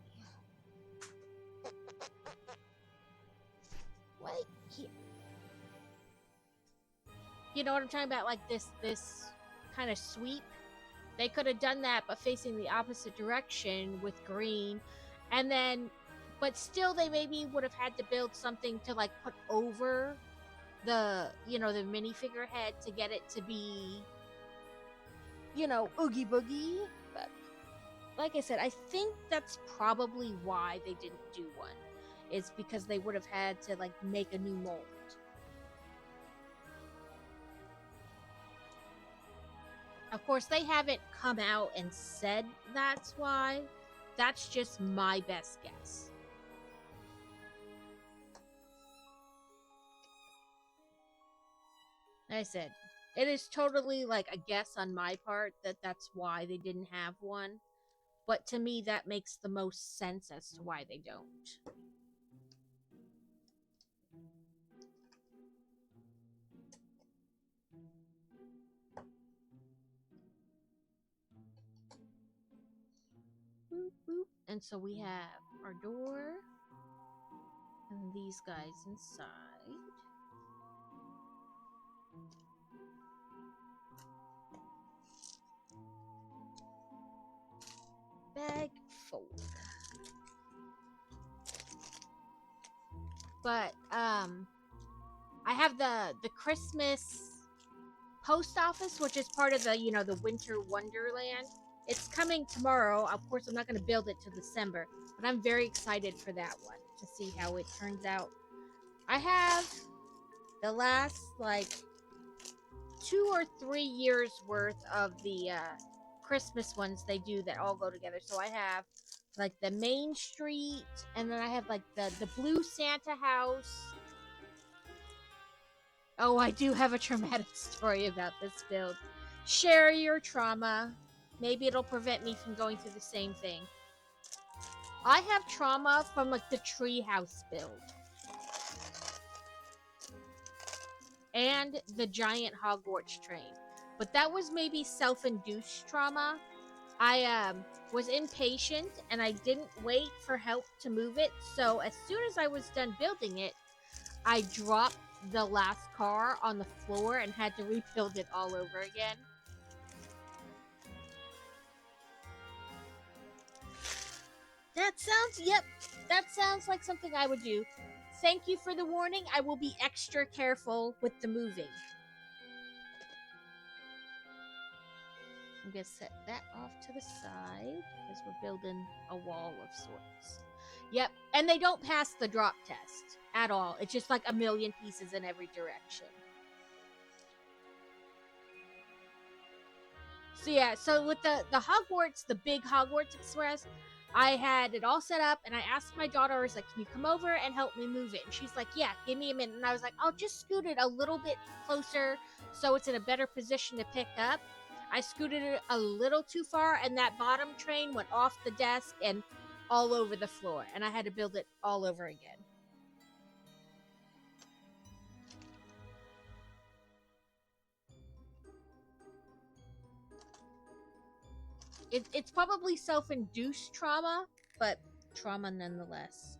Right here. You know what I'm talking about? Like this kind of sweep. They could have done that, but facing the opposite direction with green, and then, but still, they maybe would have had to build something to like put over the the minifigure head to get it to be Oogie Boogie. But like I said, I think that's probably why they didn't do one. It's because they would have had to like make a new mold. Of course, they haven't come out and said that's why. That's just my best guess. Like I said, it is totally like a guess on my part that that's why they didn't have one. But to me, that makes the most sense as to why they don't. Boop, boop. And so we have our door and these guys inside. Bag fold. But I have the Christmas post office, which is part of the the Winter Wonderland. It's coming tomorrow. Of course, I'm not going to build it till December, but I'm very excited for that one to see how it turns out. I have the last like 2 or 3 years worth of the Christmas ones they do that all go together. So I have like the Main Street, and then I have like the blue Santa house. Oh, I do have a traumatic story about this build. Share your trauma. Maybe it'll prevent me from going through the same thing. I have trauma from like the treehouse build. And the giant Hogwarts train. But that was maybe self-induced trauma. I was impatient and I didn't wait for help to move it. So as soon as I was done building it, I dropped the last car on the floor and had to rebuild it all over again. That sounds like something I would do. Thank you for the warning. I will be extra careful with the moving. I'm gonna set that off to the side because we're building a wall of sorts. Yep, and they don't pass the drop test at all. It's just like a million pieces in every direction. So yeah, so with the Hogwarts, the big Hogwarts Express, I had it all set up, and I asked my daughter, I was like, can you come over and help me move it? And she's like, yeah, give me a minute. And I was like, I'll just scoot it a little bit closer so it's in a better position to pick up. I scooted it a little too far, and that bottom train went off the desk and all over the floor, and I had to build it all over again. It's probably self-induced trauma, but trauma nonetheless.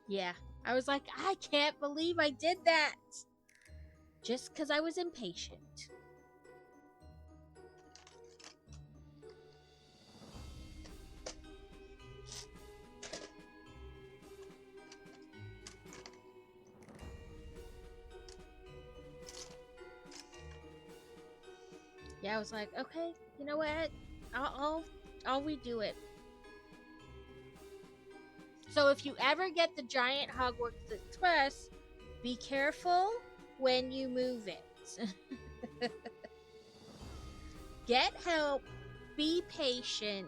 Yeah, I was like, I can't believe I did that. Just because I was impatient. Yeah, I was like, okay, you know what? I'll redo it. So if you ever get the giant Hogwarts Express, be careful when you move it. Get help. Be patient.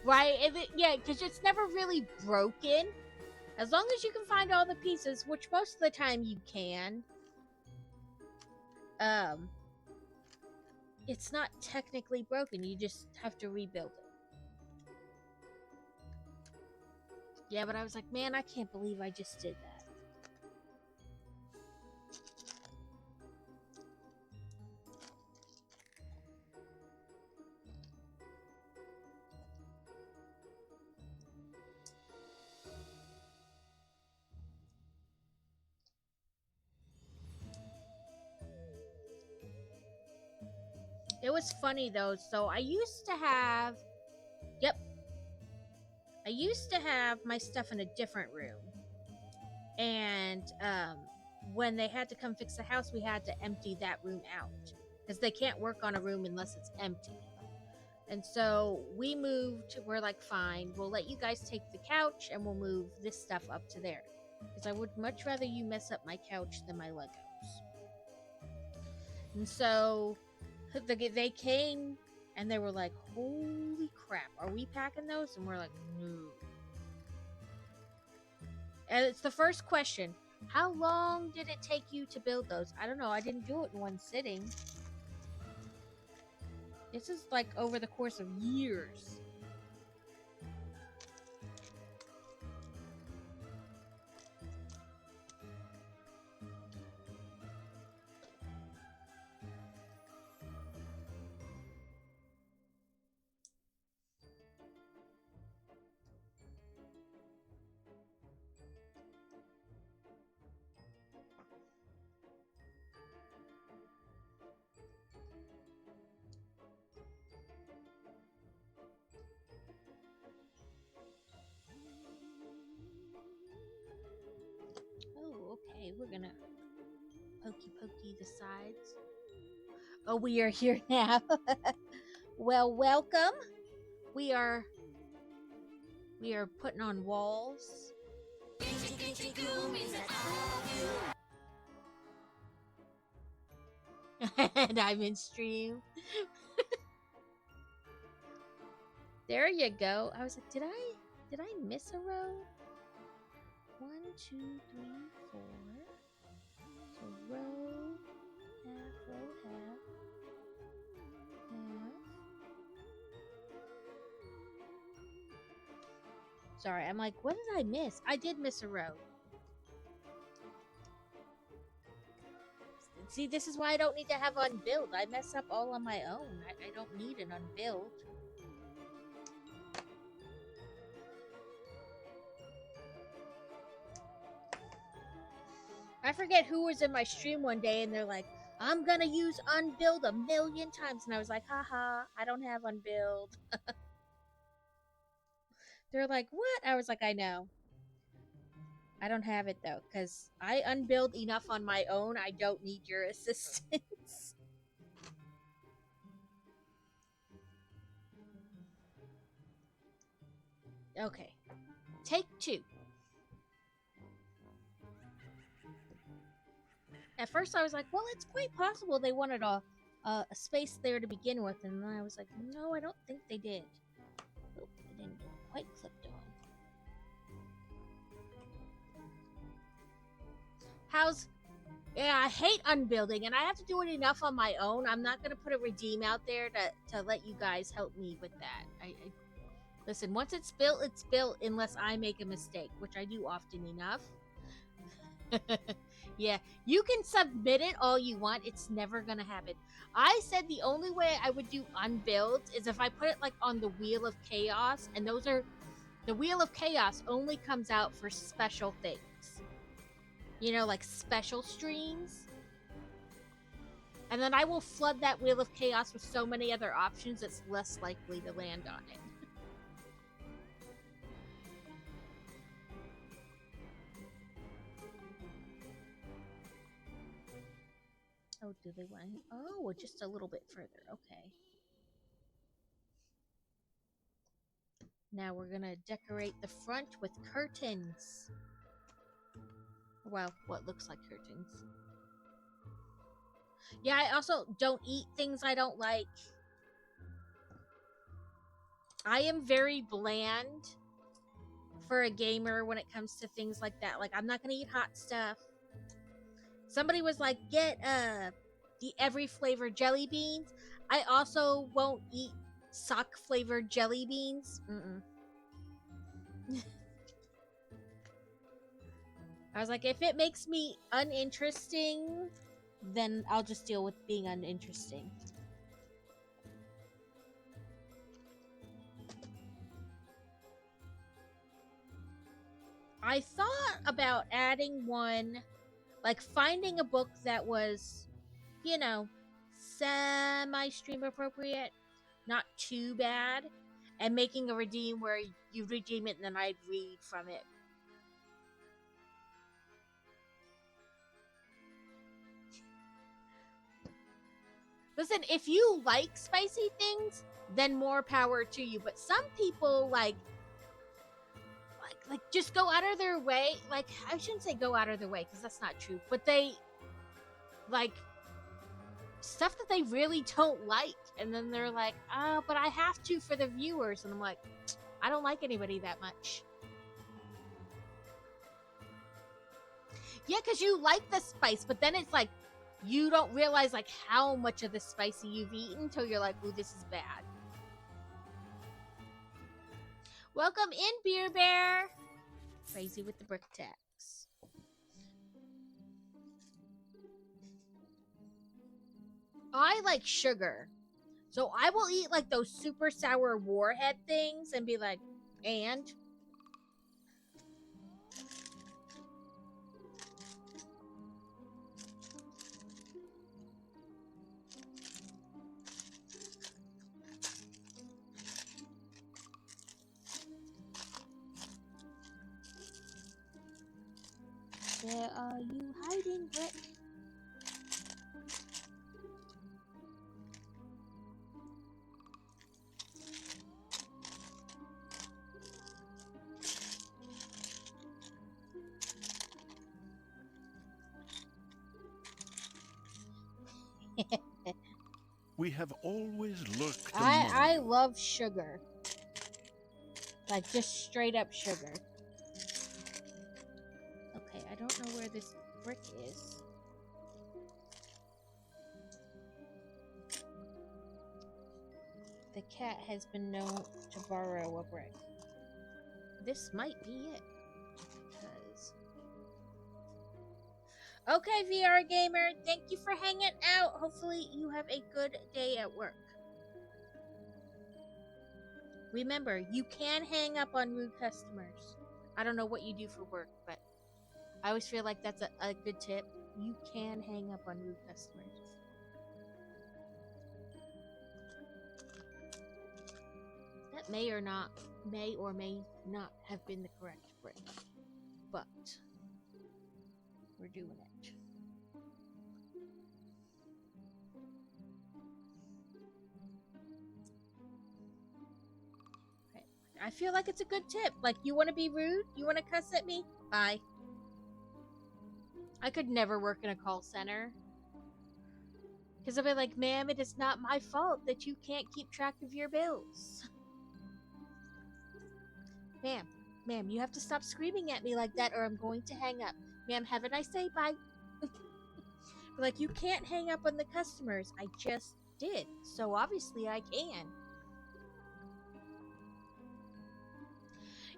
Right? Yeah, because it's never really broken. As long as you can find all the pieces, which most of the time you can, it's not technically broken. You just have to rebuild it. Yeah, but I was like, man, I can't believe I just did that. It was funny though. So I used to have, yep, I used to have my stuff in a different room, and when they had to come fix the house, we had to empty that room out because they can't work on a room unless it's empty. And so we moved. We're like, fine, we'll let you guys take the couch, and we'll move this stuff up to there because I would much rather you mess up my couch than my Legos. And so they came and they were like, holy crap, are we packing those? And we're like, no. And it's the first question. How long did it take you to build those? I don't know. I didn't do it in one sitting. This is like over the course of years. Oh, okay. We're gonna pokey the sides. Oh, we are here now. Well, welcome. We are putting on walls. And I'm in stream. There you go. I was like, did I miss a row? 1, 2, 3, 4. So row, half, half. Sorry, I'm like, what did I miss? I did miss a row. See, this is why I don't need to have unbuild. I mess up all on my own. I don't need an unbuild. I forget who was in my stream one day and they're like, I'm gonna use unbuild 1,000,000 times. And I was like, haha, I don't have unbuild. They're like, what? I was like, I know. I don't have it though, because I unbuild enough on my own. I don't need your assistance. Okay. Take 2. At first, I was like, well, it's quite possible they wanted a space there to begin with, and then I was like, no, I don't think they did. Nope, it didn't get quite clicked on. How's... Yeah, I hate unbuilding, and I have to do it enough on my own. I'm not going to put a redeem out there to let you guys help me with that. Listen, once it's built unless I make a mistake, which I do often enough. Yeah, you can submit it all you want. It's never going to happen. I said the only way I would do unbuilds is if I put it like on the Wheel of Chaos, and those are... The Wheel of Chaos only comes out for special things. You know, like special streams. And then I will flood that Wheel of Chaos with so many other options it's less likely to land on it. Oh, do they want... Oh, just a little bit further. Okay. Now we're gonna decorate the front with curtains. Well, what looks like curtains. Yeah, I also don't eat things I don't like. I am very bland for a gamer when it comes to things like that. Like, I'm not gonna eat hot stuff. Somebody was like, get the every flavor jelly beans. I also won't eat sock flavored jelly beans. I was like, if it makes me uninteresting, then I'll just deal with being uninteresting. I thought about adding one, like finding a book that was, you know, semi-stream appropriate, not too bad, and making a redeem where you redeem it and then I'd read from it. Listen, if you like spicy things, then more power to you. But some people like just go out of their way. Like, I shouldn't say go out of their way because that's not true. But they like stuff that they really don't like, and then they're like, "Oh, but I have to for the viewers." And I'm like, I don't like anybody that much. Yeah, because you like the spice, but then it's like you don't realize like how much of the spicy you've eaten until you're like, "Ooh, this is bad." Welcome in, Beer Bear. Crazy with the brick tax. I like sugar, so I will eat like those super sour warhead things and be like, and where are you hiding, Brick? We have always looked I love sugar. Like, just straight up sugar. Okay, I don't know where this brick is. The cat has been known to borrow a brick. This might be it. Because... Okay, VR Gamer, thank you for hanging out. Hopefully you have a good day at work. Remember, you can hang up on rude customers. I don't know what you do for work, but I always feel like that's a good tip. You can hang up on rude customers. That may or may not have been the correct brick. but we're doing it. Okay. I feel like it's a good tip. Like, you want to be rude? You want to cuss at me? Bye. I could never work in a call center. Because I'll be like, ma'am, it is not my fault that you can't keep track of your bills. Ma'am, you have to stop screaming at me like that or I'm going to hang up. Ma'am, have a nice day, bye. Like, you can't hang up on the customers. I just did, so obviously I can.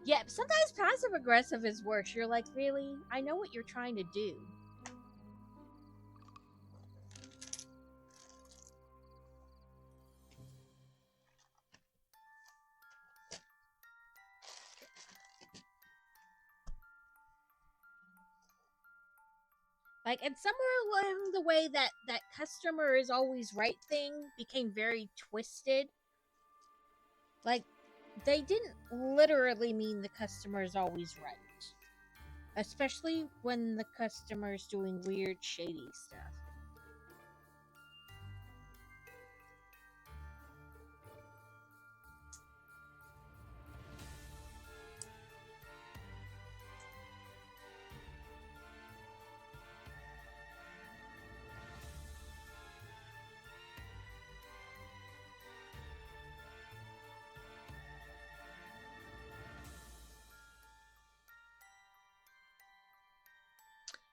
Yeah, sometimes passive aggressive is worse. You're like, really? I know what you're trying to do. Like, and somewhere along the way, that customer is always right thing became very twisted. Like, they didn't literally mean the customer is always right. Especially when the customer's doing weird, shady stuff.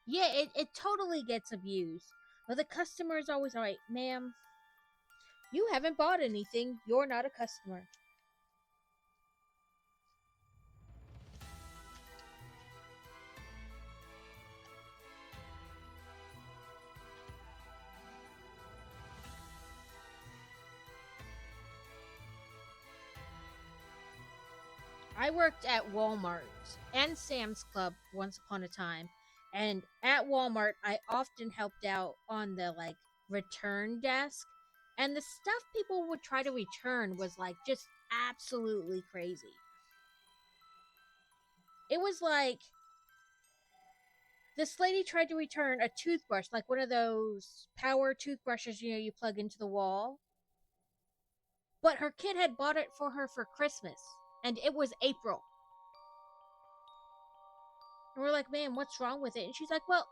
Yeah, it totally gets abused. But the customer is always right. Ma'am, you haven't bought anything. You're not a customer. I worked at Walmart and Sam's Club once upon a time. And at Walmart, I often helped out on the like return desk. And the stuff people would try to return was like just absolutely crazy. It was like this lady tried to return a toothbrush, like one of those power toothbrushes, you plug into the wall. But her kid had bought it for her for Christmas, and it was April. And we're like, man, what's wrong with it? And she's like, well,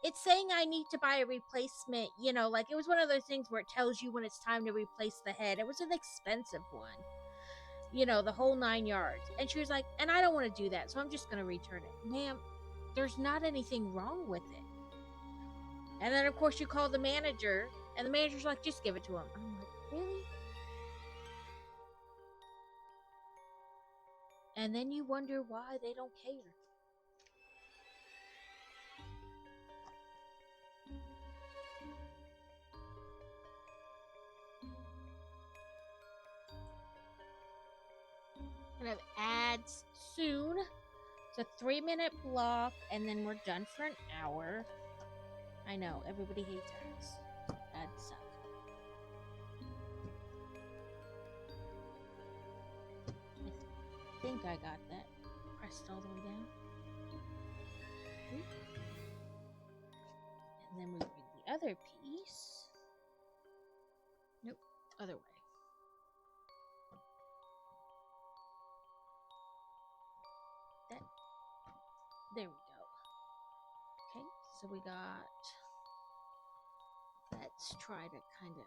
it's saying I need to buy a replacement. Like it was one of those things where it tells you when it's time to replace the head. It was an expensive one. The whole 9 yards. And she was like, and I don't want to do that, so I'm just going to return it. Ma'am, there's not anything wrong with it. And then, of course, you call the manager, and the manager's like, just give it to him. I'm like, really? And then you wonder why they don't care. Gonna have ads soon. It's a 3-minute block, and then we're done for an hour. I know, everybody hates ads. Ads suck. I think I got that pressed all the way down. And then we bring the other piece. Nope, other way. There we go. Okay, so we got. Let's try to kind of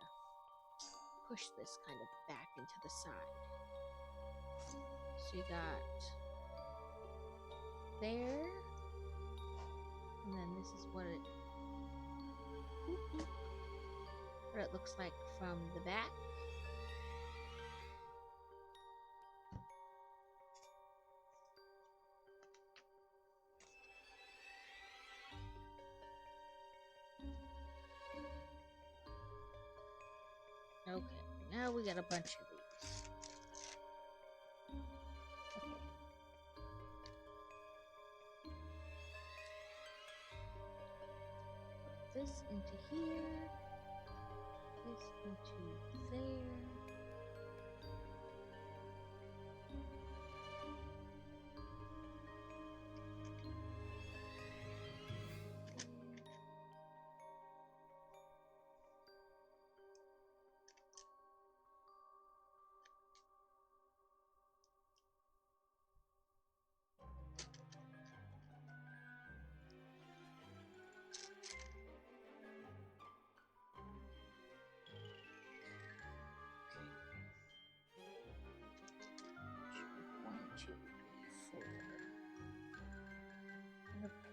push this kind of back into the side. So you got there, and then this is what it looks like from the back. Okay, now we got a bunch of these. Okay. Put this into here. This into there.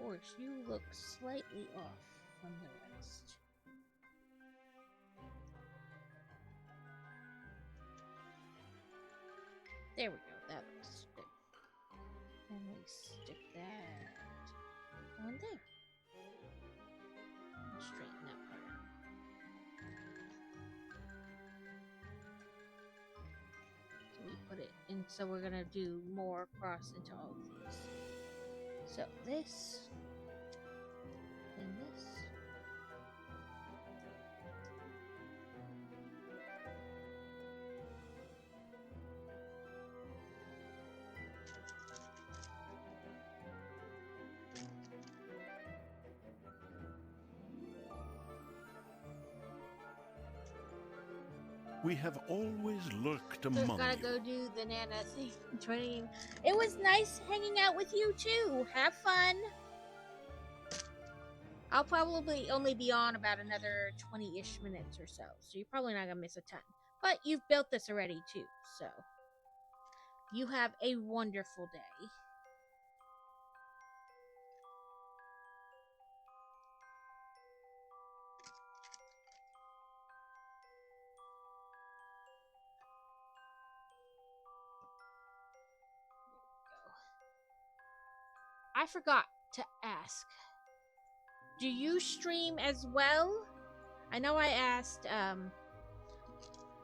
course, you look slightly off from the rest. There we go, that looks good. And we stick that on there. And straighten that part out. So we put it in, so we're gonna do more cross into all of these. So this, and this. We have always looked So among gotta you. go do the Nana thing training. It was nice hanging out with you too. Have fun. I'll probably only be on about another 20-ish minutes or so, so you're probably not gonna miss a ton. But you've built this already too, so you have a wonderful day. I forgot to ask. Do you stream as well? I know I asked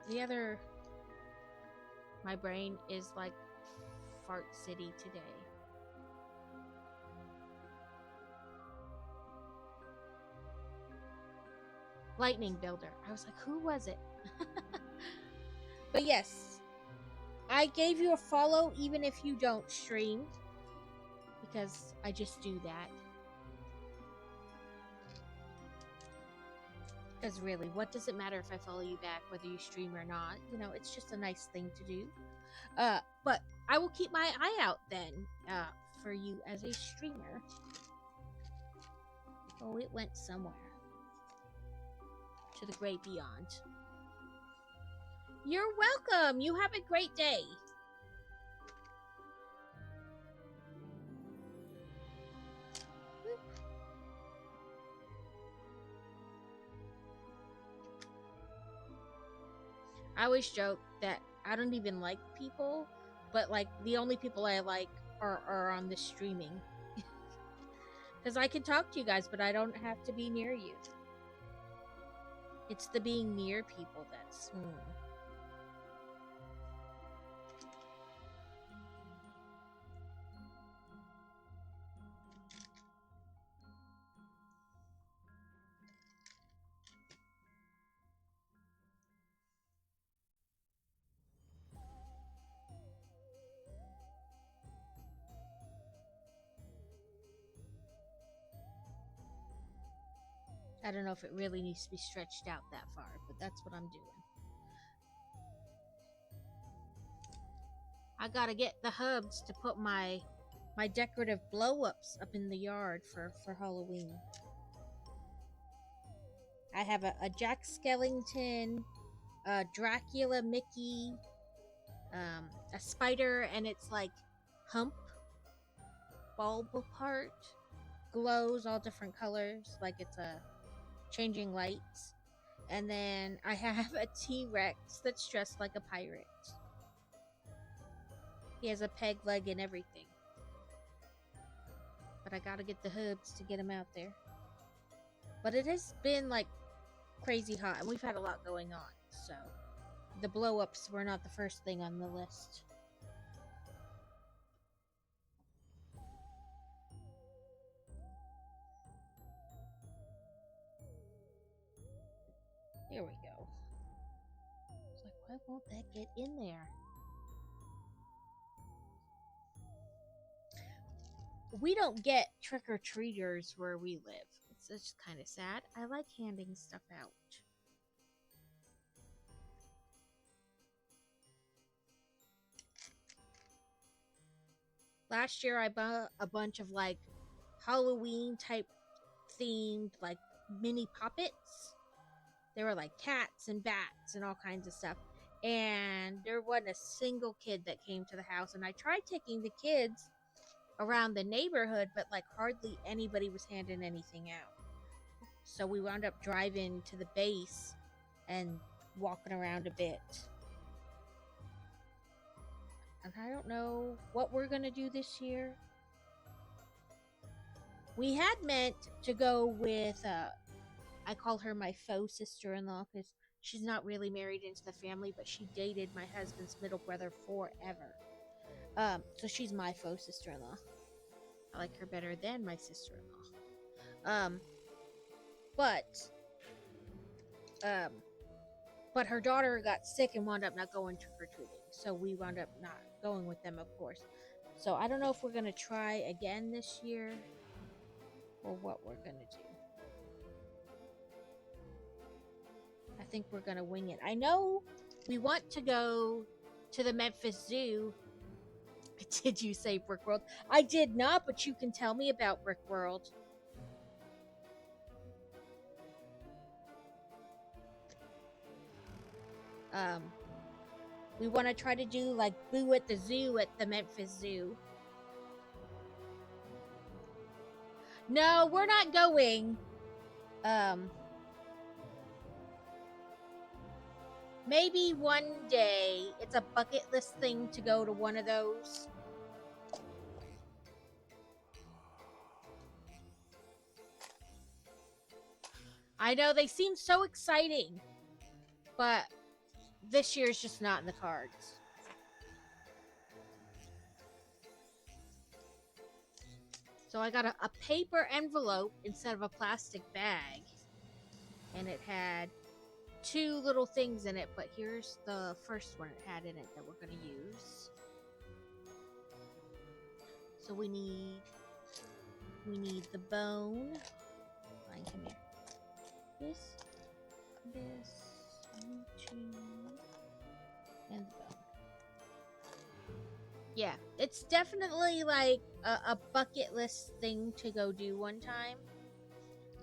the other. My brain is like Fart City today. Lightning Builder. I was like, who was it? But yes, I gave you a follow even if you don't stream, because I just do that. Because really, what does it matter if I follow you back, whether you stream or not? You know, it's just a nice thing to do. But I will keep my eye out then for you as a streamer. Oh, it went somewhere. To the great beyond. You're welcome. You have a great day. I always joke that I don't even like people, but like the only people I like are on the streaming. Because I can talk to you guys, but I don't have to be near you. It's the being near people that's... I don't know if it really needs to be stretched out that far, but that's what I'm doing. I gotta get the hubs to put my decorative blow-ups up in the yard for Halloween. I have a Jack Skellington, a Dracula Mickey, a spider, and it's like hump bulb part, glows all different colors, like it's a changing lights. And then I have a T-Rex that's dressed like a pirate. He has a peg leg and everything. But I gotta get the hubs to get him out there. But it has been like crazy hot, and we've had a lot going on, so the blow-ups were not the first thing on the list. Here we go. It's like, why won't that get in there? We don't get trick-or-treaters where we live. It's just kind of sad. I like handing stuff out. Last year I bought a bunch of like Halloween type themed like mini puppets. There were like cats and bats and all kinds of stuff. And there wasn't a single kid that came to the house. And I tried taking the kids around the neighborhood, but like hardly anybody was handing anything out. So we wound up driving to the base and walking around a bit. And I don't know what we're gonna do this year. We had meant to go with, I call her my faux sister-in-law because she's not really married into the family, but she dated my husband's middle brother forever. So she's my faux sister-in-law. I like her better than my sister-in-law. But her daughter got sick and wound up not going trick-or-treating. So we wound up not going with them, of course. So I don't know if we're going to try again this year or what we're going to do. I think we're going to wing it. I know we want to go to the Memphis Zoo. Did you say Brick World? I did not, but you can tell me about Brick World. We want to try to do like Boo at the Zoo at the Memphis Zoo. No, we're not going. Maybe one day. It's a bucket list thing to go to one of those. I know they seem so exciting, but this year's just not in the cards. So I got a paper envelope instead of a plastic bag. And it had 2 little things in it, but here's the first one it had in it that we're going to use. So we need the bone. Fine, come here. This, and the bone. Yeah, it's definitely like a bucket list thing to go do one time,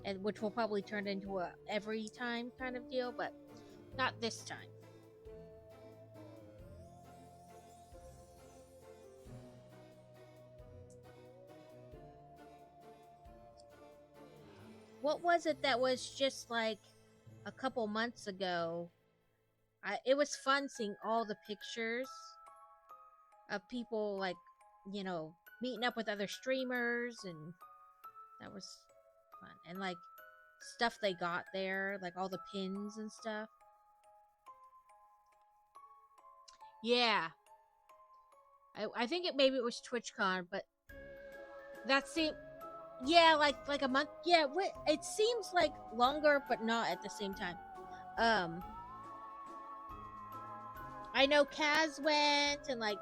and which will probably turn into a every time kind of deal, but not this time. What was it that was just like a couple months ago? It was fun seeing all the pictures of people, like, you know, meeting up with other streamers, and that was fun. And like stuff they got there, like all the pins and stuff. Yeah, I think maybe it was TwitchCon, but that seemed, yeah, like a month. Yeah, it seems like longer, but not at the same time. I know Kaz went, and like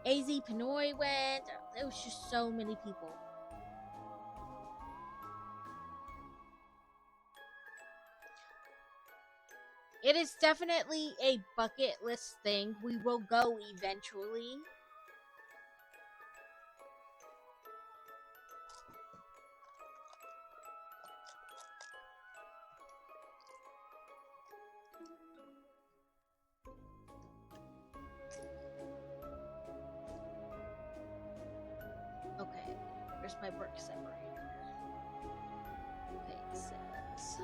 AZ Pinoy went. There was just so many people. It is definitely a bucket list thing. We will go eventually. Okay, where's my work separator? Okay, 6.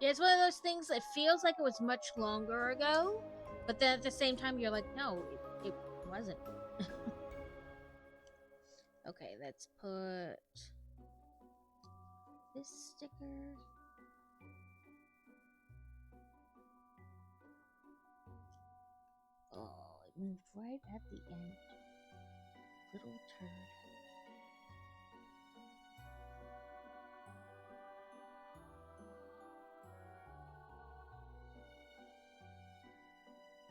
Yeah, it's one of those things, it feels like it was much longer ago, but then at the same time you're like, no, it wasn't. Okay, let's put this sticker. Oh, it moved right at the end. Little turd.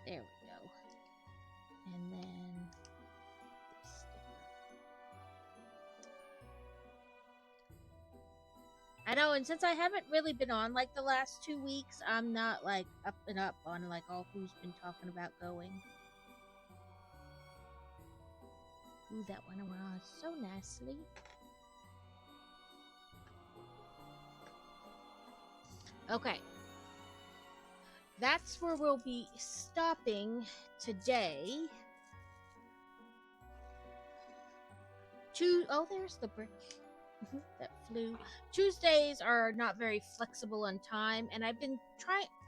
There we go. And then this sticker. I know, and since I haven't really been on like the last 2 weeks, I'm not like up and up on like all who's been talking about going. Ooh, that went around so nicely. Okay. That's where we'll be stopping today. Oh, there's the brick that flew. Tuesdays are not very flexible on time, and I've been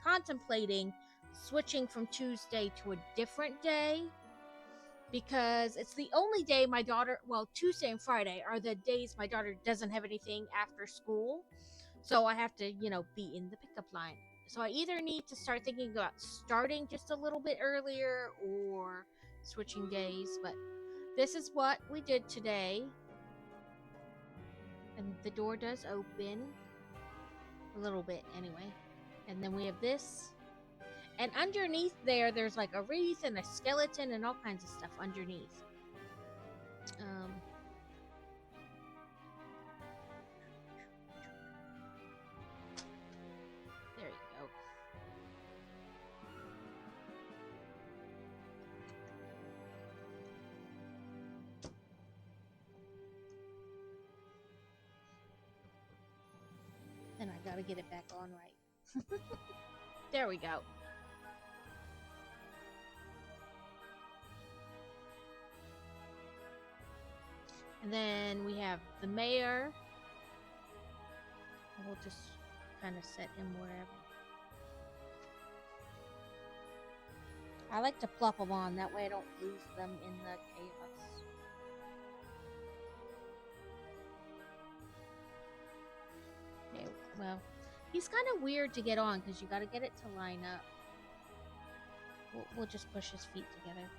contemplating switching from Tuesday to a different day because it's the only day my daughter, well, Tuesday and Friday are the days my daughter doesn't have anything after school. So I have to, be in the pickup line. So I either need to start thinking about starting just a little bit earlier or switching days, but this is what we did today. And the door does open a little bit anyway. And then we have this. And underneath there's like a wreath and a skeleton and all kinds of stuff underneath. There you go. Then I gotta get it back on right. There we go. And then we have the mayor. We'll just kind of set him wherever. I like to plop them on, that way I don't lose them in the chaos. Okay, well, he's kind of weird to get on because you got to get it to line up. We'll just push his feet together.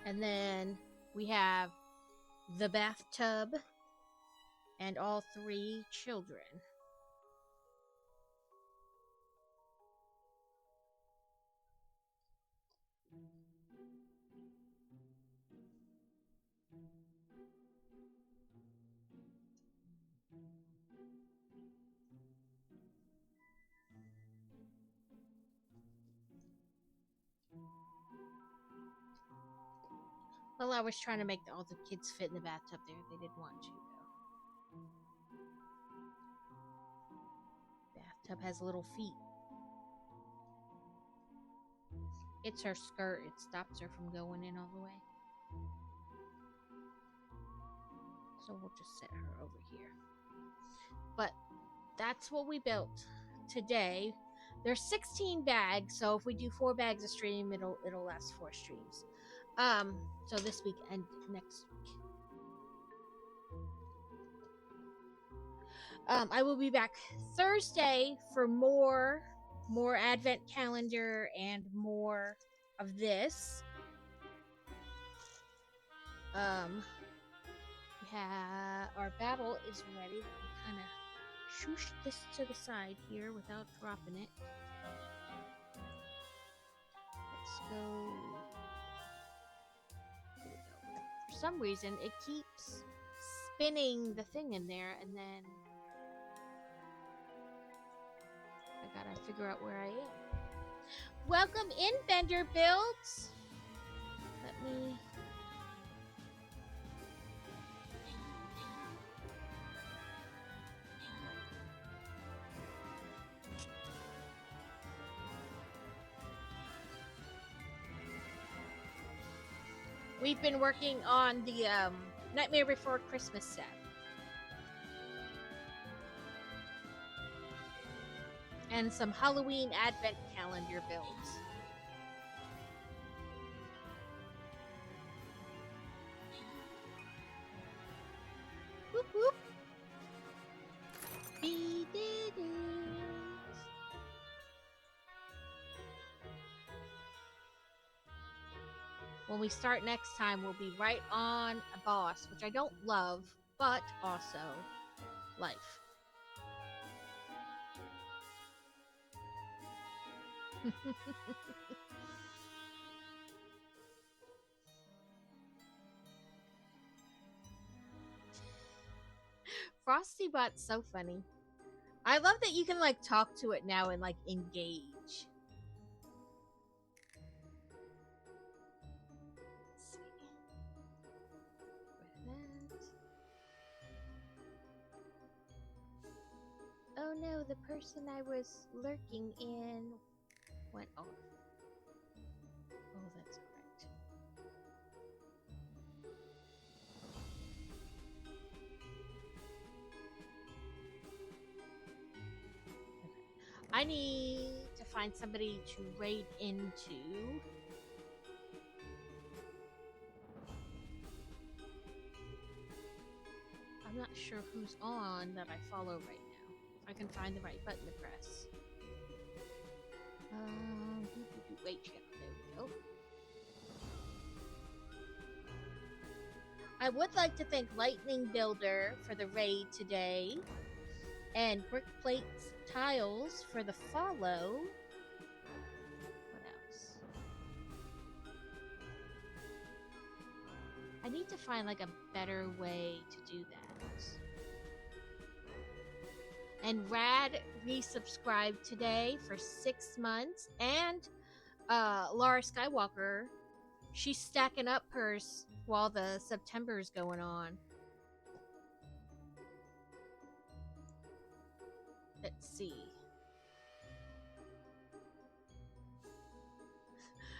And then we have the bathtub and all 3 children. Well, I was trying to make all the kids fit in the bathtub there. They didn't want to, though. Bathtub has little feet. It's her skirt. It stops her from going in all the way. So we'll just set her over here. But that's what we built today. There's 16 bags, so if we do 4 bags a stream, it'll last 4 streams. So this week and next week. I will be back Thursday for more advent calendar and more of this. Our battle is ready. Let me kind of shoosh this to the side here without dropping it. Let's go. For some reason, it keeps spinning the thing in there, and then I gotta figure out where I am. Welcome in, Bender Builds. Let me. We've been working on the Nightmare Before Christmas set. And some Halloween advent calendar builds. Whoop whoop. We did it. When we start next time, we'll be right on a boss, which I don't love, but also life. FrostyBot's so funny. I love that you can like talk to it now and like engage. Oh no, the person I was lurking in went off. Oh Oh, that's correct. Okay. I need to find somebody to raid into. I'm not sure who's on that I follow right now. If I can find the right button to press. Wait, channel. There we go. I would like to thank Lightning Builder for the raid today, and Brickplates Tiles for the follow. What else? I need to find like a better way to do that. And Rad resubscribed today for 6 months, and Laura Skywalker, she's stacking up hers while the September's going on. Let's see.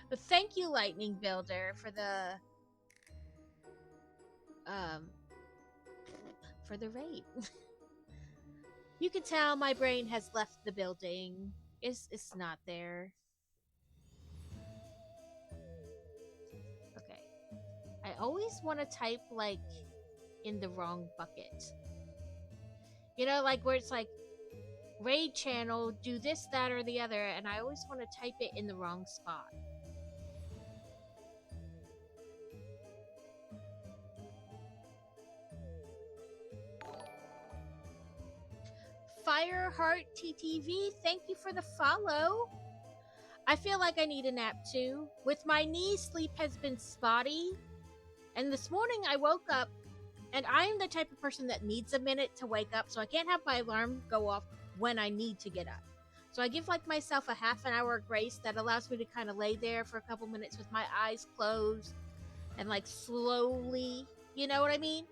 But thank you, Lightning Builder, for the raid. You can tell my brain has left the building. It's not there. Okay. I always want to type like in the wrong bucket. You know, like where it's like raid channel, do this, that, or the other, and I always want to type it in the wrong spot. Fireheart TTV, thank you for the follow. I feel like I need a nap too. With my knee, sleep has been spotty. And this morning I woke up, and I'm the type of person that needs a minute to wake up, so I can't have my alarm go off when I need to get up. So I give like myself a half an hour grace that allows me to kind of lay there for a couple minutes with my eyes closed and like slowly, you know what I mean?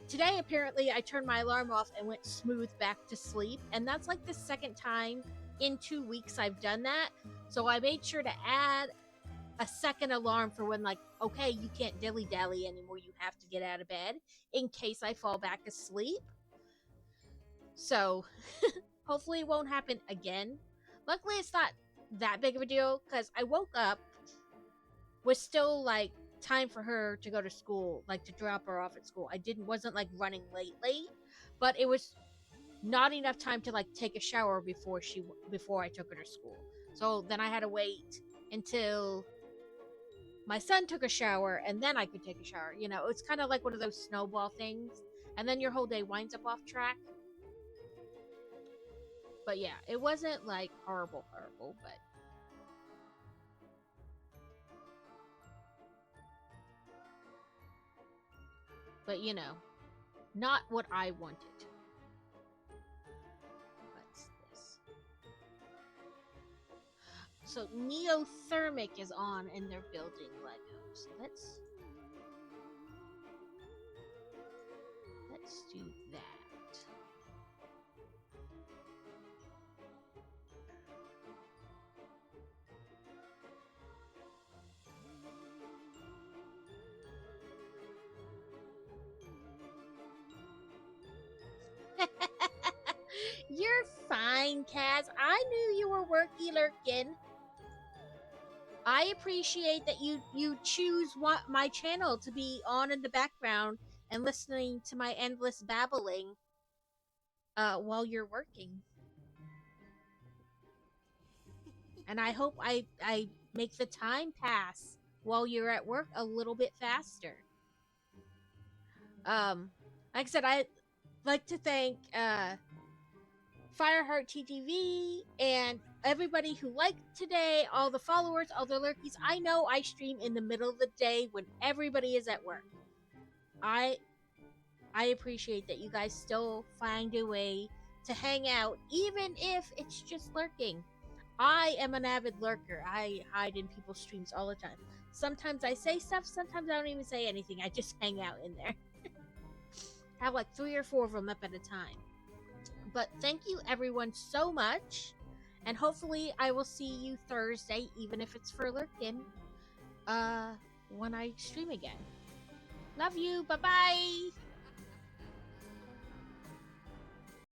Today apparently I turned my alarm off and went smooth back to sleep, and that's like the second time in 2 weeks I've done that. So I made sure to add a second alarm for when, like, okay, you can't dilly-dally anymore, you have to get out of bed in case I fall back asleep. So hopefully it won't happen again. Luckily it's not that big of a deal, because I woke up with still like time for her to go to school, like to drop her off at school. Wasn't like running late, but it was not enough time to like take a shower before I took her to school. So then I had to wait until my son took a shower and then I could take a shower. You know, it's kind of like one of those snowball things, and then your whole day winds up off track. But yeah, it wasn't like horrible, but you know, not what I wanted. What's this? So Neothermic is on and they're building Legos. Let's do that. You're fine, Kaz. I knew you were worky lurkin'. I appreciate that you choose my channel to be on in the background and listening to my endless babbling while you're working. And I hope I make the time pass while you're at work a little bit faster. Like I said, I'd like to thank Fireheart TTV and everybody who liked today, all the followers, all the lurkies. I know I stream in the middle of the day when everybody is at work. I appreciate that you guys still find a way to hang out, even if it's just lurking. I am an avid lurker. I hide in people's streams all the time. Sometimes I say stuff, sometimes I don't even say anything. I just hang out in there. I have like 3 or 4 of them up at a time. But thank you everyone so much. And hopefully I will see you Thursday, even if it's for Lurkin, when I stream again. Love you. Bye bye.